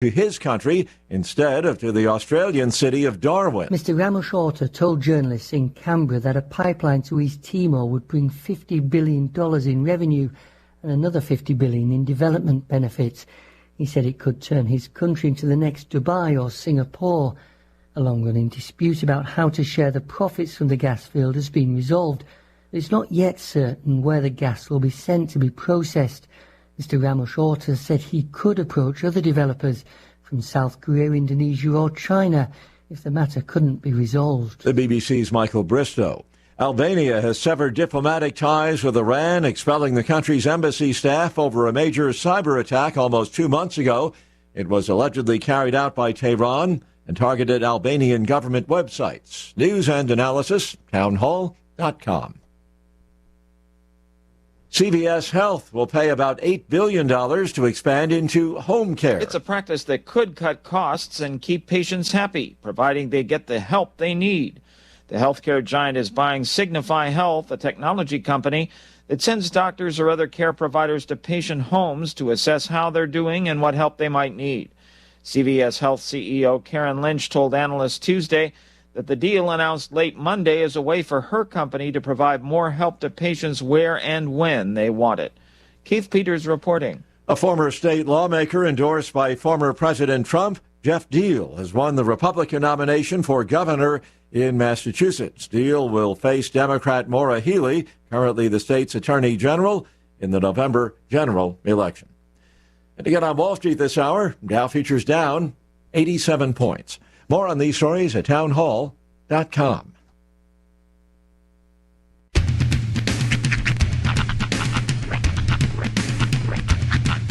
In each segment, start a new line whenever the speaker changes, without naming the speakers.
to his country instead of to the Australian city of Darwin.
Mr. Ramoshotta told journalists in Canberra that a pipeline to East Timor would bring $50 billion in revenue and another $50 billion in development benefits. He said it could turn his country into the next Dubai or Singapore. A long-running dispute about how to share the profits from the gas field has been resolved. It's not yet certain where the gas will be sent to be processed. Mr. Ramoshotta said he could approach other developers from South Korea, Indonesia or China if the matter couldn't be resolved.
The BBC's Michael Bristow. Albania has severed diplomatic ties with Iran, expelling the country's embassy staff over a major cyber attack almost 2 months ago. It was allegedly carried out by Tehran and targeted Albanian government websites. News and analysis, townhall.com. CVS Health will pay about $8 billion to expand into home care.
It's a practice that could cut costs and keep patients happy, providing they get the help they need. The healthcare giant is buying Signify Health, a technology company that sends doctors or other care providers to patient homes to assess how they're doing and what help they might need. CVS Health CEO Karen Lynch told analysts Tuesday that the deal announced late Monday is a way for her company to provide more help to patients where and when they want it. Keith Peters reporting.
A former state lawmaker endorsed by former President Trump, Jeff Deal, has won the Republican nomination for governor in Massachusetts. Deal will face Democrat Maura Healey, currently the state's attorney general, in the November general election. And again on Wall Street this hour, Dow futures down 87 points. More on these stories at townhall.com.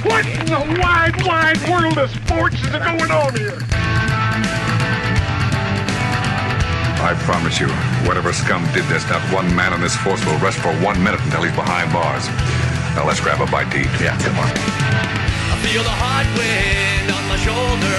What in the wide, wide world of sports is going on here?
I promise you, whatever scum did this, not one man on this force will rest for 1 minute until he's behind bars. Now let's grab a bite to eat. Yeah, come on.
I feel the hot wind on my shoulder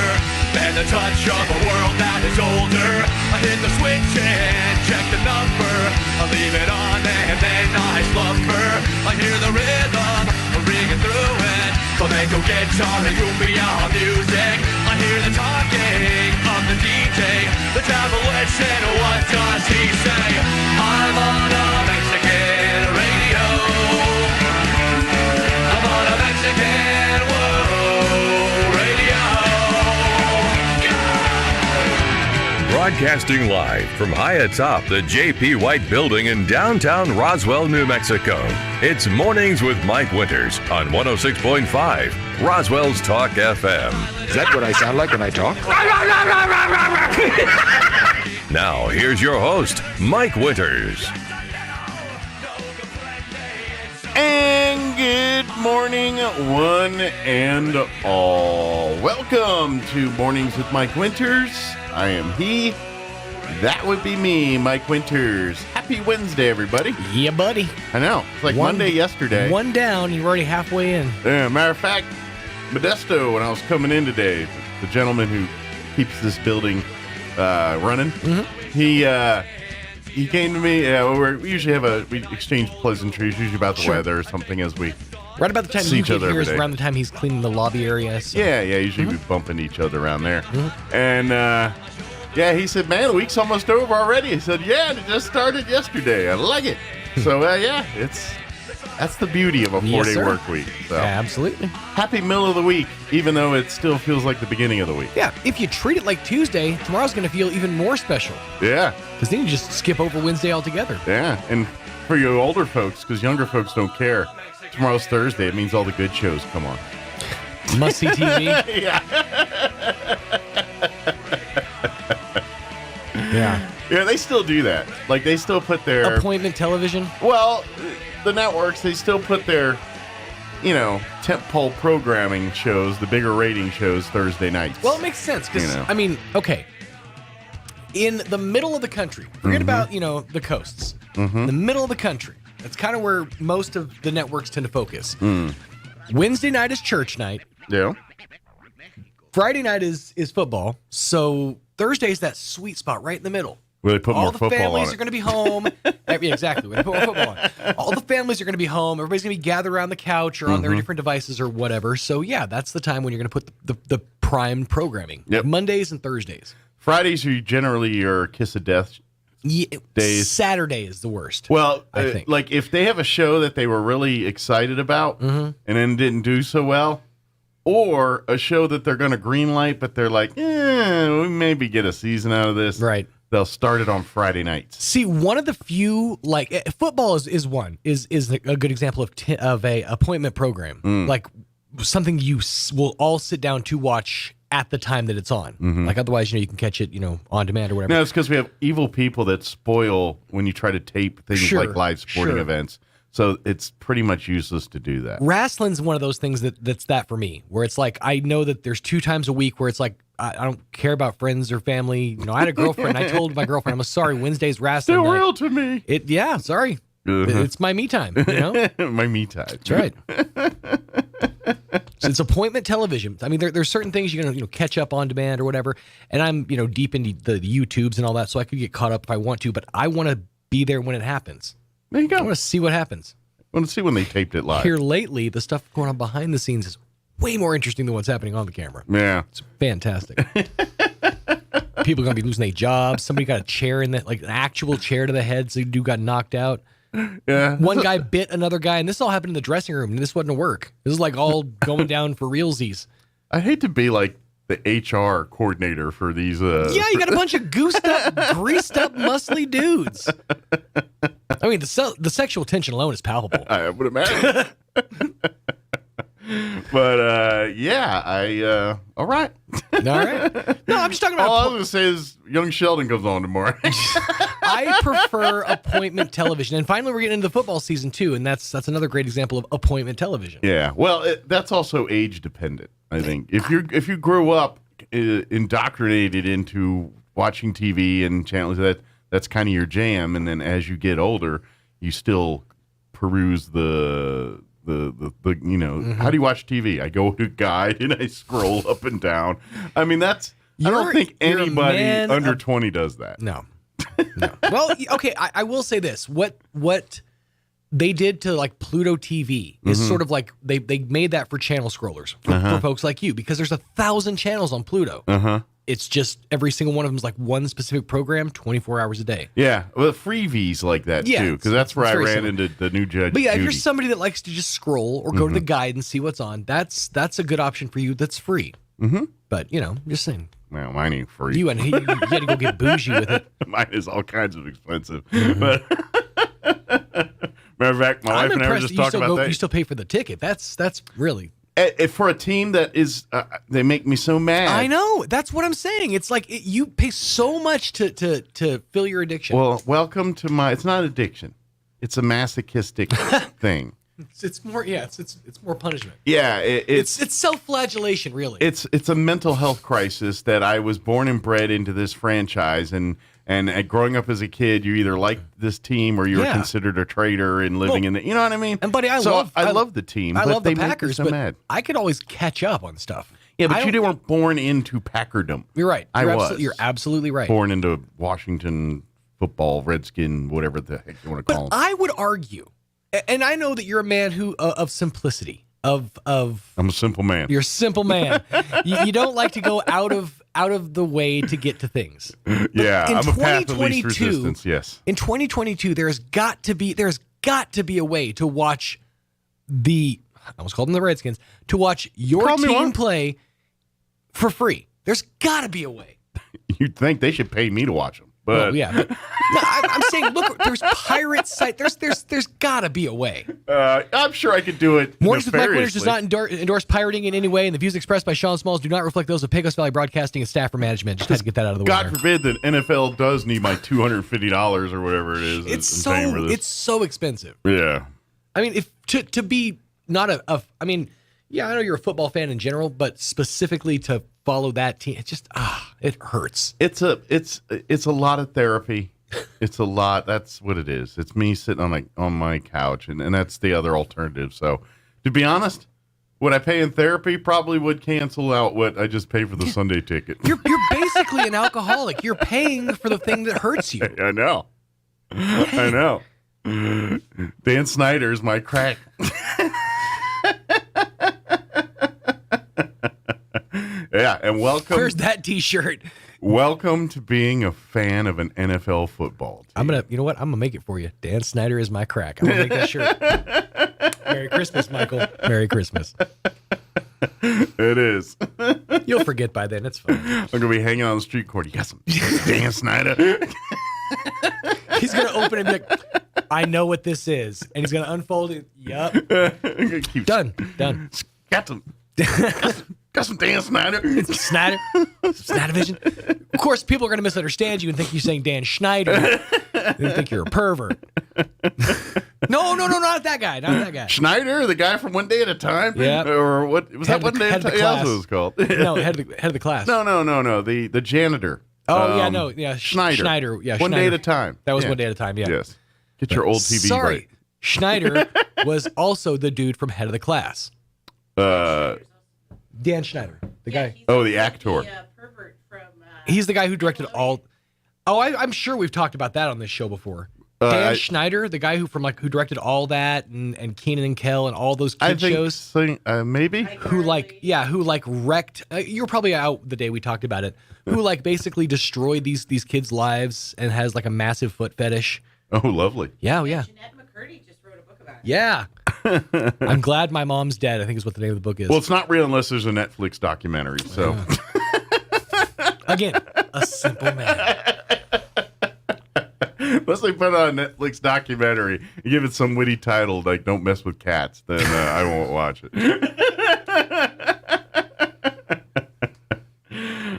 and the touch of a world that is older. I hit the switch and check the number. I leave it on and then I slumber. I hear the rhythm ringing through it. Flamenco guitar and cumbia music. I hear the talking of the DJ. The travel and what does he say? I'm on a Mexican radio. I'm on a Mexican world radio.
Broadcasting live from high atop the J.P. White Building in downtown Roswell, New Mexico. It's Mornings with Mike Winters on 106.5 Roswell's Talk FM.
Is that what I sound like when I talk?
Now, here's your host, Mike Winters.
And good morning, one and all. Welcome to Mornings with Mike Winters. I am he. That would be me, Mike Winters. Happy Wednesday, everybody.
Yeah, buddy.
I know. It's like Monday yesterday.
One down. You're already halfway in.
Yeah, matter of fact, Modesto, when I was coming in today, the gentleman who keeps this building running, he came to me. We usually we exchange pleasantries, usually about the weather or something as we
right about the time you get here is around the time he's cleaning the lobby area. So.
Yeah. Usually we bump into each other around there. And he said, "Man, the week's almost over already." I said, "Yeah, it just started yesterday. I like it." So that's the beauty of a 4-day work week. So.
Yeah, absolutely.
Happy middle of the week, even though it still feels like the beginning of the week.
Yeah, if you treat it like Tuesday, tomorrow's going to feel even more special.
Yeah.
Because then you just skip over Wednesday altogether.
Yeah, and for you older folks, because younger folks don't care, tomorrow's Thursday. It means all the good shows come on.
Must-see TV.
Yeah. Yeah, they still do that. Like, they still put their...
Appointment television?
Well, the networks, they still put their, tentpole programming shows, the bigger rating shows, Thursday nights.
Well, it makes sense, because, okay. In the middle of the country, forget about, the coasts. The middle of the country, that's kind of where most of the networks tend to focus. Wednesday night is church night.
Yeah.
Friday night is football. So Thursday's that sweet spot right in the middle.
Where they put more football on it.
All the families are going to be home. Yeah, exactly. Where they put more football on. All the families are going to be home. Everybody's going to be gathered around the couch or on their different devices or whatever. So, yeah, that's the time when you're going to put the primed programming.
Yep.
Mondays and Thursdays.
Fridays are generally your kiss of death days.
Saturday is the worst.
Well,
I think.
like if they have a show that they were really excited about and then didn't do so well, or a show that they're going to greenlight, but they're like, we maybe get a season out of this.
Right.
They'll start it on Friday nights.
See, one of the few, like football is a good example of a appointment program, like something you will all sit down to watch at the time that it's on. Like otherwise, you can catch it, on demand or whatever.
No, it's because we have evil people that spoil when you try to tape things like live sporting events. So it's pretty much useless to do that.
Wrestling's one of those things that's that for me, where it's like I know that there's 2 times a week where it's like I don't care about friends or family. I had a girlfriend. I told my girlfriend, I'm sorry, Wednesday's wrestling.
They're real to me.
Sorry. It's my me time.
My me time.
That's right. So it's appointment television. I mean, there's certain things you're gonna catch up on demand or whatever. And I'm deep into the YouTubes and all that, so I could get caught up if I want to. But I want to be there when it happens.
There you go.
I want to see what happens.
I want to see when they taped it live.
Here lately, the stuff going on behind the scenes is way more interesting than what's happening on the camera.
Yeah.
It's fantastic. People are going to be losing their jobs. Somebody got a chair in like an actual chair to the head, so the dude got knocked out.
Yeah.
One guy bit another guy, and this all happened in the dressing room, and this wasn't a work. This is like all going down for realsies.
I hate to be like the HR coordinator for these.
Yeah, you got a bunch of goosed up, greased up, muscly dudes. I mean, the sexual tension alone is palpable.
I would imagine. But all right.
All right. No, I'm just talking about.
All I was going to say is Young Sheldon comes on tomorrow.
I prefer appointment television, and finally we're getting into the football season too, and that's another great example of appointment television.
Yeah, well, that's also age dependent. I think if you grew up indoctrinated into watching TV and channels that's kind of your jam, and then as you get older, you still peruse the how do you watch TV? I go to guide and I scroll up and down. I mean, I don't think anybody under 20 does that.
No. Well, okay, I will say this. What they did to like Pluto TV is sort of like they made that for channel scrollers for folks like you, because there's 1,000 channels on Pluto. It's just every single one of them is like one specific program, 24 hours a day.
Yeah, well, freebies like that too, because that's where I ran into the new Judge
But yeah,
Judy.
if you're somebody that likes to just scroll or go to the guide and see what's on, that's a good option for you. That's free. But just saying.
Well, mine ain't free.
You had to go get bougie with it.
Mine is all kinds of expensive. But matter of fact, my wife and I were just talking about that.
You still pay for the ticket. That's really.
For a team that is, they make me so mad.
I know. That's what I'm saying. It's like you pay so much to fill your addiction.
Well, welcome to it's not addiction. It's a masochistic thing.
It's more, it's more punishment.
Yeah,
it's self-flagellation, really.
It's a mental health crisis that I was born and bred into this franchise, and growing up as a kid, you either liked this team or you were considered a traitor and living in the, you know what I mean?
And buddy, I
love the team.
I
but
love
they
the Packers,
make me so mad.
I could always catch up on stuff.
Yeah, but you weren't born into Packerdom.
You're right. You're absolutely right.
Born into Washington football, Redskin, whatever the heck you want to call them.
I would argue, and I know that you're a man who of simplicity. I'm
a simple man.
You're a simple man. you don't like to go out of the way to get to things.
Yeah, I'm a path of least resistance. Yes.
In 2022, there's got to be a way to watch I almost called them the Redskins, to watch your team play for free. There's got to be a way.
You'd think they should pay me to watch them. But
I'm saying, look, there's pirate site. There's got to be a way.
I'm sure I could do it.
Mornings with Mike Winters does not endorse pirating in any way, and the views expressed by Sean Smalls do not reflect those of Pecos Valley Broadcasting and staff or management. Just had to get that out of the way.
God forbid that NFL does need my $250 or whatever it is.
It's so expensive.
Yeah.
I mean, if to be not I mean, yeah, I know you're a football fan in general, but specifically to follow that team, it just it hurts.
It's a lot of therapy. It's a lot. That's what it is. It's me sitting on my couch, and that's the other alternative. So, to be honest, what I pay in therapy probably would cancel out what I just pay for the Sunday ticket.
You're basically an alcoholic. You're paying for the thing that hurts you.
I know. I know. Dan Snyder's my crack. Yeah, and welcome.
Where's that T-shirt?
Welcome to being a fan of an NFL football team.
You know what? I'm gonna make it for you. Dan Snyder is my crack. I'm gonna make that shirt. Merry Christmas, Michael. Merry Christmas.
It is.
You'll forget by then. It's fine.
I'm gonna be hanging on the street corner. You got some Dan Snyder?
He's gonna open it and be like, I know what this is, and he's gonna unfold it. Yup. Done.
Got some Dan Snyder.
Snyder. Snyder vision. Of course, people are gonna misunderstand you and think you're saying Dan Schneider. They think you're a pervert. No, not that guy. Not that guy.
Schneider, the guy from One Day at a Time?
Yeah.
Or what was that? One Day at a Time? That's what it was called.
No, head of the class.
No. The janitor.
Schneider. Yeah,
One Day at a Time.
That was One Day at a Time. Yeah.
Yes. Get your old TV
Sorry,
right.
Schneider was also the dude from Head of the Class. Dan Schneider, the guy.
The actor.
Pervert from,
he's the guy who directed all. Oh, I'm sure we've talked about that on this show before. Dan Schneider, the guy who directed All That and Kenan and Kel and all those kid shows.
Maybe.
Who wrecked. You were probably out the day we talked about it. Who basically destroyed these kids' lives and has a massive foot fetish.
Oh, lovely.
Yeah.
Jeanette McCurdy just wrote a book about it.
Yeah. I'm glad my mom's dead, I think is what the name of the book is.
Well, it's not real unless there's a Netflix documentary. So,
again, a simple man.
Unless they put on a Netflix documentary and give it some witty title like "Don't Mess with Cats," then I won't watch it.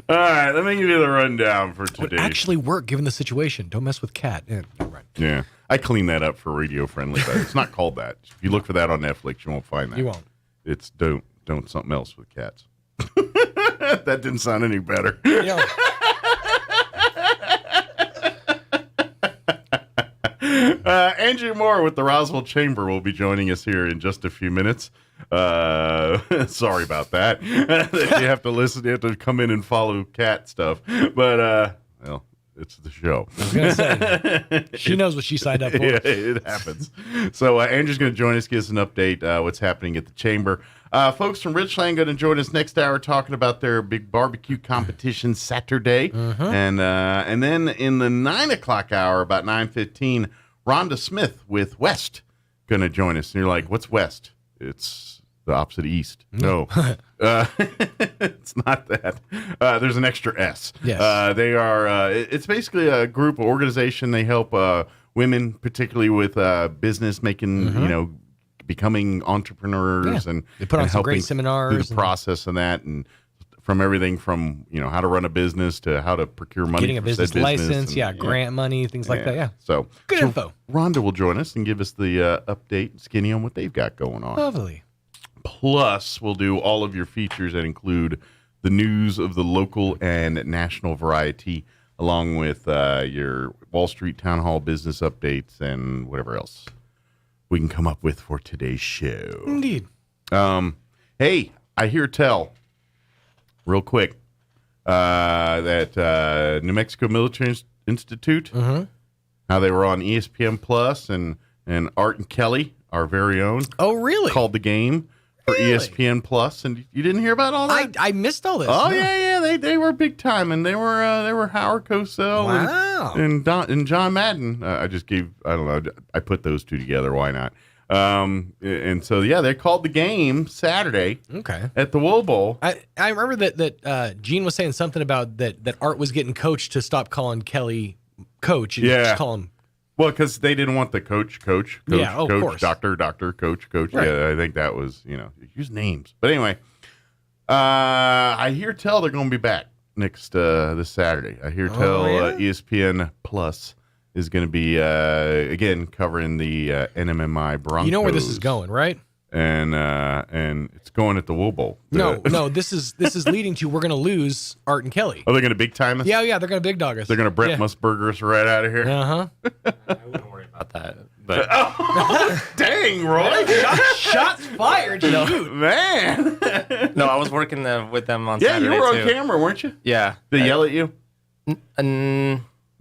All right, let me give you the rundown for today.
Would actually work given the situation. Don't mess with cat. Yeah, right.
Yeah, I cleaned that up for radio friendly, but it's not called that. If you look for that on Netflix, you won't find that.
You won't.
It's don't something else with cats. That didn't sound any better.
Yeah.
Andrew Moore with the Roswell Chamber will be joining us here in just a few minutes. Sorry about that. That you have to listen. You have to come in and follow cat stuff. But well, it's the show.
I was gonna say, she knows what she signed up for.
Yeah, it happens. So Andrew's going to join us, give us an update what's happening at the chamber. Folks from Richland going to join us next hour talking about their big barbecue competition Saturday. And then in the 9 o'clock hour, about 9:15, Rhonda Smith with West going to join us. And you're like, what's West? It's the opposite of East. No, it's not that. There's an extra S.
Yes.
They are, it's basically a group, organization. They help women, particularly with business, making, becoming entrepreneurs.
Yeah.
And
they put on
and
some great
helping
seminars.
through the process and that. And from everything from, how to run a business to how to procure money.
Getting a
for
business
said
license.
and,
Grant money, things like that. Yeah.
So
Good info.
Rhonda will join us and give us the update, skinny on what they've got going on.
Lovely.
Plus, we'll do all of your features that include the news of the local and national variety, along with your Wall Street Town Hall business updates and whatever else we can come up with for today's show.
Indeed.
Hey, I hear tell, real quick, that New Mexico Military Institute, how they were on ESPN Plus and Art and Kelly, our very own.
Oh, really?
Called the game for ESPN Plus, and you didn't hear about all that?
I missed all this.
Oh
no.
yeah, they were big time, and they were Howard Cosell and John Madden. I don't know, I put those two together. Why not? And so they called the game Saturday.
Okay.
At the Wool Bowl.
I remember that Gene was saying something about that Art was getting coached to stop calling Kelly coach and just call him.
Well, because they didn't want the coach, coach,
of course.
doctor, coach.
Right.
Yeah, I think that was, use names. But anyway, I hear tell they're going to be back next this Saturday. I hear tell ESPN Plus is going to be, again, covering the NMMI Broncos.
You know where this is going, right?
And it's going at the Wool Bowl.
No, this is leading to we're going to lose Art and Kelly.
Oh, they're going to big time us?
Yeah, they're going to big dog us.
They're going to Brett Musburger us right out of here?
Uh-huh.
I wouldn't worry about that. But
dang, Roy.
Shots fired. Shoot.
Man.
No, I was working with them on
Saturday,
Saturday,
you were on
too.
camera, weren't you?
Yeah.
Did they yell at you?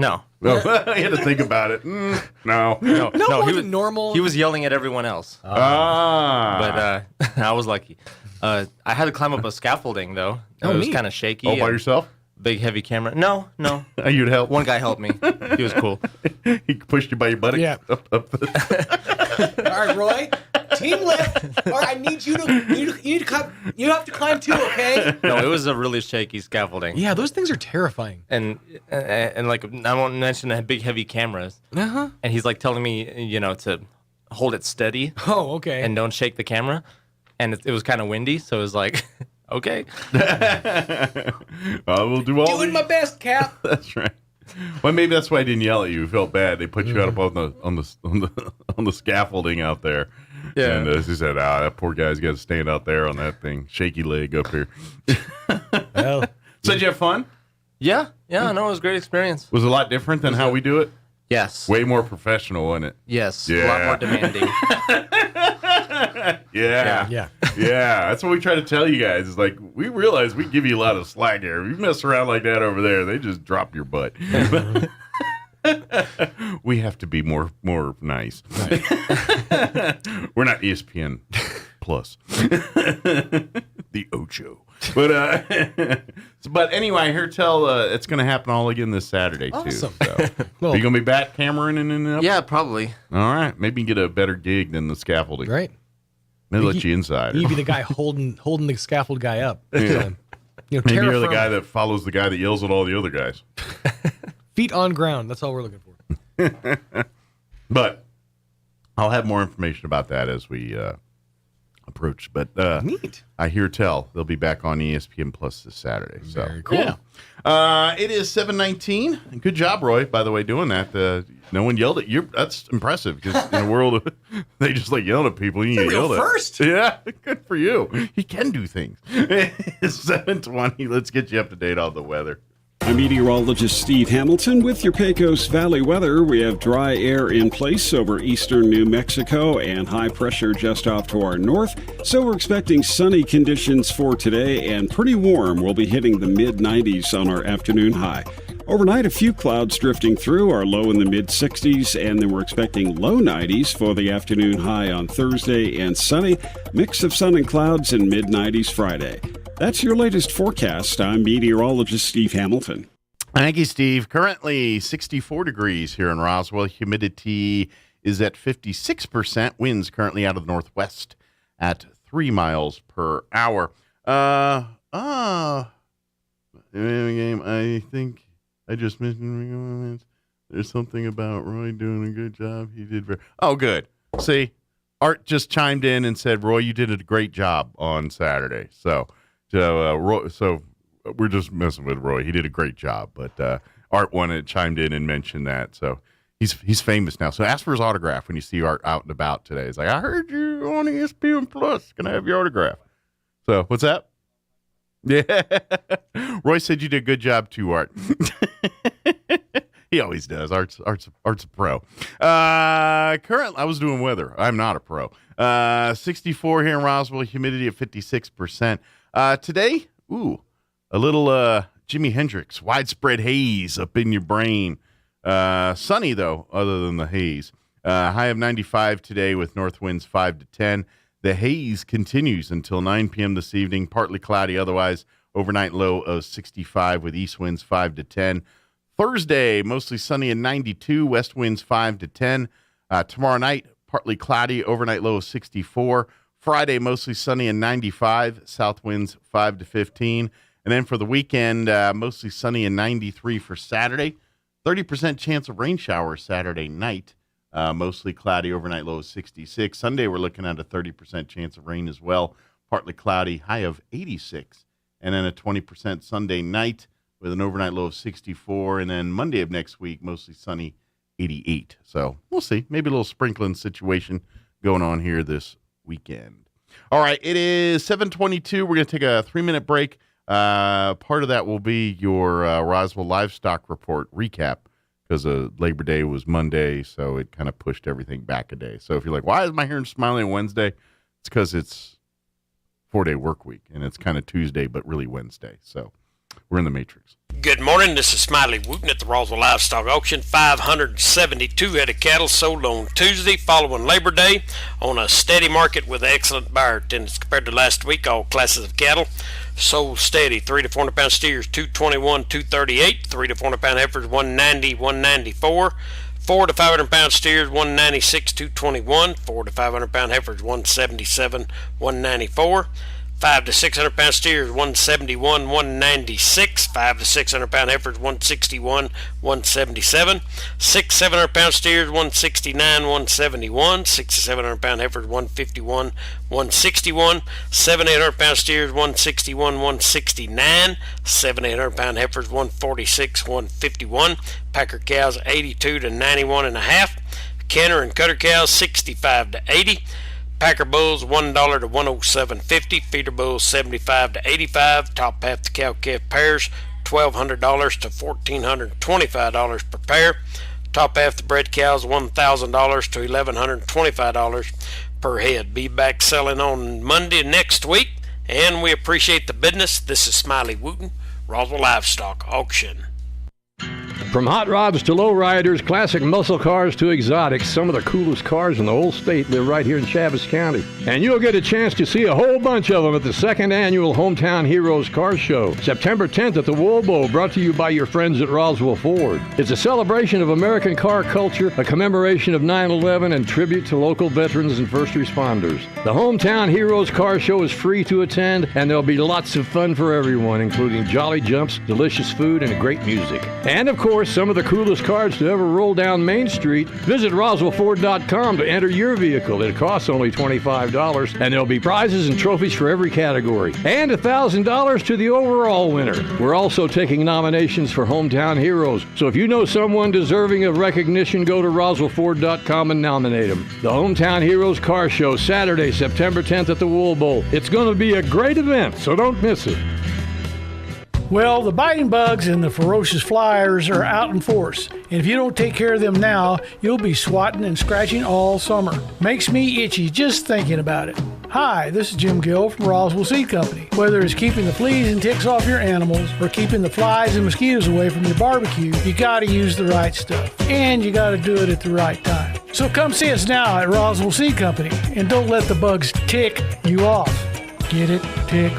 No.
I had to think about it. No.
No,
he was
normal.
He was yelling at everyone else.
Ah.
But I was lucky. I had to climb up a scaffolding though.
Oh,
It was
neat.
kind of shaky.
Oh, by
and
yourself?
Big heavy camera. No.
You'd help.
One guy helped me. He was cool.
He pushed you by your buttocks.
Yeah.
Up
All right, Roy. Team lift. All right, I need you to climb. You have to climb too, okay?
No, it was a really shaky scaffolding.
Yeah, those things are terrifying.
And like I won't mention the big heavy cameras.
Uh-huh.
And he's like telling me, to hold it steady.
Oh, okay.
And don't shake the camera. And it was kind of windy, so it was like, okay.
I will do all.
Doing my best, Cap.
That's right. Well, maybe that's why I didn't yell at you. You felt bad. They put you out up on the scaffolding out there.
Yeah.
And he said, that poor guy's got to stand out there on that thing, shaky leg up here.
Well,
so did you have fun?
Yeah, no, it was a great experience.
Was it a lot different than how we do it?
Yes.
Way more professional, wasn't it?
Yes.
Yeah.
A lot more demanding.
Yeah. That's what we try to tell you guys. Is like, we realize we give you a lot of slack here. If you mess around like that over there, they just drop your butt. We have to be more nice. Right. We're not ESPN Plus. The Ocho. But anyway, I heard tell it's going to happen all again this Saturday, too.
Awesome.
So. Are you going to be back Cameron and up?
Yeah, probably.
All right. Maybe you can get a better gig than the scaffolding.
Right.
Maybe let you inside.
You'd be the guy holding the scaffold guy up.
Yeah. Maybe
terra
you're the
firma.
guy that follows the guy that yells at all the other guys.
Feet on ground. That's all we're looking for.
But I'll have more information about that as we approach. But
neat.
I hear tell they'll be back on ESPN Plus this Saturday. So
Very cool.
Yeah. It is 7:19. Good job, Roy, by the way, doing that. No one yelled at you. That's impressive because in a world of, they just like yelling at people. You get yelled at.
First.
Yeah, good for you. He can do things. It's 7:20. Let's get you up to date on the weather.
I'm meteorologist Steve Hamilton with your Pecos Valley weather. We have dry air in place over eastern New Mexico and high pressure just off to our north. So we're expecting sunny conditions for today and pretty warm. We'll be hitting the mid-90s on our afternoon high. Overnight, a few clouds drifting through, our low in the mid-60s, and then we're expecting low 90s for the afternoon high on Thursday and sunny. Mix of sun and clouds and mid-90s Friday. That's your latest forecast. I'm meteorologist Steve Hamilton.
Thank you, Steve. Currently 64 degrees here in Roswell. Humidity is at 56%. Winds currently out of the northwest at 3 miles per hour. Game. I think I just mentioned there's something about Roy doing a good job. He did very. Oh, good. See, Art just chimed in and said, Roy, you did a great job on Saturday. So we're just messing with Roy. He did a great job, but Art chimed in and mentioned that. So he's famous now. So ask for his autograph when you see Art out and about today. It's like, I heard you on ESPN Plus. Can I have your autograph? So what's that? Yeah. Roy said you did a good job too, Art. He always does. Art's a pro. Currently, I was doing weather. I'm not a pro. 64 here in Roswell. Humidity at 56%. Today, a little Jimi Hendrix, widespread haze up in your brain. Sunny, though, other than the haze. High of 95 today with north winds 5 to 10. The haze continues until 9 p.m. this evening, partly cloudy otherwise. Overnight low of 65 with east winds 5 to 10. Thursday, mostly sunny and 92, west winds 5 to 10. Tomorrow night, partly cloudy, overnight low of 64. Friday, mostly sunny and 95, south winds 5 to 15. And then for the weekend, mostly sunny and 93 for Saturday. 30% chance of rain showers Saturday night. Mostly cloudy, overnight low of 66. Sunday, we're looking at a 30% chance of rain as well. Partly cloudy, high of 86. And then a 20% Sunday night with an overnight low of 64. And then Monday of next week, mostly sunny, 88. So we'll see. Maybe a little sprinkling situation going on here this weekend. All right, it is 7:22. We're going to take a 3-minute break. Part of that will be your Roswell Livestock Report recap because Labor Day was Monday, so it kind of pushed everything back a day. So if you're like, why is my hair smiling on Wednesday? It's because it's 4-day work week, and it's kind of Tuesday, but really Wednesday. So we're in the Matrix.
Good morning, this is Smiley Wooten at the Roswell Livestock Auction. 572 head of cattle sold on Tuesday following Labor Day on a steady market with excellent buyer attendance compared to last week. All classes of cattle sold steady. 3 to 400 pound steers 221, 238. 3 to 400 pound heifers 190, 194. 4 to 500 pound steers 196, 221. 4 to 500 pound heifers 177, 194. 5 to 600 pound steers 171, 196. 5 to 600 pound heifers 161, 177. 6 700 pound steers 169, 171. 6 to 700 pound heifers 151, 161. 7 800 pound steers 161, 169. 7 800 pound heifers 146, 151. Packer cows 82 to 91 and a half. Canner and cutter cows 65 to 80. Packer bulls $1 to $107.50. Feeder bulls $75 to $85. Top half the cow calf pairs $1,200 to $1,425 per pair. Top half the bred cows $1,000 to $1,125 per head. Be back selling on Monday next week, and we appreciate the business. This is Smiley Wooten, Roswell Livestock Auction.
From hot rods to lowriders, classic muscle cars to exotics, some of the coolest cars in the whole state live right here in Chaves County. And you'll get a chance to see a whole bunch of them at the second annual Hometown Heroes Car Show, September 10th at the Wool Bowl, brought to you by your friends at Roswell Ford. It's a celebration of American car culture, a commemoration of 9/11, and tribute to local veterans and first responders. The Hometown Heroes Car Show is free to attend, and there'll be lots of fun for everyone, including jolly jumps, delicious food, and great music. And of course, some of the coolest cars to ever roll down Main Street. Visit RoswellFord.com to enter your vehicle. It costs only $25, and there'll be prizes and trophies for every category. And $1,000 to the overall winner. We're also taking nominations for Hometown Heroes, so if you know someone deserving of recognition, go to RoswellFord.com and nominate them. The Hometown Heroes Car Show, Saturday, September 10th at the Wool Bowl. It's going to be a great event, so don't miss it.
Well, the biting bugs and the ferocious flyers are out in force, and if you don't take care of them now, you'll be swatting and scratching all summer. Makes me itchy just thinking about it. Hi, this is Jim Gill from Roswell Seed Company. Whether it's keeping the fleas and ticks off your animals or keeping the flies and mosquitoes away from your barbecue, you gotta use the right stuff, and you gotta do it at the right time. So come see us now at Roswell Seed Company, and don't let the bugs tick you off. Get it? Tick.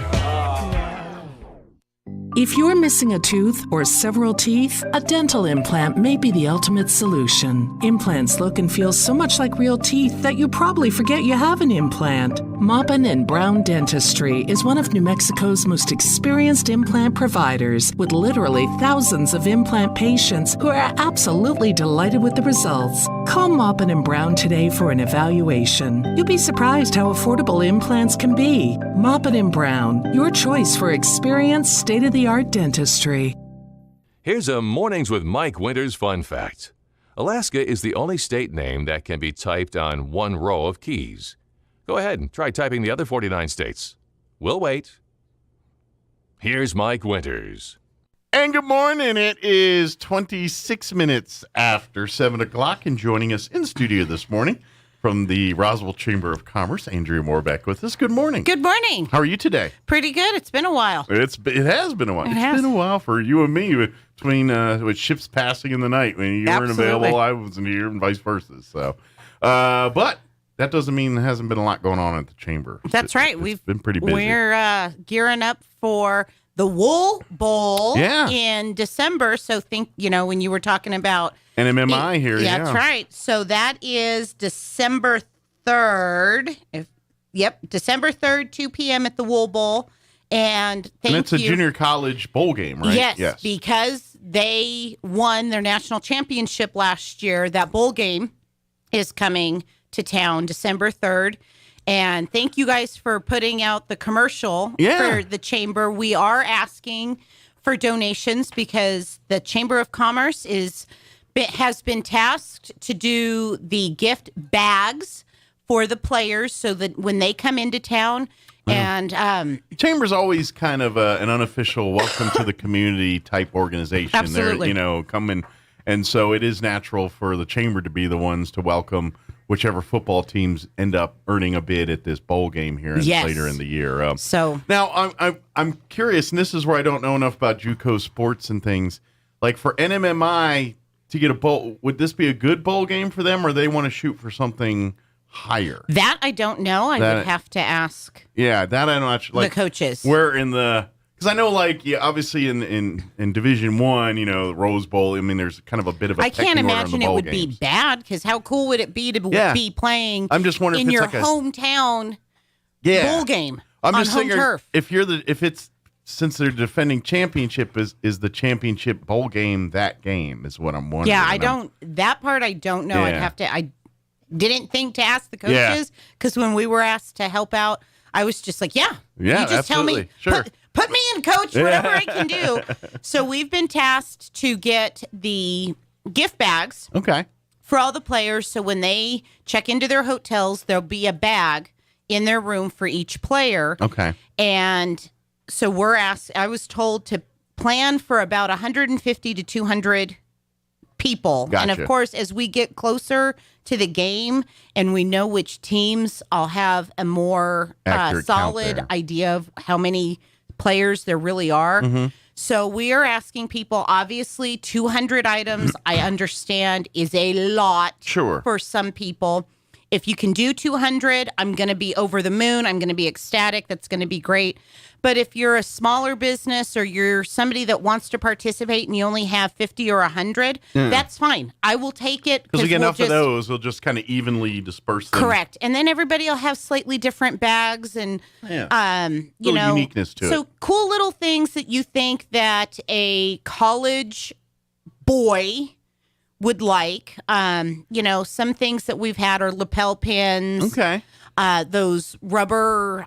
If you're missing a tooth or several teeth, a dental implant may be the ultimate solution. Implants look and feel so much like real teeth that you probably forget you have an implant. Maupin & Brown Dentistry is one of New Mexico's most experienced implant providers, with literally thousands of implant patients who are absolutely delighted with the results. Call Maupin & Brown today for an evaluation. You'll be surprised how affordable implants can be. Maupin & Brown, your choice for experienced, state-of-the-art dentistry.
Here's a Mornings with Mike Winters fun fact. Alaska is the only state name that can be typed on one row of keys. Go ahead and try typing the other 49 states. We'll wait. Here's Mike Winters.
And good morning. It is 26 minutes after 7 o'clock, and joining us in the studio this morning from the Roswell Chamber of Commerce, Andrea Moore back with us. Good morning.
Good morning.
How are you today?
Pretty good. It's been a while.
It has been a while. It's been a while for you and me, between with ships passing in the night. When you weren't available, I wasn't here, and vice versa. So, but that doesn't mean there hasn't been a lot going on at the chamber.
That's right.
We've been pretty busy.
We're gearing up for the Wool Bowl in December. So think, when you were talking about
NMMI here.
Yeah, that's right. So that is December 3rd. December 3rd, 2 p.m. at the Wool Bowl. And
it's a junior college bowl game, right?
Yes, because they won their national championship last year. That bowl game is coming to town December 3rd. And thank you guys for putting out the commercial for the chamber. We are asking for donations because the Chamber of Commerce has been tasked to do the gift bags for the players so that when they come into town. And
Chamber's always kind of an unofficial welcome to the community type organization.
Absolutely.
They're, come And so it is natural for the chamber to be the ones to welcome whichever football teams end up earning a bid at this bowl game here later in the year.
So
now I'm curious, and this is where I don't know enough about JUCO sports and things. Like for NMMI to get a bowl, would this be a good bowl game for them, or they want to shoot for something higher?
That I don't know. I would have to ask.
Yeah, that I'm not sure.
The coaches.
We're in the. Because I know, obviously in Division I, the Rose Bowl, I mean, there's kind of a bit of a
I can't
pecking order on the
imagine it
bowl
would
games.
be bad, because how cool would it be to be playing
I'm just wondering
in
if
your
it's like
hometown bowl game
I'm
on
just
home
figuring
turf?
Since they're defending championship, is the championship bowl game that game is what I'm wondering.
Yeah, that part I don't know.
Yeah.
I didn't think to ask the coaches, because when we were asked to help out, I was just like, you just tell me.
Sure.
Put me in, coach, whatever I can do. So we've been tasked to get the gift bags for all the players. So when they check into their hotels, there'll be a bag in their room for each player.
Okay.
And so I was told to plan for about 150 to 200 people.
Gotcha.
And of course, as we get closer to the game and we know which teams, I'll have a more solid idea of how many players there really are.
Mm-hmm.
So we are asking people, obviously 200 items, I understand, is a lot for some people. If you can do 200, I'm going to be over the moon. I'm going to be ecstatic. That's going to be great. But if you're a smaller business or you're somebody that wants to participate and you only have 50 or 100, that's fine. I will take it.
Because we get enough of those, we'll just kind of evenly disperse them.
Correct. And then everybody will have slightly different bags and,
uniqueness to it.
So cool little things that you think that a college boy would like. Some things that we've had are lapel pins.
Okay.
Those rubber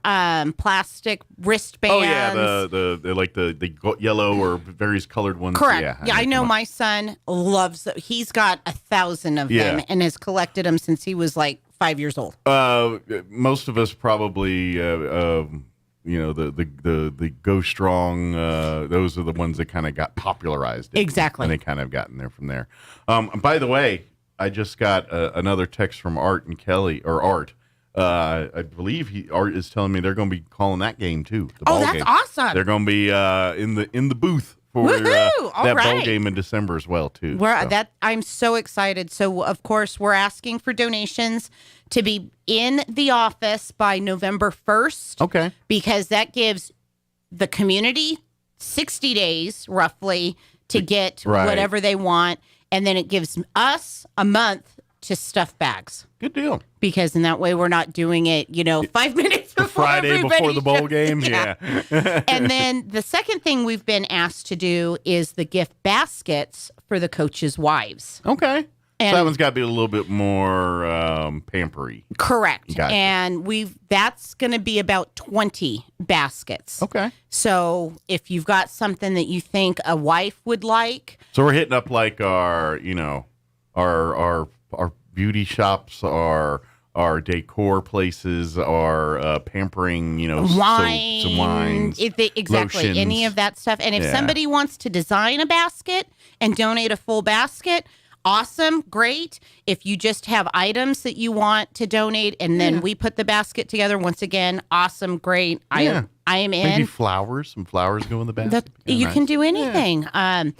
plastic wristbands.
Oh yeah, the yellow or various colored ones.
Correct. Yeah, I know my son loves them. He's got 1,000 of them and has collected them since he was like 5 years old.
Most of us probably, the Go Strong. Those are the ones that kind of got popularized.
Exactly.
And they kind of gotten there from there. By the way, I just got another text from Art and Kelly, or Art. I believe Art is telling me they're going to be calling that game too. The ball
that's
game.
awesome!
They're going to be in the booth for that bowl game in December as well too.
I'm so excited. So of course we're asking for donations to be in the office by November 1st.
Okay,
because that gives the community 60 days roughly to get whatever they want, and then it gives us a month to stuff bags.
Good deal.
Because in that way we're not doing it, 5 minutes before
Friday before the bowl game. Yeah.
And then the second thing we've been asked to do is the gift baskets for the coaches' wives.
Okay. And so that one's got to be a little bit more pampery.
Correct.
Gotcha.
And that's going to be about 20 baskets.
Okay.
So if you've got something that you think a wife would like.
So we're hitting up like our beauty shops, our decor places, our pampering,
wine,
soaps and wines,
exactly,
lotions.
Any of that stuff. And if somebody wants to design a basket and donate a full basket, awesome, great. If you just have items that you want to donate and then we put the basket together, once again, awesome, great. I am in.
Maybe some flowers go in the basket.
You can do anything. And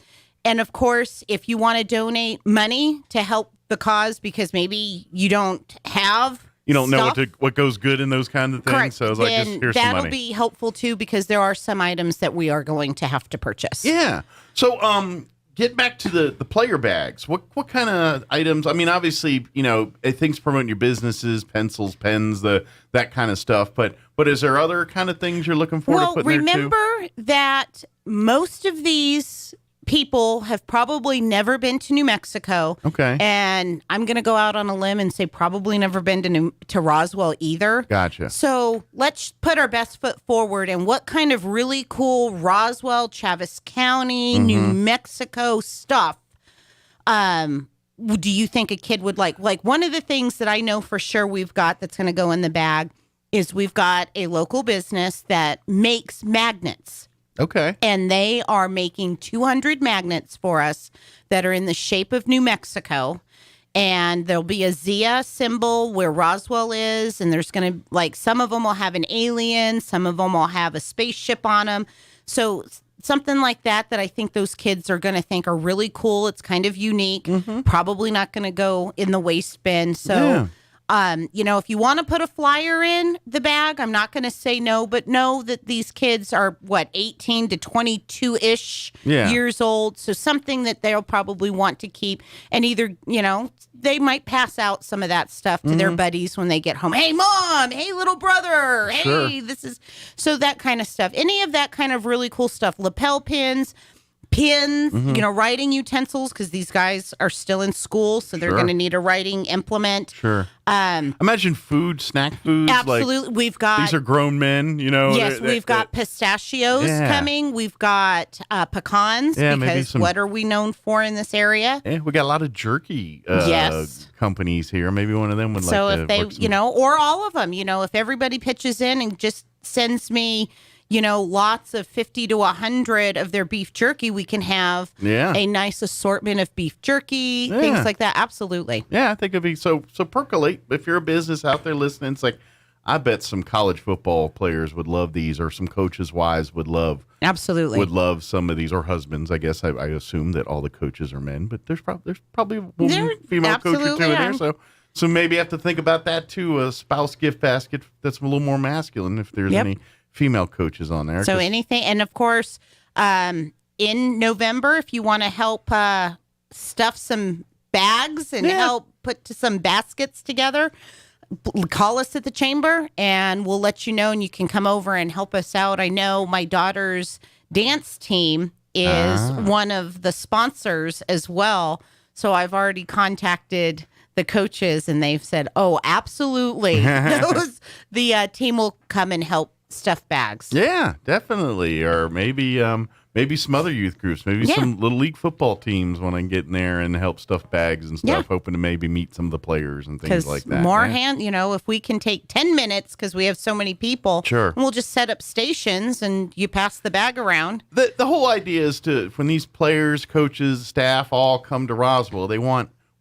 of course, if you want to donate money to help the cause, because maybe you don't have
know what goes good in those kinds of things.
Correct.
So it's like, just here's some money.
That'll be helpful too, because there are some items that we are going to have to purchase.
Yeah. So get back to the player bags. What kind of items? I mean, obviously, things promoting your businesses, pencils, pens, that kind of stuff. But is there other kind of things you're looking for to put in there too?
Remember that most of these people have probably never been to New Mexico.
Okay.
And I'm going to go out on a limb and say probably never been to Roswell either.
Gotcha.
So let's put our best foot forward. And what kind of really cool Roswell, Chaves County, New Mexico stuff do you think a kid would like? Like, one of the things that I know for sure we've got that's going to go in the bag is we've got a local business that makes magnets
Okay.
And they are making 200 magnets for us that are in the shape of New Mexico. And there'll be a Zia symbol where Roswell is. And there's going to, like, some of them will have an alien. Some of them will have a spaceship on them. So something like that I think those kids are going to think are really cool. It's kind of unique. Probably not going to go in the waste bin. So, if you want to put a flyer in the bag, I'm not going to say no, but know that these kids are, 18 to 22-ish years old. So something that they'll probably want to keep. And either, they might pass out some of that stuff to their buddies when they get home. Hey, Mom. Hey, little brother. Hey, this is... So that kind of stuff. Any of that kind of really cool stuff. Lapel pins, writing utensils, because these guys are still in school, so they're going to need a writing implement.
Imagine snack foods.
Absolutely. We've got...
These are grown men,
Yes, we've got pistachios coming. We've got pecans, because what are we known for in this area?
Yeah, we got a lot of jerky companies here. Maybe one of them would
so
like to...
So if they, or all of them, if everybody pitches in and just sends me... lots of 50 to 100 of their beef jerky, we can have a nice assortment of beef jerky, things like that. Absolutely.
Yeah, I think it'd be so percolate. If you're a business out there listening, it's like, I bet some college football players would love these, or some coaches' wives would love.
Absolutely.
Would love some of these, or husbands. I guess I assume that all the coaches are men, but there's probably a woman, female coach or two in there. So maybe you have to think about that too, a spouse gift basket that's a little more masculine if there's any female coaches on there.
So anything, and of course, in November, if you want to help stuff some bags and help put some baskets together, call us at the chamber and we'll let you know, and you can come over and help us out. I know my daughter's dance team is one of the sponsors as well. So I've already contacted the coaches and they've said, oh, absolutely. The team will come and help stuff bags.
Yeah, definitely. Or maybe some other youth groups, maybe some little league football teams want to get in there and help stuff bags and stuff, hoping to maybe meet some of the players and things like that.
More if we can take 10 minutes because we have so many people, we'll just set up stations and you pass the bag around.
The whole idea is when these players, coaches, staff all come to Roswell,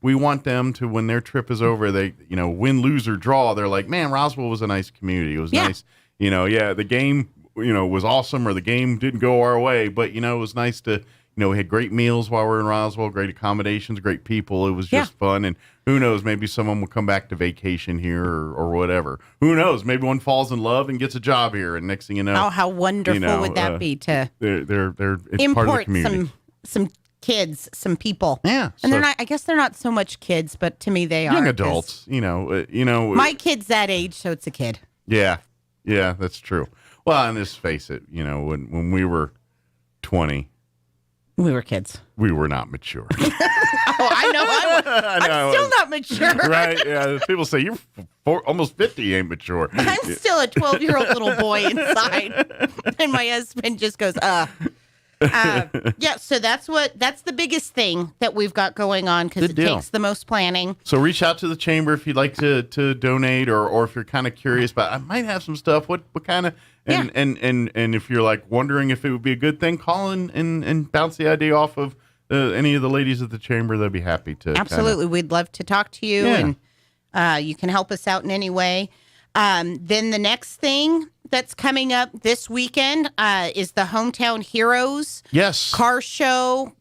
we want them to, when their trip is over, they, win, lose, or draw, they're like, man, Roswell was a nice community. It was nice. The game, was awesome, or the game didn't go our way, but, it was nice to, we had great meals while we were in Roswell, great accommodations, great people. It was just fun. And who knows, maybe someone will come back to vacation here or whatever. Who knows? Maybe one falls in love and gets a job here. And next thing you know.
Oh, how wonderful would that be to
they're
import
part of the community.
some kids, some people.
Yeah.
And they're not, I guess they're not so much kids, but to me they are.
Young adults,
My kid's that age, so it's a kid.
Yeah. Yeah, that's true. Well, and let's face it, when we were 20,
we were kids.
We were not mature.
I know. I'm still not mature.
Right? Yeah. People say you're almost 50, you ain't mature.
I'm still a 12-year-old little boy inside, and my husband just goes, so that's the biggest thing that we've got going on, because it takes the most planning.
So reach out to the chamber if you'd like to donate, or if you're kind of curious about, I might have some stuff. What kind of, and if you're like wondering if it would be a good thing, call and bounce the idea off of any of the ladies at the chamber. They'd be happy to.
Absolutely. We'd love to talk to you, and you can help us out in any way. Then the next thing that's coming up this weekend is the Hometown Heroes car show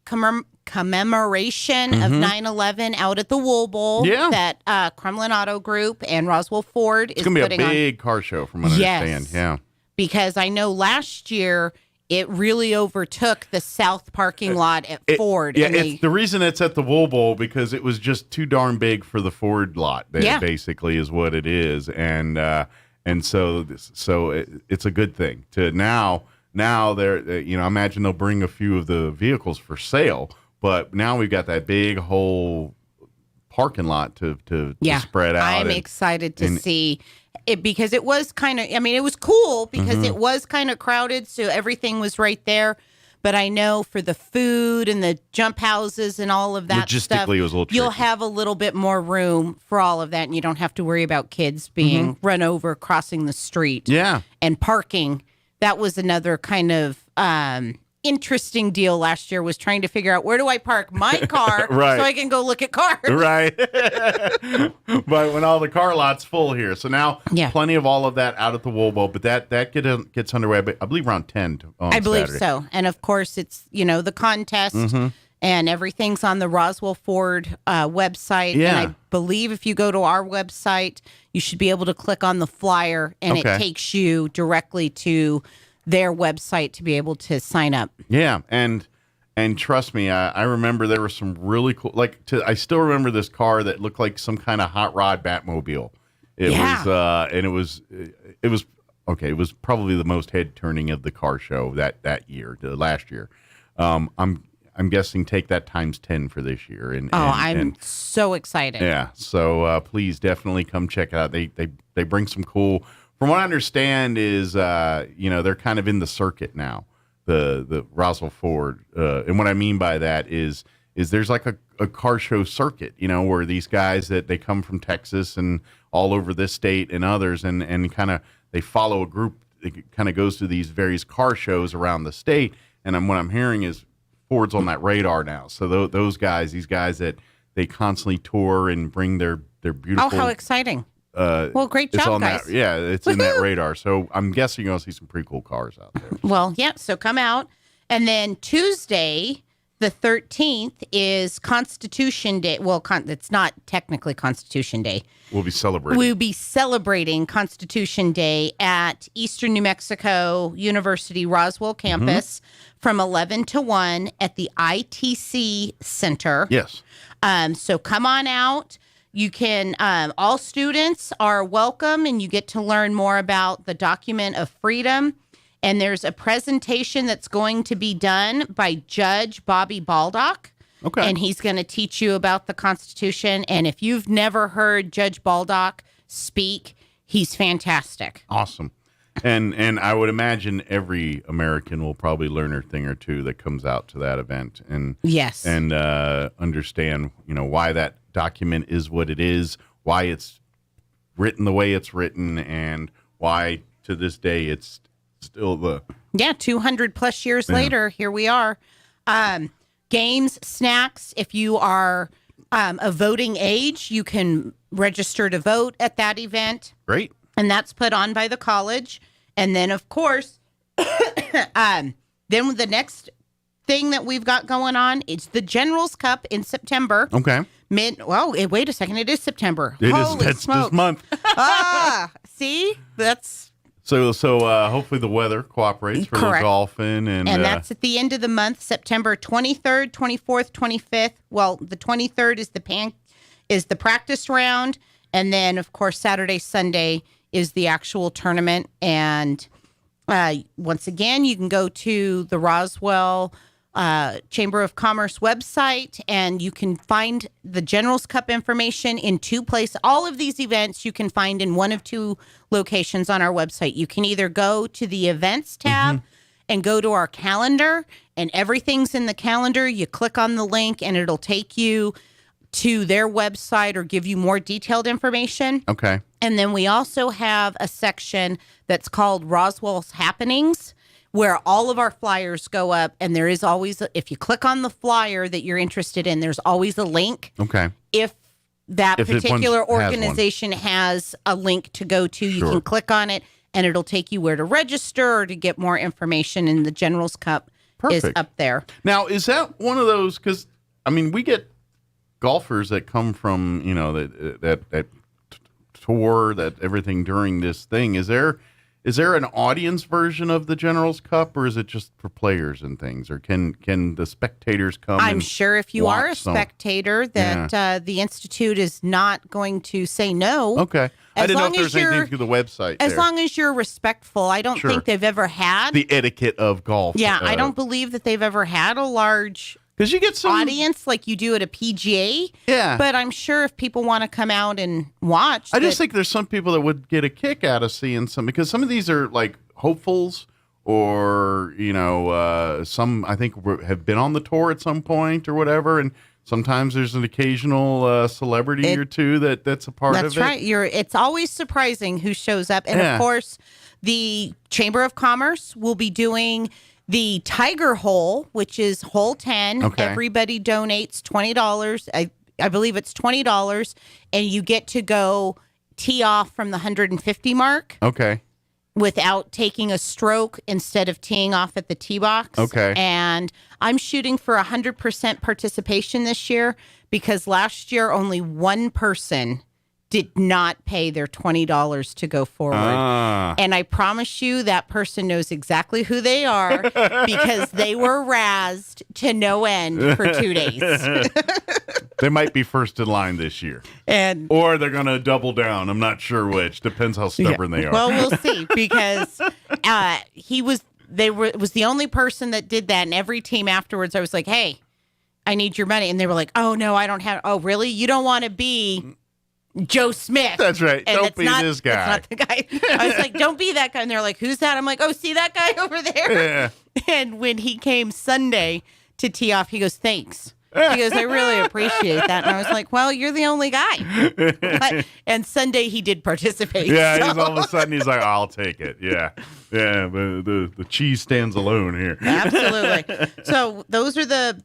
commemoration of 9/11 out at the Wool Bowl that Kremlin Auto Group and Roswell Ford is putting on.
It's going to be a big car show from what I understand. Yeah.
Because I know last year it really overtook the south parking lot at Ford.
Yeah, the reason it's at the Wool Bowl because it was just too darn big for the Ford lot. Basically, is what it is, and so it's a good thing to now. They're I imagine they'll bring a few of the vehicles for sale, but now we've got that big whole parking lot to spread out.
I'm excited to see it because it was kind of, it was cool because it was kind of crowded, so everything was right there. But I know for the food and the jump houses and all of that stuff,
it was a little tricky.
You'll have a little bit more room for all of that, and you don't have to worry about kids being run over crossing the street.
Yeah.
And parking. That was another kind of interesting deal last year was trying to figure out where do I park my car
Right.
so I can go look at cars.
Right. But when all the car lot's full here. So now plenty of all of that out at the Wobo, but that gets underway, I believe, around 10 on
I believe
Saturday.
so. And of course, it's, the contest and everything's on the Roswell Ford website.
Yeah.
And I believe if you go to our website, you should be able to click on the flyer and it takes you directly to their website to be able to sign up.
Yeah, and trust me, I remember there were some really cool. I still remember this car that looked like some kind of hot rod Batmobile. It was okay. It was probably the most head turning of the car show that year, last year. I'm guessing take that times 10 for this year.
I'm so excited.
Yeah, so please definitely come check it out. They bring some cool. From what I understand is, they're kind of in the circuit now, the Roswell Ford. And what I mean by that is there's like a car show circuit, where these guys that they come from Texas and all over this state and others and kind of they follow a group that kind of goes to these various car shows around the state. And what I'm hearing is Ford's on that radar now. So those guys, these guys that they constantly tour and bring their beautiful.
Oh, how exciting. Well, great job, guys.
It's in that radar. So I'm guessing you're going to see some pretty cool cars out there.
Well, yeah, so come out. And then Tuesday, the 13th, is Constitution Day. Well, it's not technically Constitution Day.
We'll be celebrating.
We'll be celebrating Constitution Day at Eastern New Mexico University Roswell campus from 11 to 1 at the ITC Center.
Yes.
So come on out. You can, all students are welcome, and you get to learn more about the Document of Freedom. And there's a presentation that's going to be done by Judge Bobby Baldock.
Okay.
And he's going to teach you about the Constitution. And if you've never heard Judge Baldock speak, he's fantastic.
Awesome. And I would imagine every American will probably learn a thing or two that comes out to that event. And
yes.
And understand, why that document is what it is, why it's written the way it's written, and why to this day it's still the
200 plus years later, here we are. Games, snacks. If you are of voting age, you can register to vote at that event.
Great.
And that's put on by the college. And then, of course, then the next thing that we've got going on is the General's Cup in September.
Okay.
Wait a second. It is September.
That's this month.
See? That's...
So hopefully the weather cooperates for the golfing. And
that's at the end of the month, September 23rd, 24th, 25th. Well, the 23rd is the practice round. And then, of course, Saturday, Sunday is the actual tournament. And once again, you can go to the Roswell Chamber of Commerce website, and you can find the General's Cup information in two places. All of these events you can find in one of two locations on our website. You can either go to the events tab and go to our calendar, and everything's in the calendar. You click on the link and it'll take you to their website or give you more detailed information.
Okay.
And then we also have a section that's called Roswell's Happenings, where all of our flyers go up, and there is always, if you click on the flyer that you're interested in, there's always a link.
Okay.
If that particular organization
has
a link to go to, you can click on it, and it'll take you where to register or to get more information. And the General's Cup is up there.
Now, is that one of those, because, we get golfers that come from, that tour, that everything during this thing. Is there an audience version of the General's Cup, or is it just for players and things, or can the spectators come?
I'm sure if you are a spectator that the Institute is not going to say no.
Okay. I didn't know if there's anything through the website.
As long as you're respectful. I don't think they've ever had
the etiquette of golf.
Yeah, I don't believe that they've ever had a large
because you get some
audience like you do at a PGA.
Yeah.
But I'm sure if people want to come out and watch.
I just think there's some people that would get a kick out of seeing some, because some of these are like hopefuls or, some I think have been on the tour at some point or whatever. And sometimes there's an occasional celebrity or two that's a part of it.
That's right. It's always surprising who shows up. And of course, the Chamber of Commerce will be doing The Tiger Hole, which is hole 10, everybody donates $20. I believe it's $20, and you get to go tee off from the 150 mark.
Okay.
Without taking a stroke instead of teeing off at the tee box.
Okay.
And I'm shooting for 100% participation this year because last year only one person did not pay their $20 to go forward. And I promise you that person knows exactly who they are because they were razzed to no end for 2 days.
They might be first in line this year. Or they're going to double down. I'm not sure which. Depends how stubborn they are.
Well, we'll see because it was the only person that did that. And every team afterwards, I was like, hey, I need your money. And they were like, oh, no, I don't have. Oh, really? You don't want to be Joe Smith.
That's right.
And
don't be this guy.
That's not the guy. I was like, don't be that guy. And they're like, who's that? I'm like, oh, see that guy over there?
Yeah.
And when he came Sunday to tee off, he goes, thanks. He goes, I really appreciate that. And I was like, well, you're the only guy. And Sunday he did participate.
Yeah,
so.
he's all of a sudden he's like, I'll take it. Yeah. Yeah, but the cheese stands alone here.
Absolutely. So those are the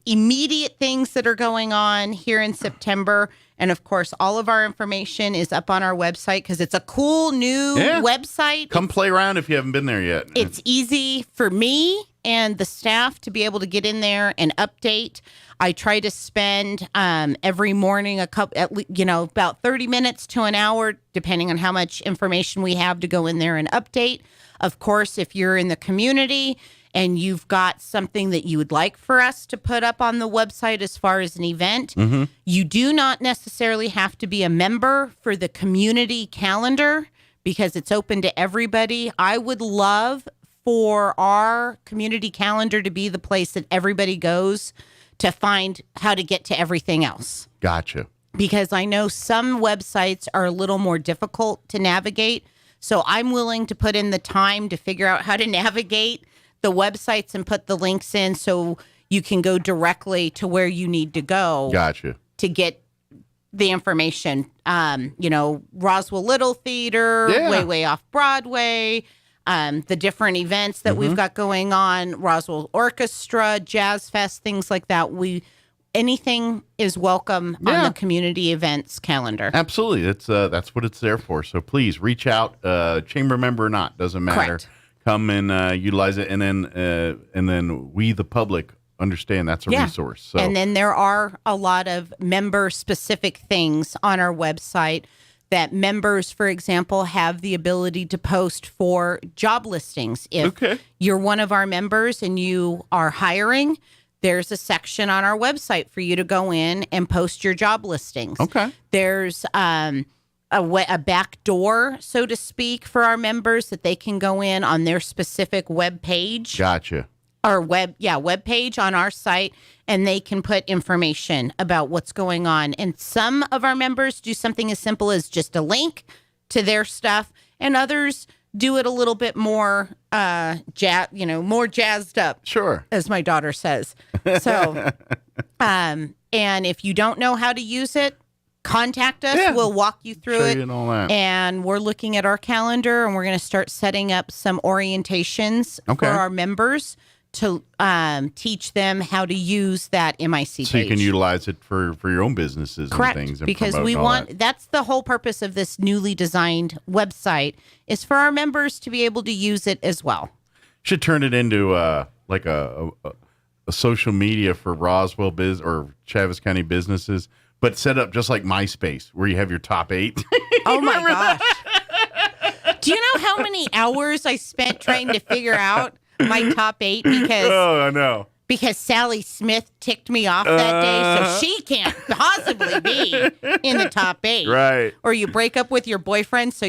immediate things that are going on here in September. And of course, all of our information is up on our website because it's a cool new website.
Come play around if you haven't been there yet.
It's easy for me and the staff to be able to get in there and update. I try to spend every morning about 30 minutes to an hour, depending on how much information we have to go in there and update. Of course, if you're in the community and you've got something that you would like for us to put up on the website as far as an event, you do not necessarily have to be a member for the community calendar because it's open to everybody. I would love for our community calendar to be the place that everybody goes to find how to get to everything else.
Gotcha.
Because I know some websites are a little more difficult to navigate. So I'm willing to put in the time to figure out how to navigate the websites and put the links in so you can go directly to where you need to go.
Gotcha.
To get the information. Roswell Little Theater, way off Broadway, the different events that we've got going on, Roswell Orchestra, Jazz Fest, things like that. Anything is welcome on the community events calendar.
Absolutely. That's what it's there for. So please reach out, chamber member or not, doesn't matter.
Correct.
Come and utilize it, and then we, the public, understand that's a resource. So.
And then there are a lot of member-specific things on our website that members, for example, have the ability to post for job listings. If you're one of our members and you are hiring, there's a section on our website for you to go in and post your job listings.
Okay.
There's a back door, so to speak, for our members that they can go in on their specific web page.
Gotcha.
Or web page on our site, and they can put information about what's going on. And some of our members do something as simple as just a link to their stuff, and others do it a little bit more, more jazzed up.
Sure,
as my daughter says. So, and if you don't know how to use it, contact us. Yeah. We'll walk you through it.
And all that.
And we're looking at our calendar, and we're going to start setting up some orientations for our members to teach them how to use that MIC page.
So you can utilize it for your own businesses
Correct.
And things. And
because we want, that's the whole purpose of this newly designed website, is for our members to be able to use it as well.
Should turn it into like a social media for Roswell or Chaves County businesses, but set up just like MySpace, where you have your top 8.
Oh my gosh. Do you know how many hours I spent trying to figure out my top 8 because
I know.
Because Sally Smith ticked me off that day, so she can't possibly be in the top 8.
Right.
Or you break up with your boyfriend, so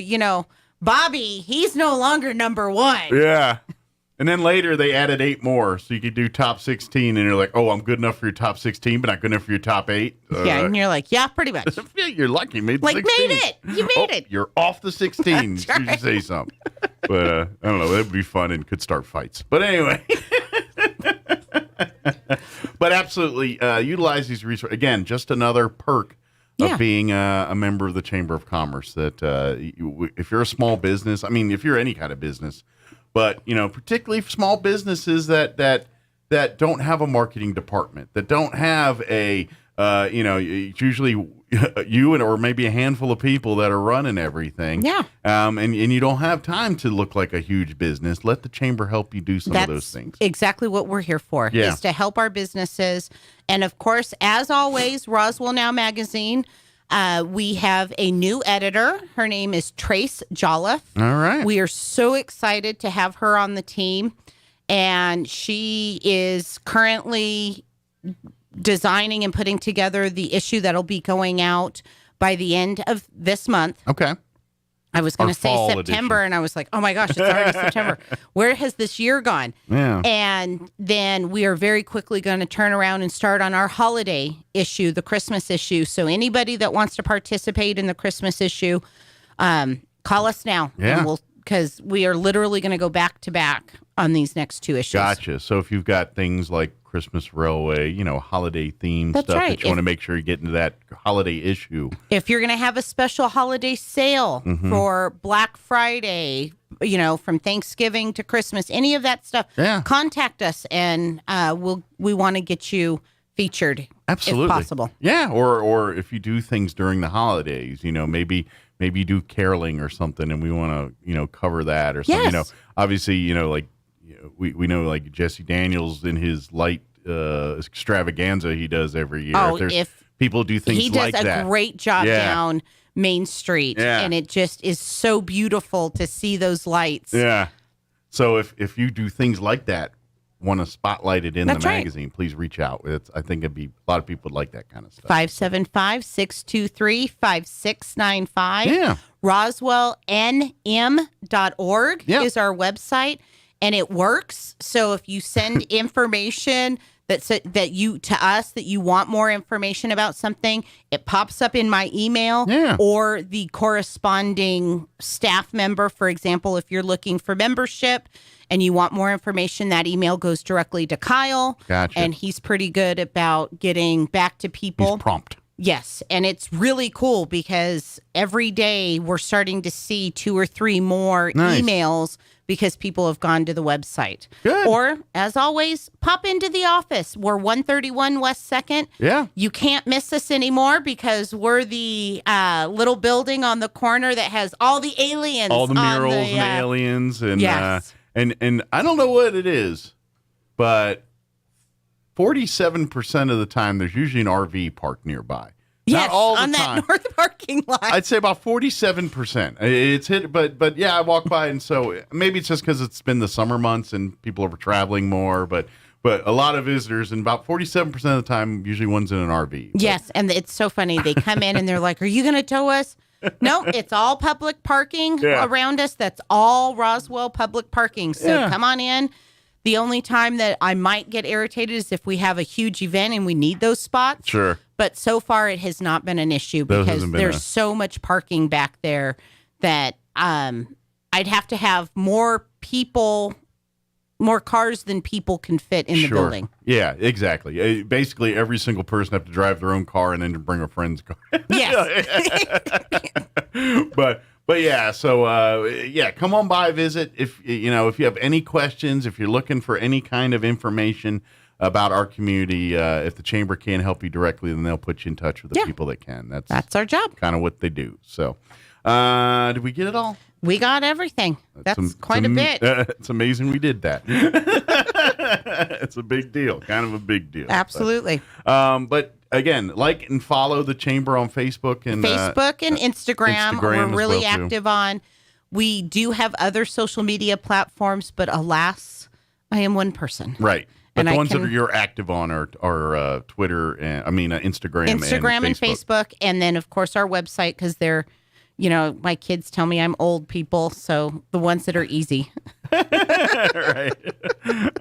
Bobby, he's no longer number 1.
Yeah. And then later they added 8 more, so you could do top 16, and you're like, oh, I'm good enough for your top 16, but not good enough for your top 8.
Yeah, and you're like, yeah, pretty much.
You're lucky you made
16. Made it. You made it.
You're off the 16. That's right. You should say something. But I don't know. That would be fun and could start fights. But anyway. But absolutely, utilize these resources. Again, just another perk of being a member of the Chamber of Commerce. That if you're a small business, if you're any kind of business, But particularly small businesses that don't have a marketing department, that don't have a it's usually you or maybe a handful of people that are running everything.
Yeah.
And you don't have time to look like a huge business. Let the chamber help you do some of those things.
Exactly what we're here for, is to help our businesses. And of course, as always, Roswell Now Magazine, we have a new editor. Her name is Trace Jolliffe.
All right.
We are so excited to have her on the team. And she is currently designing and putting together the issue that'll be going out by the end of this month.
Okay.
I was going to say September,
edition.
and I was like, oh my gosh, it's already September. Where has this year gone?
Yeah.
And then we are very quickly going to turn around and start on our holiday issue, the Christmas issue. So anybody that wants to participate in the Christmas issue, call us now.
Yeah.
Because we are literally going to go back to back on these next two issues.
Gotcha. So if you've got things like Christmas Railway, holiday themed
That's
stuff
right.
that you want to make sure you get into that holiday issue.
If you're going to have a special holiday sale for Black Friday, from Thanksgiving to Christmas, any of that stuff, contact us and we want to get you featured.
Absolutely.
If possible.
Yeah. Or if you do things during the holidays, maybe you do caroling or something and we want to, cover that or something.
Yes.
Obviously, we know like Jesse Daniels in his light extravaganza he does every year.
Oh,
if people do things like that.
He does a great job down Main Street.
Yeah.
And it just is so beautiful to see those lights.
Yeah. So if you do things like that, want to spotlight it in
That's
the
right.
magazine, please reach out. I think a lot of people would like that kind of stuff.
575-623-5695.
Yeah.
RoswellNM.org is our website, and it works. So if you send information that you want more information about something, it pops up in my email or the corresponding staff member. For example, if you're looking for membership and you want more information, that email goes directly to Kyle.
Gotcha.
And he's pretty good about getting back to people.
He's prompt.
Yes, and it's really cool because every day we're starting to see 2 or 3 more emails because people have gone to the website.
Good.
Or, as always, pop into the office. We're 131 West 2nd.
Yeah.
You can't miss us anymore because we're the little building on the corner that has all the aliens.
All the murals
and
aliens. And,
yes.
And I don't know what it is, but 47% of the time there's usually an RV parked nearby.
Yes,
Not all the
on
time.
that north parking lot.
I'd say about 47%. It's hit, but yeah, I walk by, and so maybe it's just because it's been the summer months and people are traveling more, but a lot of visitors, and about 47% of the time, usually one's in an RV.
Yes, and it's so funny. They come in and they're like, "Are you going to tow us?" No, it's all public parking around us. That's all Roswell public parking. So come on in. The only time that I might get irritated is if we have a huge event and we need those spots.
Sure.
But so far, it has not been an issue because there's so much parking back there that I'd have to have more cars than people can fit in the building.
Yeah, exactly. Basically, every single person have to drive their own car and then bring a friend's car.
Yes.
But yeah, so come on by, visit. If you have any questions, if you're looking for any kind of information about our community, if the chamber can't help you directly, then they'll put you in touch with the people that can.
That's our job.
Kind of what they do. So, did we get it all?
We got everything. That's quite a bit.
It's amazing we did that. It's a big deal, kind of a big deal.
Absolutely.
But again, like and follow the chamber on Facebook and
Instagram. We're really active on. We do have other social media platforms, but alas, I am one person.
Right. But
And
the
I
ones
can-
that you're active on are Twitter, Instagram
and Facebook, and then of course our website because they're, my kids tell me I'm old people, so the ones that are easy.
Right.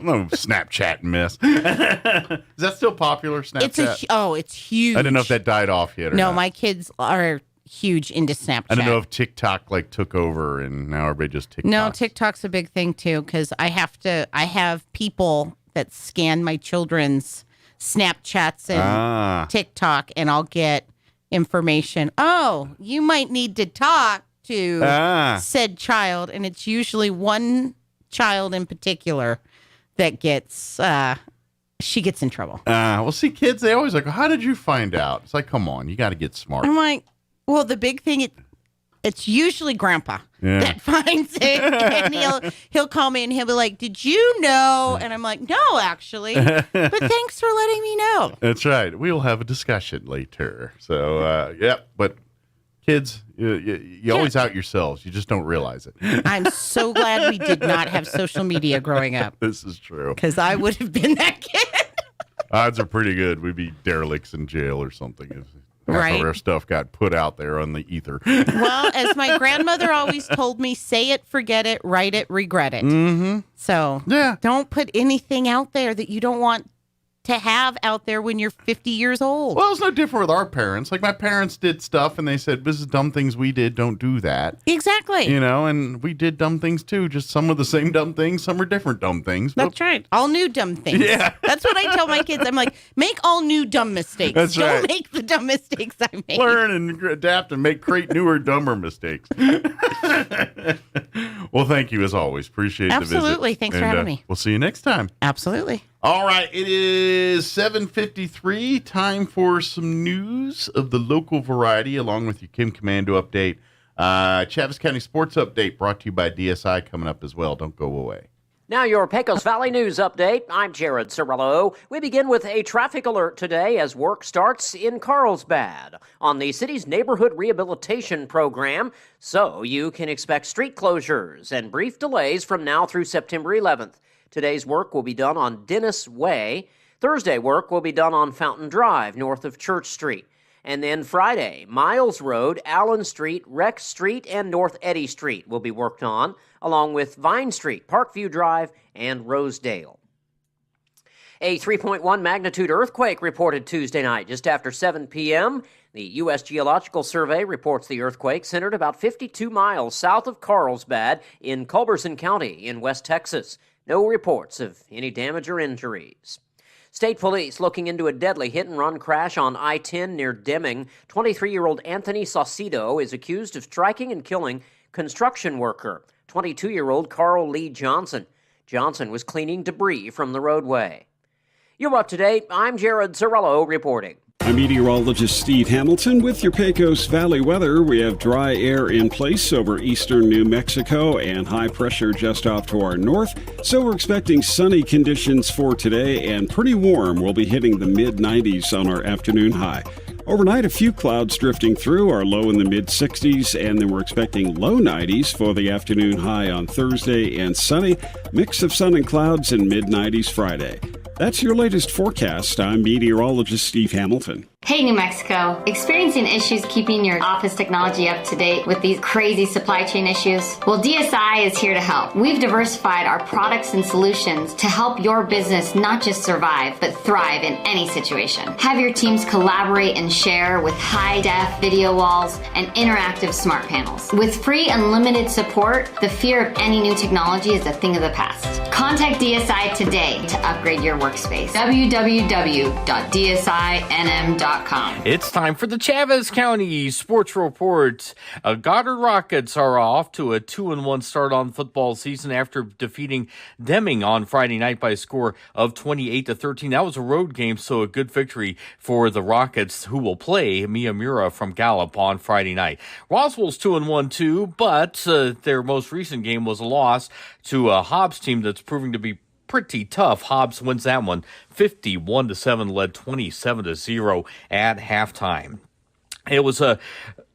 No Snapchat mess. Is that still popular, Snapchat?
It's huge.
I don't know if that died off yet or
No,
not.
my kids are huge into Snapchat.
I don't know if TikTok took over and now everybody just TikTok.
No, TikTok's a big thing too because I have people that scan my children's Snapchats and TikTok, and I'll get information. Oh, you might need to talk to said child, and it's usually 1 child in particular that gets she gets in trouble.
Well, see, kids, they always like, how did you find out? It's like, come on, you got to get smart.
I'm like, well, the big thing, it's usually Grandpa that finds it, and he'll call me and he'll be like, "Did you know?" And I'm like, "No, actually, but thanks for letting me know."
That's right. We'll have a discussion later. So, but kids, you always out yourselves. You just don't realize it.
I'm so glad we did not have social media growing up.
This is true.
Because I would have been that kid.
Odds are pretty good. We'd be derelicts in jail or something. If half of our stuff got put out there on the ether.
Well, as my grandmother always told me, say it, forget it, write it, regret it.
Mm-hmm.
So don't put anything out there that you don't want to have out there when you're 50 years old.
Well, it's no different with our parents. Like, my parents did stuff and they said, this is dumb things we did, don't do that.
Exactly.
You know, and we did dumb things too. Just some of the same dumb things, some are different dumb things.
That's right. All new dumb things.
Yeah.
That's what I tell my kids. I'm like, make all new dumb mistakes.
That's
don't
right.
make the dumb mistakes I made.
Learn and adapt and create newer, dumber mistakes. Well, thank you as always. Appreciate the visit.
Absolutely. Thanks for having me.
We'll see you next time.
Absolutely.
All right, it is 7:53. Time for some news of the local variety, along with your Kim Commando update. Chaves County Sports Update brought to you by DSI coming up as well. Don't go away.
Now your Pecos Valley News Update. I'm Jared Cirillo. We begin with a traffic alert today as work starts in Carlsbad on the city's neighborhood rehabilitation program, so you can expect street closures and brief delays from now through September 11th. Today's work will be done on Dennis Way. Thursday work will be done on Fountain Drive, north of Church Street. And then Friday, Miles Road, Allen Street, Rex Street, and North Eddy Street will be worked on, along with Vine Street, Parkview Drive, and Rosedale. A 3.1 magnitude earthquake reported Tuesday night just after 7 p.m. The U.S. Geological Survey reports the earthquake centered about 52 miles south of Carlsbad in Culberson County in West Texas. No reports of any damage or injuries. State police looking into a deadly hit-and-run crash on I-10 near Deming. 23-year-old Anthony Saucedo is accused of striking and killing construction worker, 22-year-old Carl Lee Johnson. Johnson was cleaning debris from the roadway. You're up to date. I'm Jared Cirillo reporting.
I'm meteorologist Steve Hamilton with your Pecos Valley weather. We have dry air in place over eastern New Mexico and high pressure just off to our north. So we're expecting sunny conditions for today and pretty warm. We'll be hitting the mid-90s on our afternoon high. Overnight, a few clouds drifting through, our low in the mid-60s, and then we're expecting low 90s for the afternoon high on Thursday and sunny. Mix of sun and clouds and mid-90s Friday. That's your latest forecast. I'm meteorologist Steve Hamilton.
Hey, New Mexico. Experiencing issues keeping your office technology up to date with these crazy supply chain issues? Well, DSI is here to help. We've diversified our products and solutions to help your business not just survive, but thrive in any situation. Have your teams collaborate and share with high-def video walls and interactive smart panels. With free unlimited support, the fear of any new technology is a thing of the past. Contact DSI today to upgrade your workspace. www.dsinm.com.
It's time for the Chavez County Sports Report. Goddard Rockets are off to a 2-1 start on football season after defeating Deming on Friday night by a score of 28-13. That was a road game, so a good victory for the Rockets, who will play Miyamura from Gallup on Friday night. Roswell's 2-1 too, but their most recent game was a loss to a Hobbs team that's proving to be pretty tough. Hobbs wins that one 51-7, led 27-0 at halftime. It was a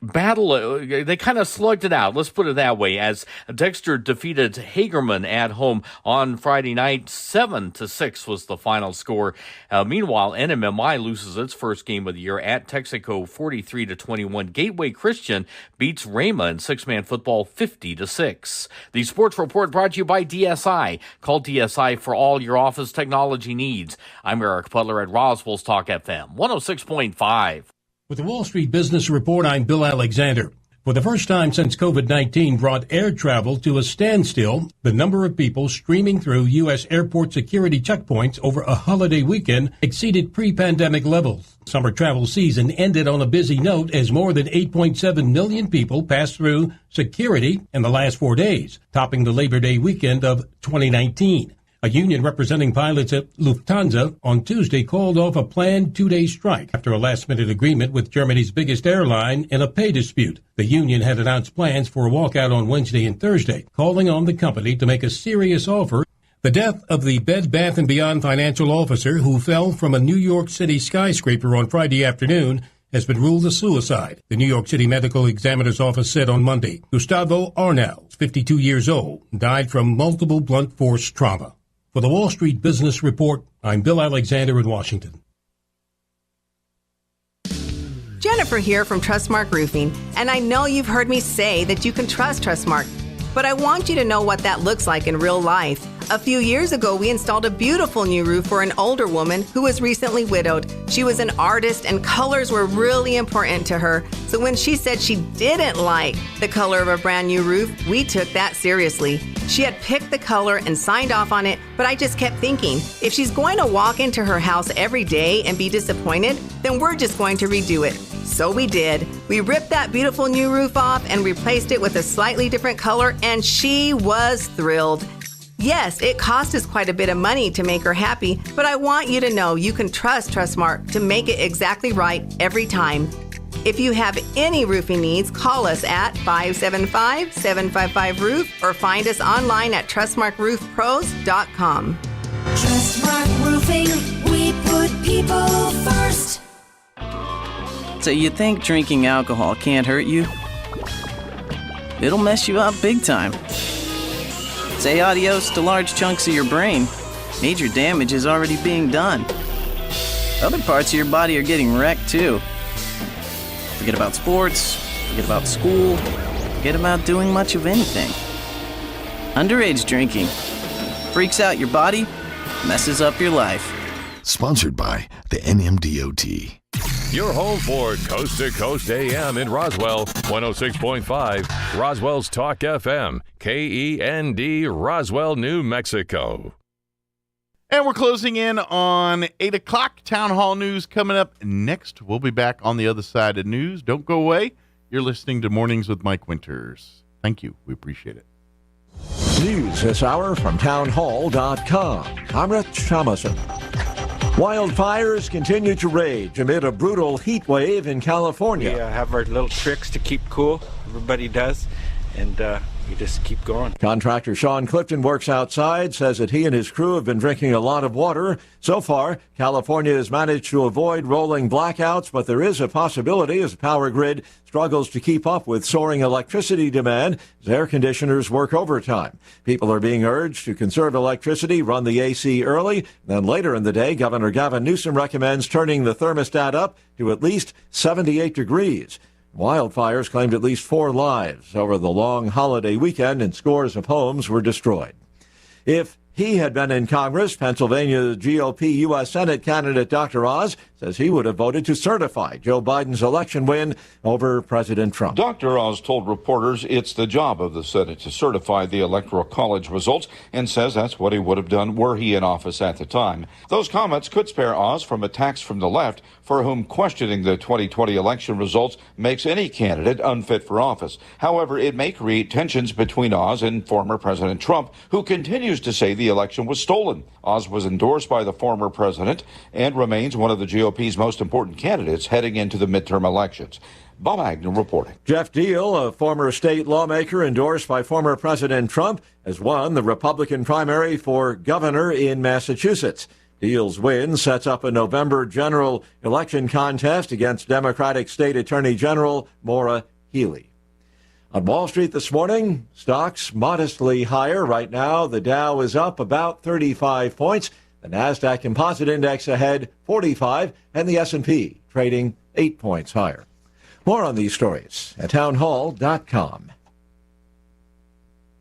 battle. They kind of slugged it out. Let's put it that way. As Dexter defeated Hagerman at home on Friday night, 7-6 was the final score. Meanwhile, NMMI loses its first game of the year at Texaco, 43-21. Gateway Christian beats Rama in six-man football, 50-6. The Sports Report brought to you by DSI. Call DSI for all your office technology needs. I'm Eric Butler at Roswell's Talk FM 106.5.
With the Wall Street Business Report, I'm Bill Alexander. For the first time since COVID-19 brought air travel to a standstill, the number of people streaming through U.S. airport security checkpoints over a holiday weekend exceeded pre-pandemic levels. Summer travel season ended on a busy note as more than 8.7 million people passed through security in the last 4 days, topping the Labor Day weekend of 2019. A union representing pilots at Lufthansa on Tuesday called off a planned two-day strike after a last-minute agreement with Germany's biggest airline in a pay dispute. The union had announced plans for a walkout on Wednesday and Thursday, calling on the company to make a serious offer. The death of the Bed Bath & Beyond financial officer who fell from a New York City skyscraper on Friday afternoon has been ruled a suicide. The New York City Medical Examiner's Office said on Monday. Gustavo Arnal, 52 years old, died from multiple blunt force trauma. For the Wall Street Business Report, I'm Bill Alexander in Washington.
Jennifer here from Trustmark Roofing, and I know you've heard me say that you can trust Trustmark, but I want you to know what that looks like in real life. A few years ago, we installed a beautiful new roof for an older woman who was recently widowed. She was an artist and colors were really important to her. So when she said she didn't like the color of a brand new roof, we took that seriously. She had picked the color and signed off on it, but I just kept thinking, if she's going to walk into her house every day and be disappointed, then we're just going to redo it. So we did. We ripped that beautiful new roof off and replaced it with a slightly different color, and she was thrilled. Yes, it cost us quite a bit of money to make her happy, but I want you to know you can trust Trustmark to make it exactly right every time. If you have any roofing needs, call us at 575-755-ROOF or find us online at TrustmarkRoofPros.com.
Trustmark Roofing, we put people first.
So you think drinking alcohol can't hurt you? It'll mess you up big time. Say adios to large chunks of your brain. Major damage is already being done. Other parts of your body are getting wrecked too. Forget about sports, forget about school, forget about doing much of anything. Underage drinking freaks out your body, messes up your life.
Sponsored by the NMDOT.
Your home for Coast to Coast AM in Roswell, 106.5, Roswell's Talk FM, KEND, Roswell, New Mexico.
And we're closing in on 8 o'clock. Town Hall News coming up next. We'll be back on the other side of news. Don't go away. You're listening to Mornings with Mike Winters. Thank you. We appreciate it.
News this hour from townhall.com. I'm Rich Thomason. Wildfires continue to rage amid a brutal heat wave in California.
We have our little tricks to keep cool. Everybody does. And we just keep going.
Contractor Sean Clifton works outside, says that he and his crew have been drinking a lot of water. So far, California has managed to avoid rolling blackouts, but there is a possibility as the power grid struggles to keep up with soaring electricity demand as air conditioners work overtime. People are being urged to conserve electricity, run the AC early. Then later in the day, Governor Gavin Newsom recommends turning the thermostat up to at least 78 degrees. Wildfires claimed at least 4 lives over the long holiday weekend, and scores of homes were destroyed. If he had been in Congress, Pennsylvania GOP U.S. Senate candidate Dr. Oz says he would have voted to certify Joe Biden's election win over President Trump.
Dr. Oz told reporters it's the job of the Senate to certify the Electoral College results and says that's what he would have done were he in office at the time. Those comments could spare Oz from attacks from the left, for whom questioning the 2020 election results makes any candidate unfit for office. However, it may create tensions between Oz and former President Trump, who continues to say the election was stolen. Oz was endorsed by the former president and remains one of the GOP's most important candidates heading into the midterm elections. Bob Agnew reporting.
Jeff Deal, a former state lawmaker endorsed by former President Trump, has won the Republican primary for governor in Massachusetts. Deal's win sets up a November general election contest against Democratic State Attorney General Maura Healey. On Wall Street this morning, stocks modestly higher. Right now, the Dow is up about 35 points. The NASDAQ Composite Index ahead 45, and the S&P trading 8 points higher. More on these stories at townhall.com.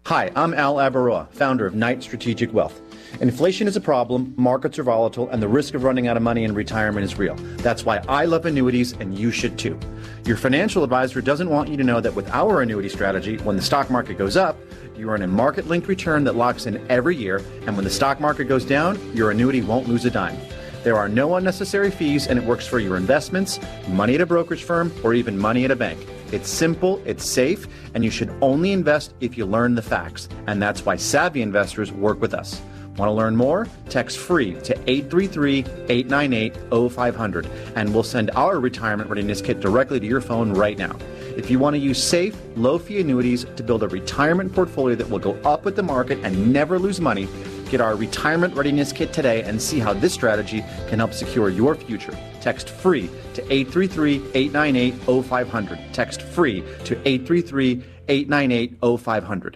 Hi, I'm Al Abaroa, founder of Knight Strategic Wealth. Inflation is a problem, markets are volatile, and the risk of running out of money in retirement is real. That's why I love annuities, and you should too. Your financial advisor doesn't want you to know that with our annuity strategy, when the stock market goes up, you earn a market-linked return that locks in every year, and when the stock market goes down, your annuity won't lose a dime. There are no unnecessary fees, and it works for your investments, money at a brokerage firm, or even money at a bank. It's simple, it's safe, and you should only invest if you learn the facts. And that's why savvy investors work with us. Want to learn more? Text FREE to 833-898-0500, and we'll send our retirement readiness kit directly to your phone right now. If you want to use safe, low-fee annuities to build a retirement portfolio that will go up with the market and never lose money, get our retirement readiness kit today and see how this strategy can help secure your future. Text FREE to 833-898-0500. Text FREE to 833-898-0500.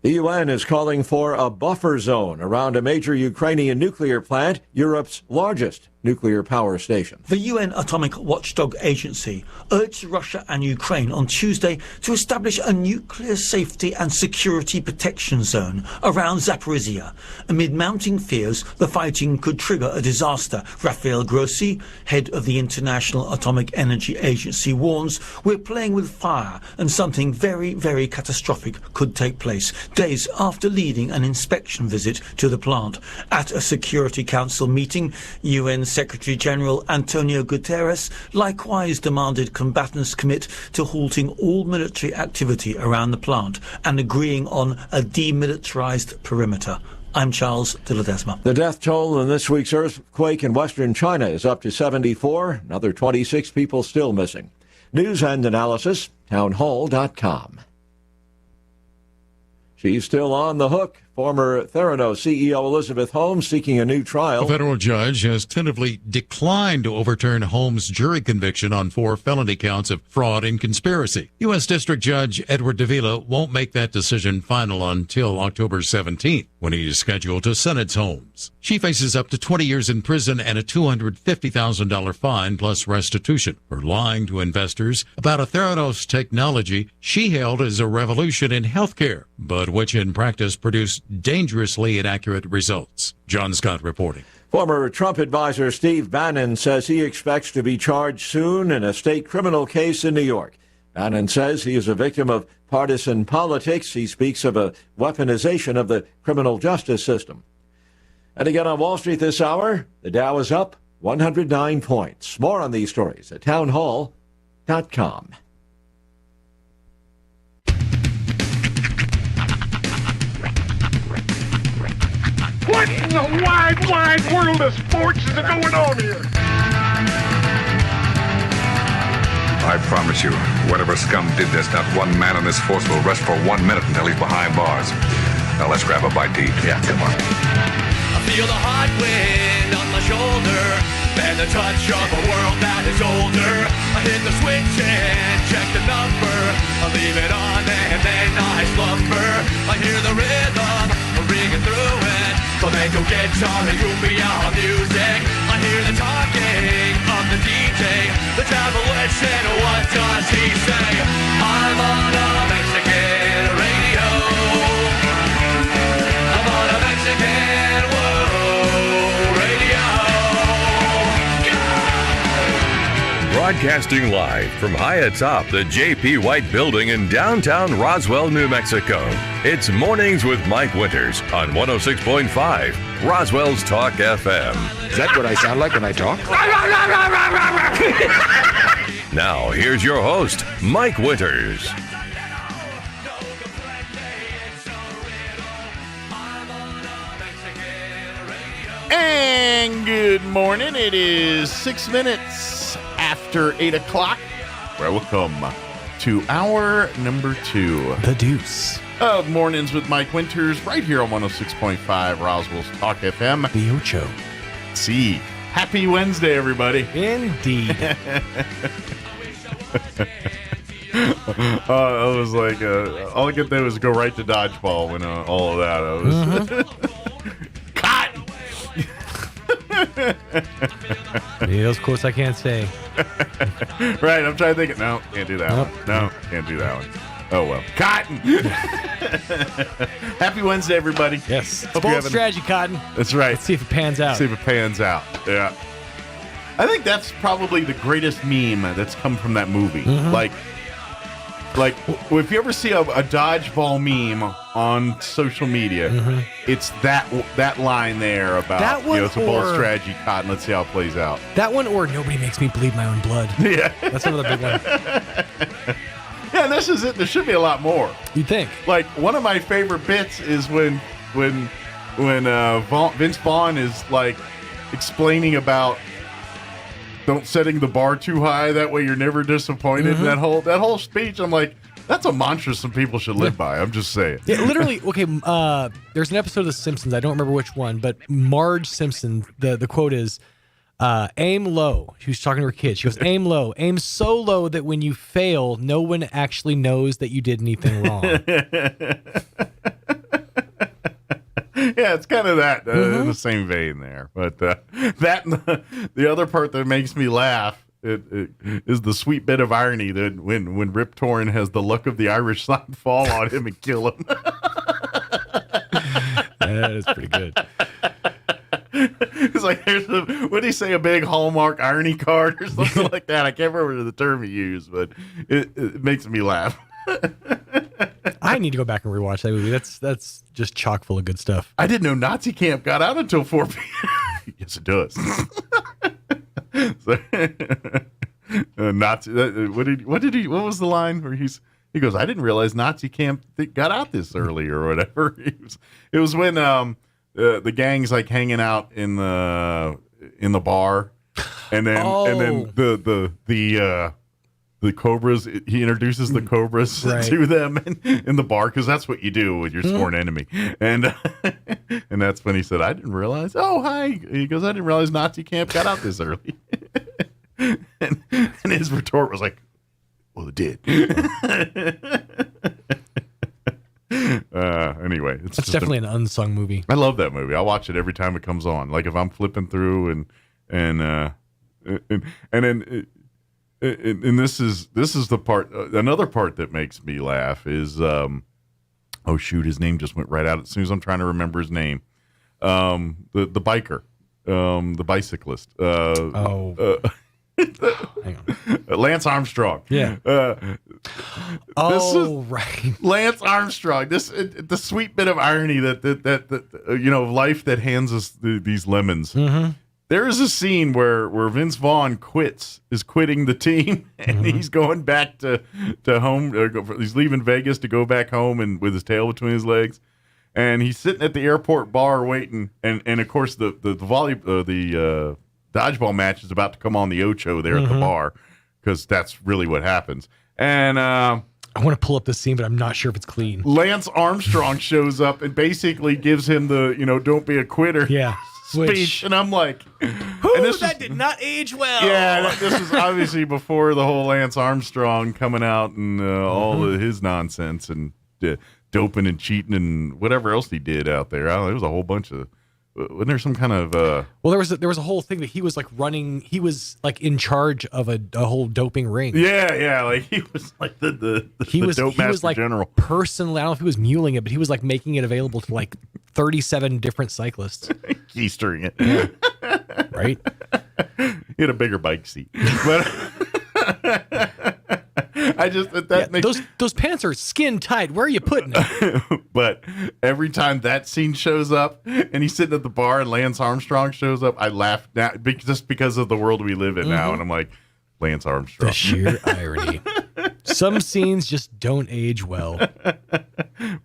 The UN is calling for a buffer zone around a major Ukrainian nuclear plant, Europe's largest nuclear power station.
The UN Atomic Watchdog Agency urged Russia and Ukraine on Tuesday to establish a nuclear safety and security protection zone around Zaporizhia amid mounting fears the fighting could trigger a disaster. Rafael Grossi, head of the International Atomic Energy Agency, warns we're playing with fire and something very, very catastrophic could take place days after leading an inspection visit to the plant. At a Security Council meeting, UN Secretary General Antonio Guterres likewise demanded combatants commit to halting all military activity around the plant and agreeing on a demilitarized perimeter. I'm Charles de Ledesma.
The death toll in this week's earthquake in western China is up to 74. Another 26 people still missing. News and analysis, townhall.com. She's still on the hook. Former Theranos CEO Elizabeth Holmes seeking a new trial.
A federal judge has tentatively declined to overturn Holmes' jury conviction on 4 felony counts of fraud and conspiracy. U.S. District Judge Edward Davila won't make that decision final until October 17th, when he is scheduled to sentence Holmes. She faces up to 20 years in prison and a $250,000 fine plus restitution for lying to investors about a Theranos technology she hailed as a revolution in healthcare, but which in practice produced dangerously inaccurate results. John Scott reporting.
Former Trump advisor Steve Bannon says he expects to be charged soon in a state criminal case in New York. Bannon says he is a victim of partisan politics. He speaks of a weaponization of the criminal justice system. And again on Wall Street this hour, the Dow is up 109 points. More on these stories at townhall.com.
What in the wide, wide world of sports is going on here?
I promise you, whatever scum did this, not one man in this force will rest for 1 minute until he's behind bars. Now let's grab a bite to eat. Yeah, come on.
I feel the hot wind on my shoulder and the touch of a world that is older. I hit the switch and check the number. I leave it on and then I slumber. I hear the rhythm ringing through it. Flamenco guitar and cumbia music. I hear the talking of the DJ. The Travelician, what does he say? I'm on a Mexican radio. I'm on a Mexican radio.
Broadcasting live from high atop the J.P. White Building in downtown Roswell, New Mexico. It's Mornings with Mike Winters on 106.5 Roswell's Talk FM.
Is that what I sound like when I talk?
Now, here's your host, Mike Winters.
And good morning. It is 6 minutes after 8 o'clock. Welcome to hour number 2.
The Deuce.
Of Mornings with Mike Winters, right here on 106.5 Roswell's Talk FM.
The Ocho.
See. Happy Wednesday, everybody.
Indeed.
I was like, all I could do was go right to dodgeball when all of that. I was cotton.
Those quotes I can't say.
Right, I'm trying to think. No, can't do that one. No, can't do that one. Oh, well. Cotton! Happy Wednesday, everybody.
Yes.
Hope you're
Bold
having-
strategy, Cotton.
That's right.
Let's see if it pans out.
See if it pans out. Yeah. I think that's probably the greatest meme that's come from that movie.
Mm-hmm.
Like, if you ever see a dodgeball meme on social media,
Mm-hmm.
it's that line there about,
That one
it's a bold
or-
strategy, Cotton. Let's see how it plays out.
That one or Nobody Makes Me Bleed My Own Blood.
Yeah.
That's another big one.
Yeah, and this is it. There should be a lot more.
You'd think.
Like, one of my favorite bits is when Vince Vaughn is, like, explaining about don't setting the bar too high. That way you're never disappointed.
Mm-hmm.
That whole speech, I'm like, that's a mantra some people should live by. I'm just saying.
Yeah, literally. Okay, there's an episode of The Simpsons. I don't remember which one, but Marge Simpson. The quote is, "Aim low." She was talking to her kids. She goes, "Aim low. Aim so low that when you fail, no one actually knows that you did anything wrong."
Yeah, it's kind of that in the same vein there. But that and the other part that makes me laugh it is the sweet bit of irony that when Rip Torn has the luck of the Irish sign fall on him and kill him.
That is pretty good.
It's like, what did he say, a big Hallmark irony card or something like that? I can't remember the term he used, but it makes me laugh.
I need to go back and rewatch that movie. That's just chock full of good stuff.
I didn't know Nazi camp got out until 4 p.m. Yes, it does. Nazi. What was the line where he goes, I didn't realize Nazi camp got out this early or whatever. It was when the gang's like hanging out in the bar, and then the Cobras, he introduces the Cobras to them in the bar, because that's what you do with your sworn enemy. And and that's when he said, I didn't realize. Oh, hi. He goes, I didn't realize Nazi camp got out this early. and his retort was like, well, it did. Anyway,
That's definitely an unsung movie.
I love that movie. I watch it every time it comes on. Like if I'm flipping through and this is the part. Another part that makes me laugh is oh shoot, his name just went right out as soon as I'm trying to remember his name. The biker, the bicyclist.
Hang on.
Lance Armstrong.
Yeah.
Right. Lance Armstrong. The sweet bit of irony that life that hands us these lemons.
Mm-hmm.
There is a scene where Vince Vaughn is quitting the team, and he's going back to home. He's leaving Vegas to go back home, and with his tail between his legs, and he's sitting at the airport bar waiting. And of course the dodgeball match is about to come on the Ocho there at the bar, because that's really what happens. And
I want to pull up this scene, but I'm not sure if it's clean.
Lance Armstrong shows up and basically gives him the "don't be a quitter" speech, and I'm like,
that did not age well.
Yeah, this is obviously before the whole Lance Armstrong coming out and all of his nonsense and doping and cheating and whatever else he did out there. I don't know, there was a whole bunch of. Wasn't there some kind of?
Well, there was a whole thing that he was like running. He was like in charge of a whole doping ring.
Yeah, like he was like the dope master
like
general.
Personally, I don't know if he was muling it, but he was like making it available to like 37 different cyclists.
Keystering it,
right?
He had a bigger bike seat, but. I just makes
those pants are skin tight. Where are you putting it?
But every time that scene shows up and he's sitting at the bar and Lance Armstrong shows up, I laugh now just because of the world we live in now, and I'm like, Lance Armstrong.
The sheer irony. Some scenes just don't age well.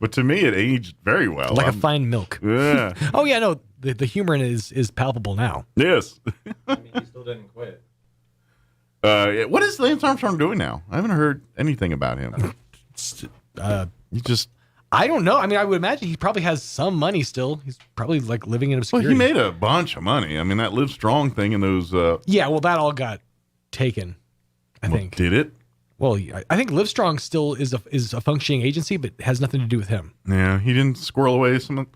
But to me, it aged very well.
Like a fine milk.
Yeah.
Oh yeah, no, the humor in it is palpable now.
Yes.
I mean, he still didn't quit.
What is Lance Armstrong doing now? I haven't heard anything about him.
I don't know. I mean, I would imagine he probably has some money still. He's probably like living in obscurity.
Well, he made a bunch of money. I mean, that Live Strong thing and those.
Yeah, well, that all got taken. I think.
Did it?
Well, I think Livestrong still is a functioning agency, but has nothing to do with him.
Yeah, he didn't squirrel away some of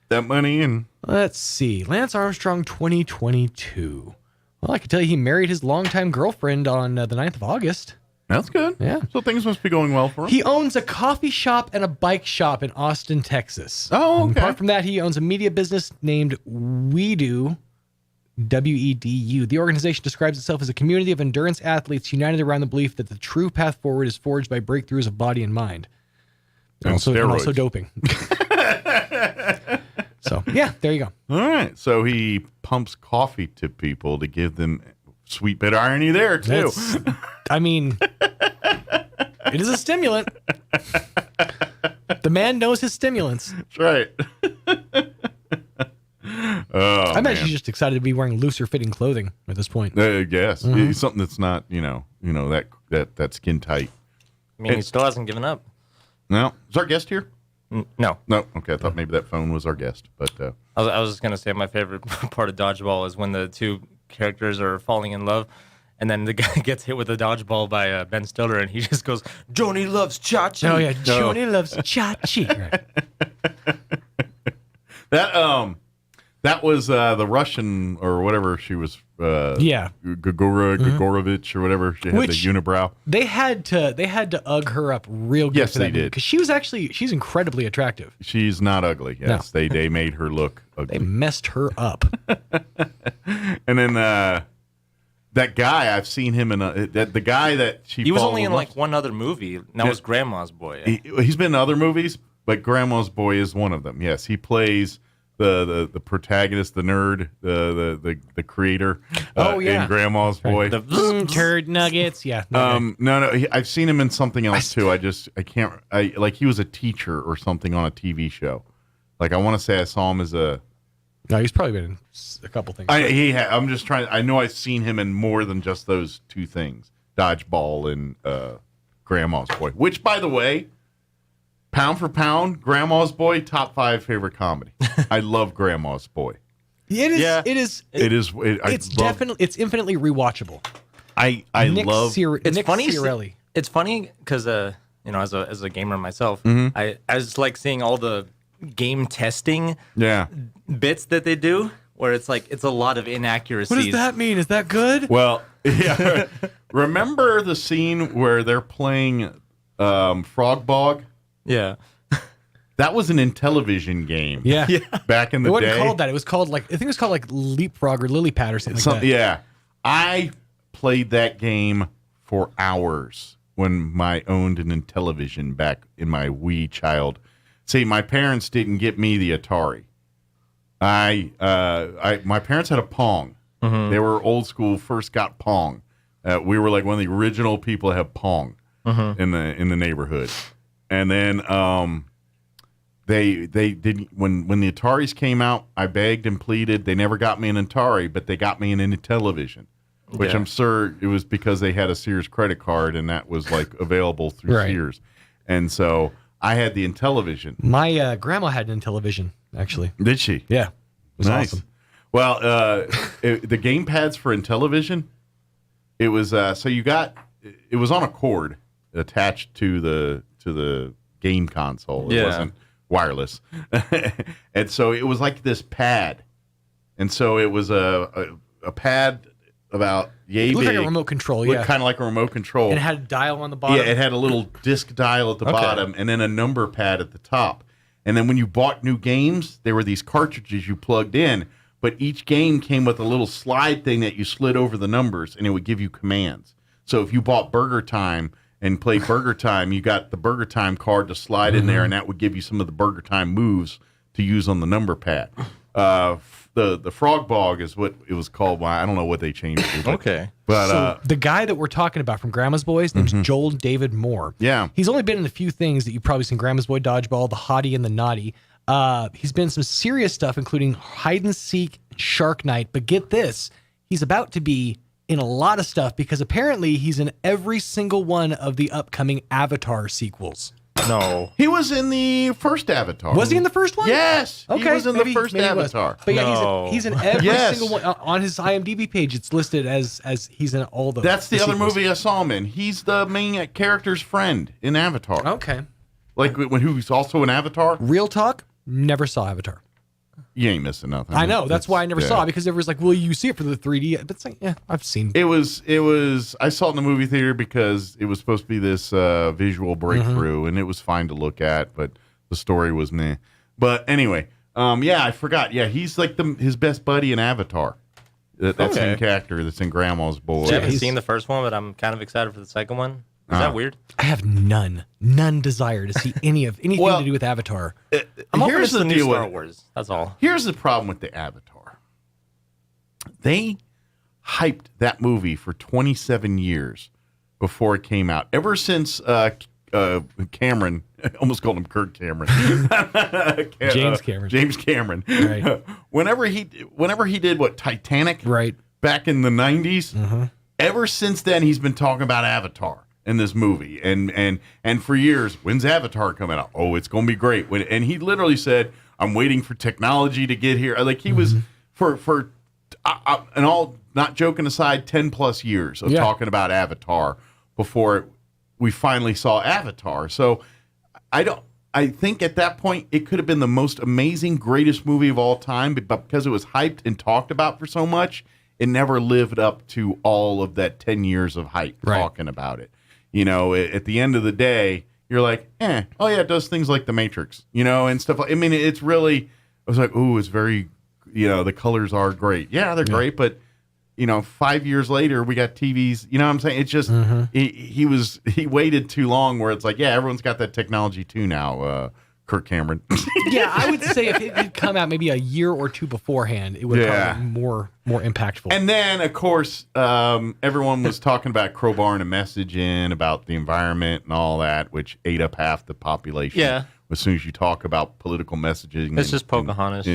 that money. And
let's see, Lance Armstrong 2022. Well, I can tell you he married his longtime girlfriend on the 9th of August.
That's good.
Yeah.
So things must be going well for him.
He owns a coffee shop and a bike shop in Austin, Texas.
Oh, okay.
Apart from that, he owns a media business named WeDo, WEDU. The organization describes itself as a community of endurance athletes united around the belief that the true path forward is forged by breakthroughs of body and mind. And also doping. So, yeah, there you go.
All right. So he pumps coffee to people to give them sweet bit of irony there, too.
I mean, it is a stimulant. The man knows his stimulants.
That's right.
I imagine he's just excited to be wearing looser fitting clothing at this point.
Yes.
Mhm.
Something that's not, that skin tight.
I mean, he still hasn't given up.
No. Is our guest here?
No.
No. Okay. I thought maybe that phone was our guest, but
I was just going to say my favorite part of dodgeball is when the two characters are falling in love, and then the guy gets hit with a dodgeball by Ben Stiller, and he just goes, "Joni loves Chachi."
Oh yeah, Joni loves Chachi. Right.
That was the Russian or whatever she was. Gogorovich or whatever. She had the unibrow.
They had to ugg her up real good.
Yes,
for that
they did.
Because she's incredibly attractive.
She's not ugly. Yes,
No.
they made her look ugly.
They messed her up.
And then that guy, I've seen him in the guy that she.
He was
falls
only in
in love-
like one other movie. And that was Grandma's Boy.
He's been in other movies, but Grandma's Boy is one of them. Yes, he plays the protagonist, the nerd, the creator. In Grandma's Boy.
The turd nuggets. Yeah.
No. I've seen him in something else too. Like he was a teacher or something on a TV show. Like I want to say I saw him as a.
No, he's probably been in a couple things.
I'm just trying. I know I've seen him in more than just those two things: Dodgeball and Grandma's Boy. Which, by the way, pound for pound, Grandma's Boy, top 5 favorite comedy. I love Grandma's Boy.
It is.
Yeah.
It is. It's infinitely rewatchable.
I love.
It's funny.
Ciarelli.
It's funny because as a gamer myself,
Mhm.
I just like seeing all the game testing
Yeah.
bits that they do, where it's like it's a lot of inaccuracies.
What does that mean? Is that good?
Well, yeah. Remember the scene where they're playing Frog Bog?
Yeah.
That was an Intellivision game.
Yeah.
Back in the
It wasn't
day.
called that. It was called I think it was called like Leapfrog or Lily Pad or something like that.
Yeah. I played that game for hours when I owned an Intellivision back in my wee child. See, my parents didn't get me the Atari. My parents had a Pong.
Mhm.
They were old school, first got Pong. We were like one of the original people to have Pong in the neighborhood. And then they didn't when the Ataris came out, I begged and pleaded. They never got me an Atari, but they got me an Intellivision, which
Yeah.
I'm sure it was because they had a Sears credit card and that was like available through
Right.
Sears. And so I had the Intellivision.
My grandma had an Intellivision, actually.
Did she?
Yeah. It was
Nice.
awesome.
Well, the game pads for Intellivision, it was so it was on a cord attached to the game console. It
Yeah.
wasn't wireless, and so it was like this pad, and so it was a pad about yay
It looked
big,
like a remote control,
looked
yeah.
kind of like a remote control.
And it had a dial on the bottom.
Yeah, it had a little disc dial at the
Okay.
bottom and then a number pad at the top. And then when you bought new games, there were these cartridges you plugged in, but each game came with a little slide thing that you slid over the numbers and it would give you commands. So if you bought Burger Time and played Burger Time, you got the Burger Time card to slide in there and that would give you some of the Burger Time moves to use on the number pad. The Frog Bog is what it was called. I don't know what they changed it to. But,
Okay.
But
So the guy that we're talking about from Grandma's Boy, his name's Joel David Moore.
Yeah.
He's only been in a few things that you've probably seen: Grandma's Boy, Dodgeball, The Hottie, and The Naughty. He's been in some serious stuff, including Hide and Seek, Shark Night. But get this, he's about to be in a lot of stuff because apparently he's in every single one of the upcoming Avatar sequels.
No.
he was in the first Avatar.
Was he in the first one?
Yes.
Okay.
He was in
maybe-
the first
maybe he was.
Avatar.
But yeah,
No.
he's in every
Yes.
single one. On his IMDb page, it's listed as he's in all the.
That's the other
sequels.
movie I saw him in. He's the main character's friend in Avatar.
Okay.
Like when who's also in Avatar.
Real talk, never saw Avatar.
You ain't missing nothing.
I know. That's why I never saw it, because everyone's like, "Will you see it for the 3D?" But it's like, yeah, I've seen.
It was. I saw it in the movie theater because it was supposed to be this visual breakthrough, and it was fine to look at, but the story was meh. But anyway, yeah, I forgot. Yeah, he's like his best buddy in Avatar. That same character that's in Grandma's Boy.
I haven't seen the first one, but I'm kind of excited for the second one. Is that weird?
I have none desire to see anything to do with Avatar.
Here's the
new
deal
Star
with
Wars. That's all.
Here's the problem with the Avatar. They hyped that movie for 27 years before it came out. Ever since Cameron, I almost called him Kirk Cameron.
James Cameron.
James Cameron.
Right.
Whenever he did Titanic,
right,
back in the 90s, ever since then he's been talking about Avatar in this movie, and for years, when's Avatar coming out? Oh, it's going to be great. And he literally said, "I'm waiting for technology to get here." Like he was and all, not joking aside, 10 plus years of talking about Avatar before we finally saw Avatar. So I think at that point it could have been the most amazing, greatest movie of all time, but because it was hyped and talked about for so much, it never lived up to all of that 10 years of hype talking about it. You know, at the end of the day, you're like, oh yeah, it does things like The Matrix, and stuff like. I mean, it's really. I was like, ooh, it's very, the colors are great. Yeah, they're great, but 5 years later, we got TVs. You know what I'm saying? It's just he waited too long. Where it's like, yeah, everyone's got that technology too now. Kirk Cameron.
Yeah, I would say if it had come out maybe a year or two beforehand, it would have been more impactful.
And then, of course, everyone was talking about crowbarring a message in about the environment and all that, which ate up half the population.
Yeah.
As soon as you talk about political messaging.
It's just Pocahontas.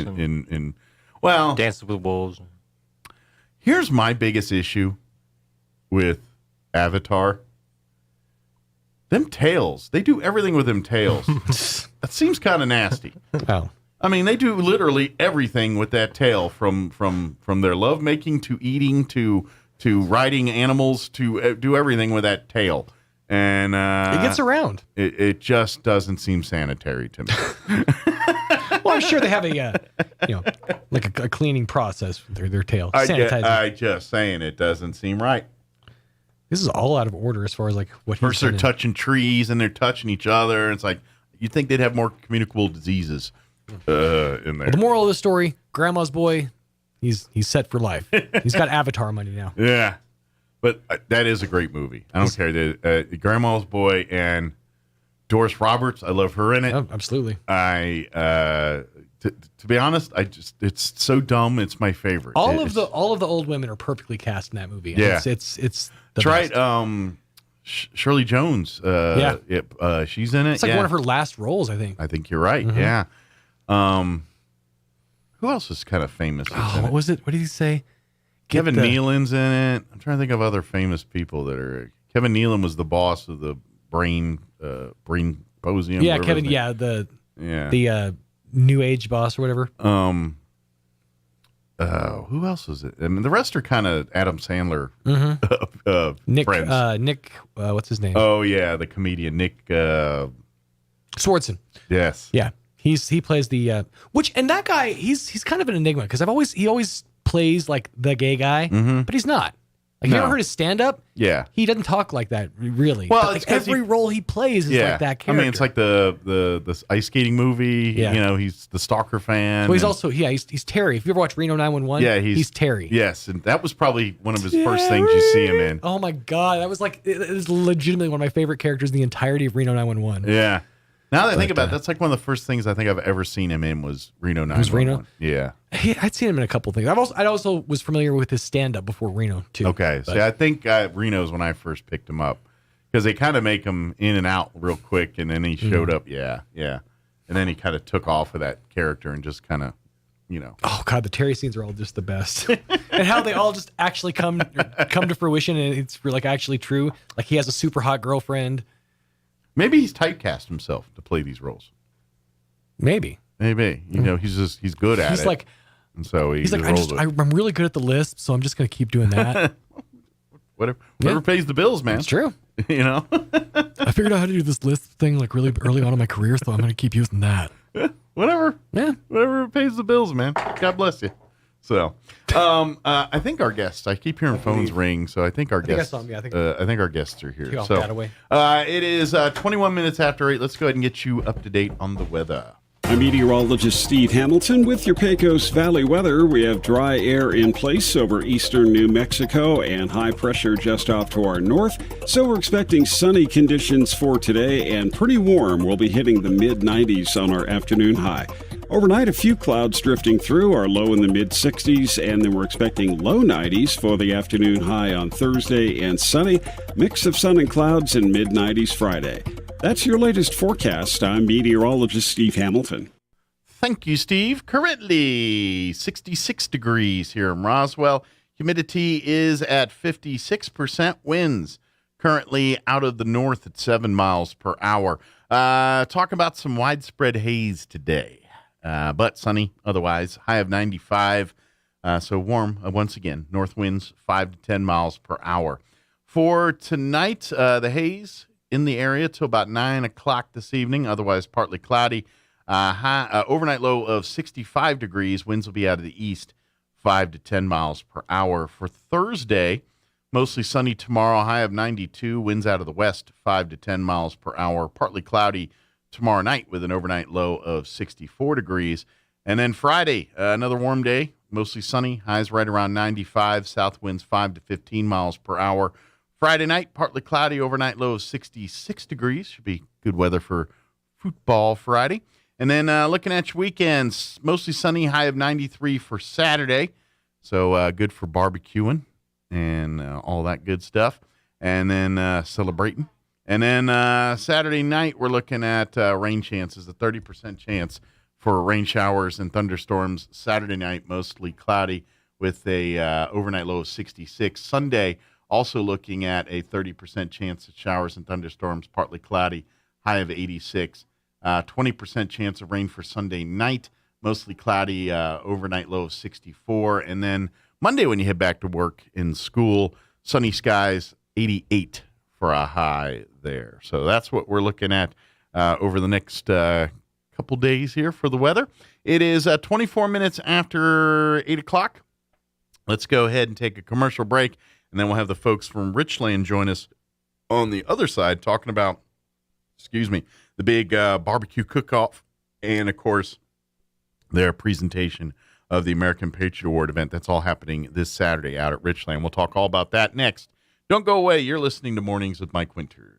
Well,
Dances with Wolves.
Here's my biggest issue with Avatar. Them tails. They do everything with them tails. That seems kind of nasty.
Oh.
I mean, they do literally everything with that tail, from their lovemaking to eating to riding animals to do everything with that tail. And
it gets around.
It just doesn't seem sanitary to me.
Well, I'm sure they have a cleaning process with their tail. Sanitizing.
I just saying, it doesn't seem right.
This is all out of order as far as like what.
First, they're touching trees and they're touching each other. It's like you'd think they'd have more communicable diseases in there.
Well, the moral of the story: Grandma's Boy, he's set for life. He's got Avatar money now.
Yeah, but that is a great movie. I don't care. Grandma's Boy and Doris Roberts. I love her in it.
Oh, absolutely.
To be honest, it's so dumb. It's my favorite.
All of the old women are perfectly cast in that movie.
Yeah,
it's
that's right. Shirley Jones. She's in it.
It's like one of her last roles, I think.
I think you're right. Mm-hmm. Yeah. Who else is kind of famous?
What was it? What did he say?
Kevin Nealon's in it. I'm trying to think of other famous people that are. Kevin Nealon was the boss of the Brain Symposium.
Yeah, Kevin. Yeah, the New Age boss or whatever.
Who else was it? I mean, the rest are kind of Adam Sandler
Nick,
friends.
Nick, what's his name?
Oh yeah, the comedian Nick
Swardson.
Yes.
Yeah, he plays the and that guy he's kind of an enigma because he always plays like the gay guy, but he's not. Like, you ever heard his stand-up?
Yeah.
He doesn't talk like that, really.
Well,
but, like, every role he plays is like that character.
I mean, it's like the ice skating movie. Yeah. He's the stalker fan.
Well, he's also, he's Terry. If you ever watch Reno 911, he's Terry.
Yes, and that was probably one of his first things you see him in.
Oh, my God. That was it was legitimately one of my favorite characters in the entirety of Reno 911.
Yeah. Now that I think about it, that's like one of the first things I think I've ever seen him in was Reno 911. Was Reno? Yeah.
I'd seen him in a couple things. I also was familiar with his stand-up before Reno, too.
Okay. See, I think Reno's when I first picked him up because they kind of make him in and out real quick, and then he showed up. Yeah, yeah. And then he kind of took off of that character and just kind of,
Oh, God, the Terry scenes are all just the best. And how they all just actually come to fruition, and it's actually true. Like, he has a super hot girlfriend.
Maybe he's typecast himself to play these roles.
Maybe.
He's good at it. And so
he's like, I'm really good at the lisp, so I'm just going to keep doing that.
Whatever pays the bills, man.
It's true.
I
figured out how to do this lisp thing really early on in my career, so I'm going to keep using that.
Whatever. Yeah. Whatever pays the bills, man. God bless you. So, I think our guests. I keep hearing phones ring, so I think our guests.
I saw 'em, yeah,
I think our guests are here.
Take off
So,
that away.
it is 21 minutes after 8. Let's go ahead and get you up to date on the weather.
I'm meteorologist Steve Hamilton with your Pecos Valley weather. We have dry air in place over eastern New Mexico and high pressure just off to our north. So we're expecting sunny conditions for today and pretty warm. We'll be hitting the mid-90s on our afternoon high. Overnight, a few clouds drifting through, our low in the mid-60s, and then we're expecting low 90s for the afternoon high on Thursday and sunny. Mix of sun and clouds and mid-90s Friday. That's your latest forecast. I'm meteorologist Steve Hamilton.
Thank you, Steve. Currently 66 degrees here in Roswell. Humidity is at 56%. Winds currently out of the north at 7 miles per hour. Talk about some widespread haze today, but sunny otherwise. High of 95, so warm once again. North winds 5 to 10 miles per hour. For tonight, the haze in the area till about 9 o'clock this evening, otherwise partly cloudy. Overnight low of 65 degrees. Winds will be out of the east, 5 to 10 miles per hour. For Thursday, mostly sunny tomorrow, high of 92. Winds out of the west, 5 to 10 miles per hour. Partly cloudy tomorrow night with an overnight low of 64 degrees. And then Friday, another warm day, mostly sunny. Highs right around 95. South winds 5 to 15 miles per hour. Friday night, partly cloudy, overnight low of 66 degrees. Should be good weather for football Friday. And then looking at your weekends, mostly sunny, high of 93 for Saturday. So good for barbecuing and all that good stuff. And then celebrating. And then Saturday night, we're looking at rain chances, a 30% chance for rain showers and thunderstorms. Saturday night, mostly cloudy with a overnight low of 66. Sunday, also looking at a 30% chance of showers and thunderstorms, partly cloudy, high of 86. 20% chance of rain for Sunday night, mostly cloudy, overnight low of 64. And then Monday, when you head back to work in school, sunny skies, 88 for a high there. So that's what we're looking at over the next couple days here for the weather. It is 24 minutes after 8 o'clock. Let's go ahead and take a commercial break. And then we'll have the folks from Richland join us on the other side talking about, the big barbecue cook-off and, of course, their presentation of the American Patriot Award event. That's all happening this Saturday out at Richland. We'll talk all about that next. Don't go away. You're listening to Mornings with Mike Winters.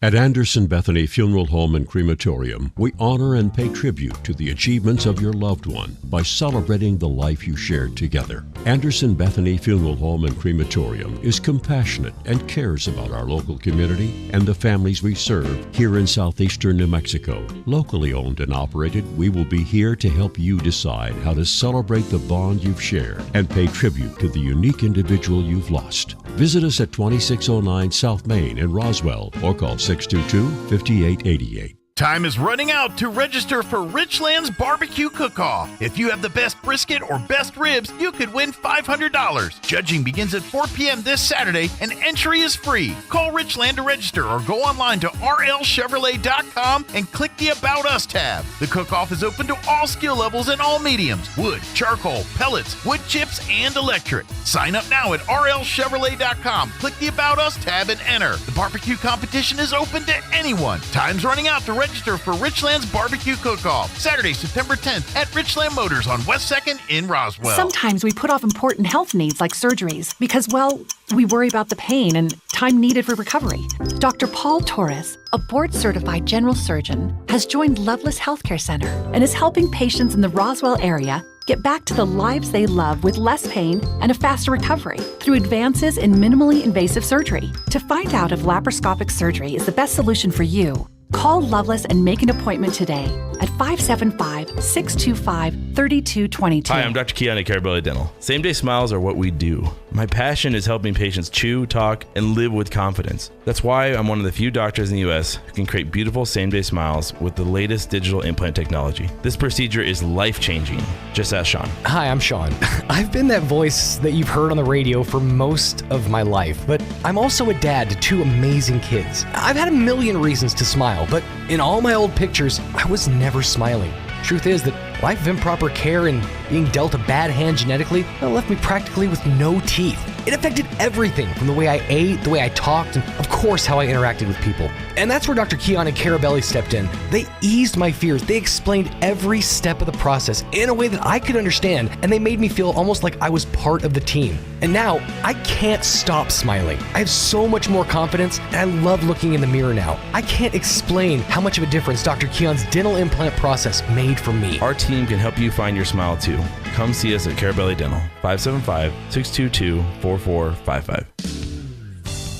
At Anderson Bethany Funeral Home and Crematorium, we honor and pay tribute to the achievements of your loved one by celebrating the life you shared together. Anderson Bethany Funeral Home and Crematorium is compassionate and cares about our local community and the families we serve here in southeastern New Mexico. Locally owned and operated, we will be here to help you decide how to celebrate the bond you've shared and pay tribute to the unique individual you've lost. Visit us at 2609 South Main in Roswell or call 622-5888.
Time is running out to register for Richland's Barbecue Cook-Off. If you have the best brisket or best ribs, you could win $500. Judging begins at 4 p.m. this Saturday, and entry is free. Call Richland to register or go online to rlchevrolet.com and click the About Us tab. The cook-off is open to all skill levels and all mediums: wood, charcoal, pellets, wood chips, and electric. Sign up now at rlchevrolet.com. Click the About Us tab and enter. The barbecue competition is open to anyone. Time's running out to register for Richland's Barbecue Cook-Off, Saturday, September 10th at Richland Motors on West 2nd in Roswell.
Sometimes we put off important health needs like surgeries because, well, we worry about the pain and time needed for recovery. Dr. Paul Torres, a board-certified general surgeon, has joined Loveless Healthcare Center and is helping patients in the Roswell area get back to the lives they love with less pain and a faster recovery through advances in minimally invasive surgery. To find out if laparoscopic surgery is the best solution for you, call Loveless and make an appointment today at 575-625-3222.
Hi, I'm Dr. Keanu Caraballi Dental. Same-day smiles are what we do. My passion is helping patients chew, talk, and live with confidence. That's why I'm one of the few doctors in the U.S. who can create beautiful same-day smiles with the latest digital implant technology. This procedure is life-changing. Just ask Sean.
Hi, I'm Sean. I've been that voice that you've heard on the radio for most of my life, but I'm also a dad to 2 amazing kids. I've had a million reasons to smile, but in all my old pictures, I was never smiling. Truth is that life of improper care and being dealt a bad hand genetically left me practically with no teeth. It affected everything from the way I ate, the way I talked, and of course how I interacted with people. And that's where Dr. Keon and Carabelli stepped in. They eased my fears. They explained every step of the process in a way that I could understand, and they made me feel almost like I was part of the team. And now, I can't stop smiling. I have so much more confidence, and I love looking in the mirror now. I can't explain how much of a difference Dr. Keon's dental implant process made for me.
Our team can help you find your smile too. Come see us at Carabelli Dental, 575-622-4455.